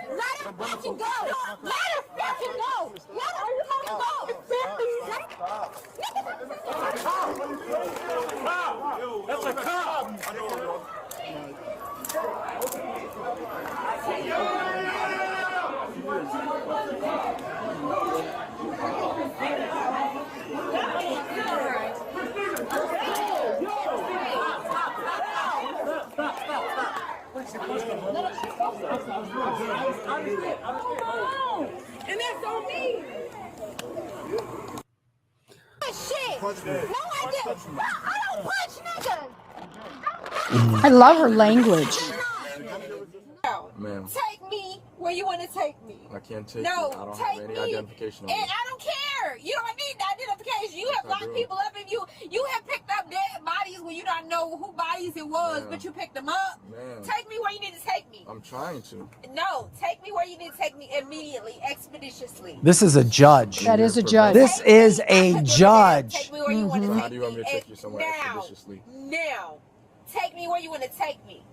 Let him fucking go. Let him fucking go. Let him fucking go. Let him fucking go. That's a cop. And that's on me. Shit. No, I didn't. I don't punch niggas. I love her language. Ma'am. Take me where you want to take me. I can't take no, you. I don't have any identification on and you. I don't care. You don't need identification. You have locked people up and you have picked up dead bodies when you don't know who bodies it was, but you picked them up. Take me where you need to take me. I'm trying to. No, take me where you need to take me immediately, expeditiously. This is a judge. That is a judge. This is a judge. Take me where you want to take me. How do you want me to take you somewhere expeditiously? Now, take me where you want to take me.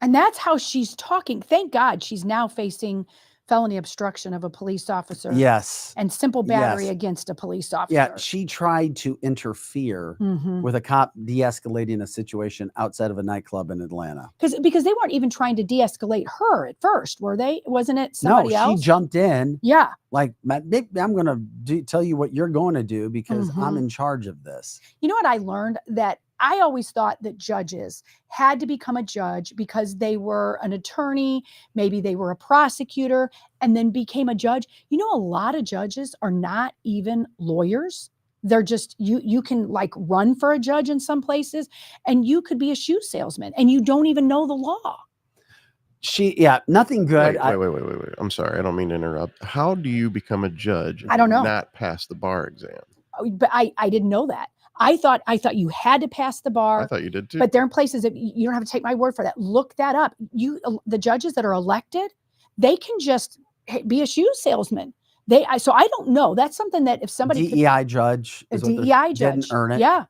And that's how she's talking. Thank God she's now facing felony obstruction of a police officer. Yes. And simple battery against a police officer. Yeah, she tried to interfere with a cop de-escalating a situation outside of a nightclub in Atlanta. Because they weren't even trying to de-escalate her at first, were they? Wasn't it somebody else? No, she jumped in. Yeah. Like, I'm going to tell you what you're going to do because I'm in charge of this. You know what I learned? That I always thought that judges had to become a judge because they were an attorney, maybe they were a prosecutor, and then became a judge. You know, a lot of judges are not even lawyers. They're just, you can like run for a judge in some places, and you could be a shoe salesman, and you don't even know the law. Nothing good. Wait. I'm sorry. I don't mean to interrupt. How do you become a judge? I don't know. Not pass the bar exam. But I didn't know that. I thought you had to pass the bar. I thought you did too. But there are places that you don't have to take my word for that. Look that up. The judges that are elected, they can just be a shoe salesman. So I don't know. That's something that if somebody DEI judge, a DEI judge didn't earn it. Yeah,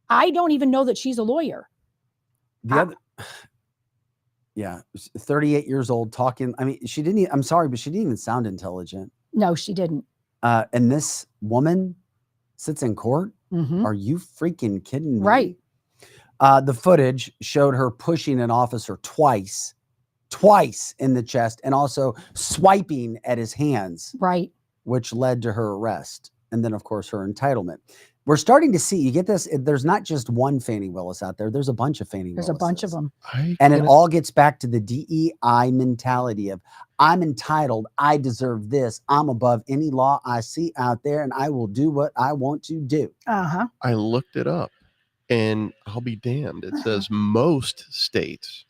I don't even know that she's a lawyer. The other, 38 years old talking. I mean, she didn't. I'm sorry, but she didn't even sound intelligent. No, she didn't. And this woman sits in court. Are you freaking kidding me? Right. The footage showed her pushing an officer twice in the chest and also swiping at his hands. Right. Which led to her arrest. And then, of course, her entitlement. We're starting to see, you get this, there's not just one Fannie Willis out there. There's a bunch of Fannie Willises. There's a bunch of them. And it all gets back to the DEI mentality of, I'm entitled, I deserve this, I'm above any law I see out there, and I will do what I want to do. I looked it up, and I'll be damned. It says most states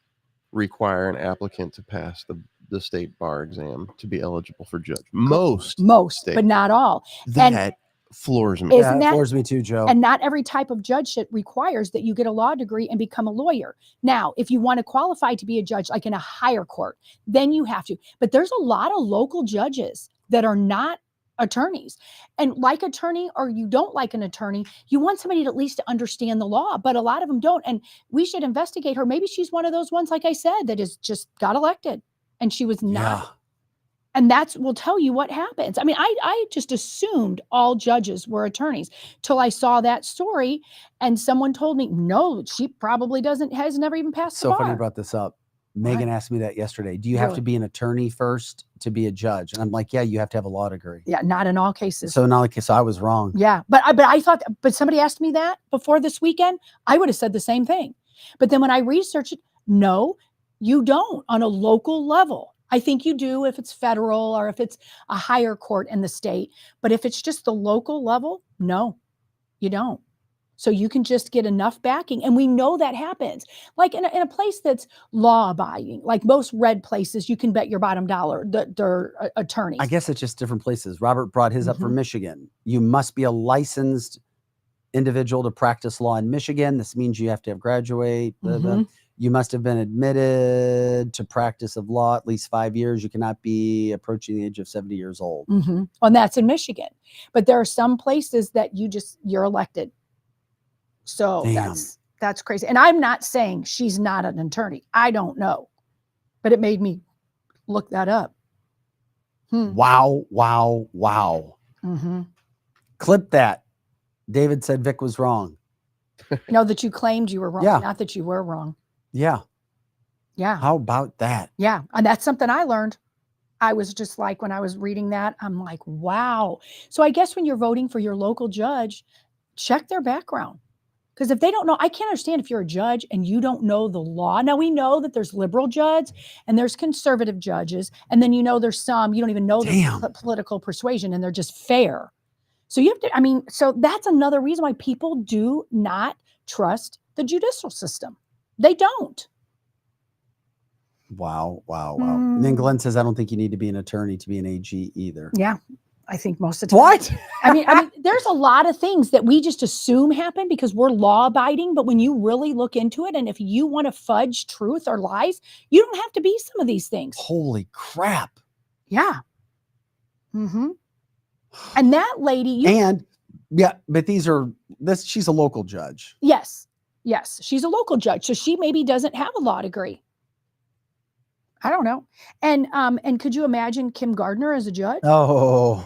require an applicant to pass the state bar exam to be eligible for judge. Most states. But not all. That floors me. Floors me too, Joe. And not every type of judgeship requires that you get a law degree and become a lawyer. Now, if you want to qualify to be a judge, like in a higher court, then you have to. But there's a lot of local judges that are not attorneys. And like attorney, or you don't like an attorney, you want somebody to at least understand the law, but a lot of them don't. And we should investigate her. Maybe she's one of those ones, like I said, that is just got elected and she was not. Yeah. And will tell you what happens. I mean, I just assumed all judges were attorneys till I saw that story and someone told me, no, she probably has never even passed the bar. So funny you brought this up. Megan asked me that yesterday. Do you have Really? to be an attorney first to be a judge? And I'm like, yeah, you have to have a law degree. Yeah, not in all cases. So in all cases, I was wrong. Yeah, but I thought, but somebody asked me that before this weekend, I would have said the same thing. But then when I researched it, no, you don't on a local level. I think you do if it's federal or if it's a higher court in the state. But if it's just the local level, no, you don't. So you can just get enough backing. And we know that happens. Like in a place that's law abiding, like most red places, you can bet your bottom dollar that they're attorneys. I guess it's just different places. Robert brought his up from Michigan. You must be a licensed individual to practice law in Michigan. This means you have to have graduate. You must have been admitted to practice of law at least 5 years. You cannot be approaching the age of 70 years old. And that's in Michigan. But there are some places that you're elected. So that's crazy. And I'm not saying she's not an attorney. I don't know. But it made me look that up. Wow, wow, wow. Clip that. David said Vic was wrong. No, that you claimed you were wrong, Yeah. not that you were wrong. Yeah. Yeah. How about that? Yeah. And that's something I learned. I was just like, when I was reading that, I'm like, wow. So I guess when you're voting for your local judge, check their background. Because if they don't know, I can't understand if you're a judge and you don't know the law. Now we know that there's liberal judges and there's conservative judges. And then there's some, you don't even know their political persuasion and they're just fair. So you have to, so that's another reason why people do not trust the judicial system. They don't. Wow, wow, wow. And then Glenn says, I don't think you need to be an attorney to be an AG either. Yeah. I think most of the time. What? I mean, there's a lot of things that we just assume happen because we're law abiding. But when you really look into it, and if you want to fudge truth or lies, you don't have to be some of these things. Holy crap. Yeah. And that lady. But she's a local judge. Yes. She's a local judge. So she maybe doesn't have a law degree. I don't know. And could you imagine Kim Gardner as a judge? Oh.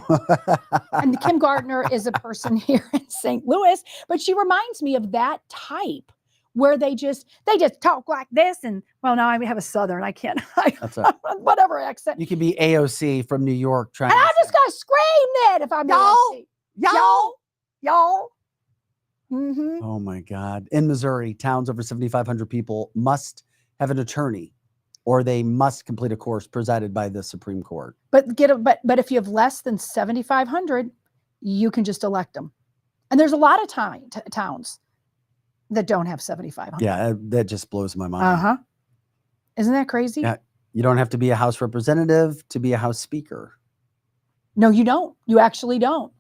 And Kim Gardner is a person here in St. Louis, but she reminds me of that type where they just talk like this. And well, now I have a Southern. I can't, whatever accent. You can be AOC from New York trying. And I just got to scream that if I'm AOC. Y'all. Oh my God. In Missouri, towns over 7,500 people must have an attorney, or they must complete a course presided by the Supreme Court. But if you have less than 7,500, you can just elect them. And there's a lot of towns that don't have 7,500. Yeah, that just blows my mind. Isn't that crazy? Yeah, you don't have to be a House representative to be a House Speaker. No, you don't. You actually don't.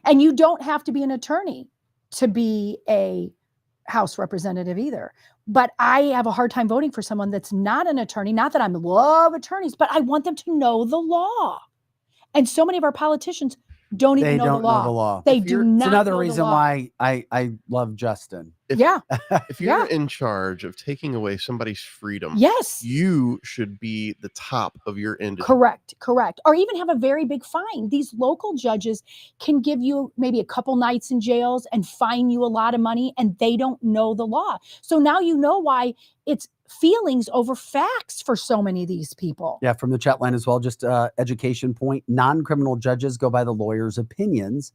And you don't have to be an attorney to be a House representative either. But I have a hard time voting for someone that's not an attorney. Not that I love attorneys, but I want them to know the law. And so many of our politicians don't even know the law. They do not. It's another know reason the law. why I love Justin. If you're in charge of taking away somebody's freedom, yes, you should be the top of your industry. Correct. Or even have a very big fine. These local judges can give you maybe a couple nights in jails and fine you a lot of money, and they don't know the law. So now you know why it's feelings over facts for so many of these people. Yeah, from the chat line as well, just education point. Non-criminal judges go by the lawyer's opinions.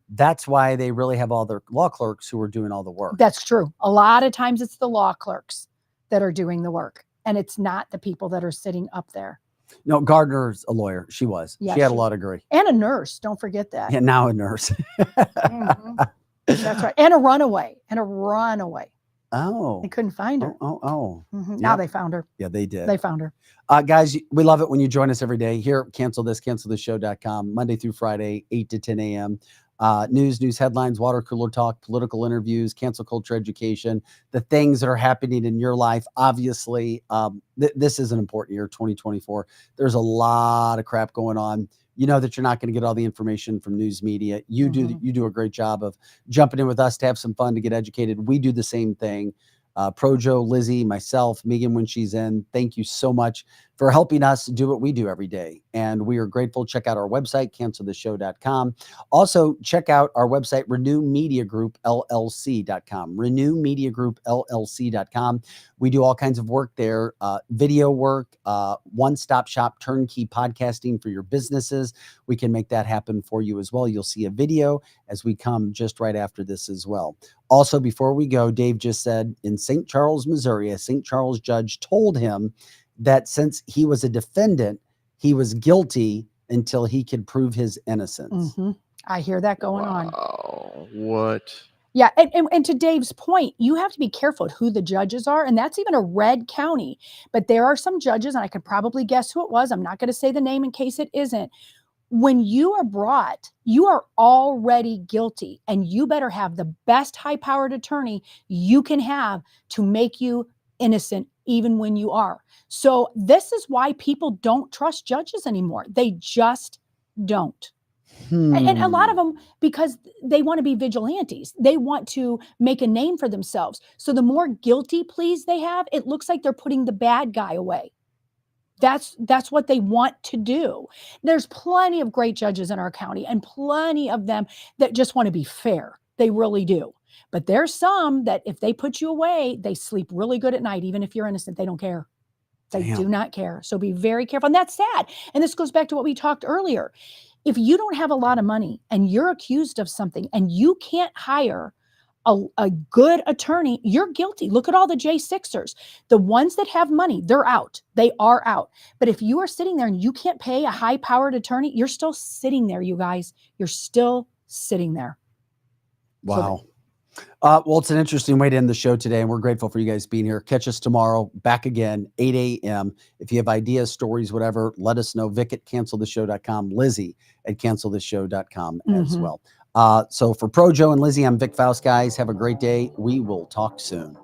That's why they really have all their law clerks who are doing all the work. That's true. A lot of times it's the law clerks that are doing the work, and it's not the people that are sitting up there. No, Gardner's a lawyer. She was. Yeah, she had a law degree. And a nurse. Don't forget that. Yeah, now a nurse. That's right. And a runaway. Oh. They couldn't find her. Now they found her. Yeah, they did. They found her. Guys, we love it when you join us every day here at cancelthisshow.com, Monday through Friday, 8 to 10 a.m. News headlines, water cooler talk, political interviews, cancel culture education, the things that are happening in your life. Obviously, this is an important year, 2024. There's a lot of crap going on. You know that you're not going to get all the information from news media. You do a great job of jumping in with us to have some fun, to get educated. We do the same thing. Projo, Lizzie, myself, Megan when she's in. Thank you so much for helping us do what we do every day. And we are grateful. Check out our website, canceltheshow.com. Also, check out our website, renewmediagroupllc.com, renewmediagroupllc.com. We do all kinds of work there, video work, one-stop shop, turnkey podcasting for your businesses. We can make that happen for you as well. You'll see a video as we come just right after this as well. Also, before we go, Dave just said in St. Charles, Missouri, a St. Charles judge told him that since he was a defendant, he was guilty until he could prove his innocence. Mm-hmm. I hear that going on. Oh, what? Yeah, and to Dave's point, you have to be careful who the judges are, and that's even a red county. But there are some judges, and I could probably guess who it was. I'm not going to say the name in case it isn't. When you are brought, you are already guilty, and you better have the best high-powered attorney you can have to make you innocent, even when you are. So this is why people don't trust judges anymore. They just don't. And a lot of them, because they want to be vigilantes, they want to make a name for themselves. So the more guilty pleas they have, it looks like they're putting the bad guy away. That's what they want to do. There's plenty of great judges in our county and plenty of them that just want to be fair. They really do. But there's some that if they put you away, they sleep really good at night, even if you're innocent. They don't care. They do not care. So be very careful. And that's sad. And this goes back to what we talked earlier. If you don't have a lot of money and you're accused of something and you can't hire a good attorney, you're guilty. Look at all the J6ers. The ones that have money, they're out. They are out. But if you are sitting there and you can't pay a high-powered attorney, you're still sitting there, you guys. You're still sitting there. Wow. Well, it's an interesting way to end the show today, and we're grateful for you guys being here. Catch us tomorrow, back again, 8 a.m. If you have ideas, stories, whatever, let us know. Vic at canceltheshow.com, Lizzie at canceltheshow.com as well. So for Pro Joe and Lizzie, I'm Vic Faust, guys. Have a great day. We will talk soon.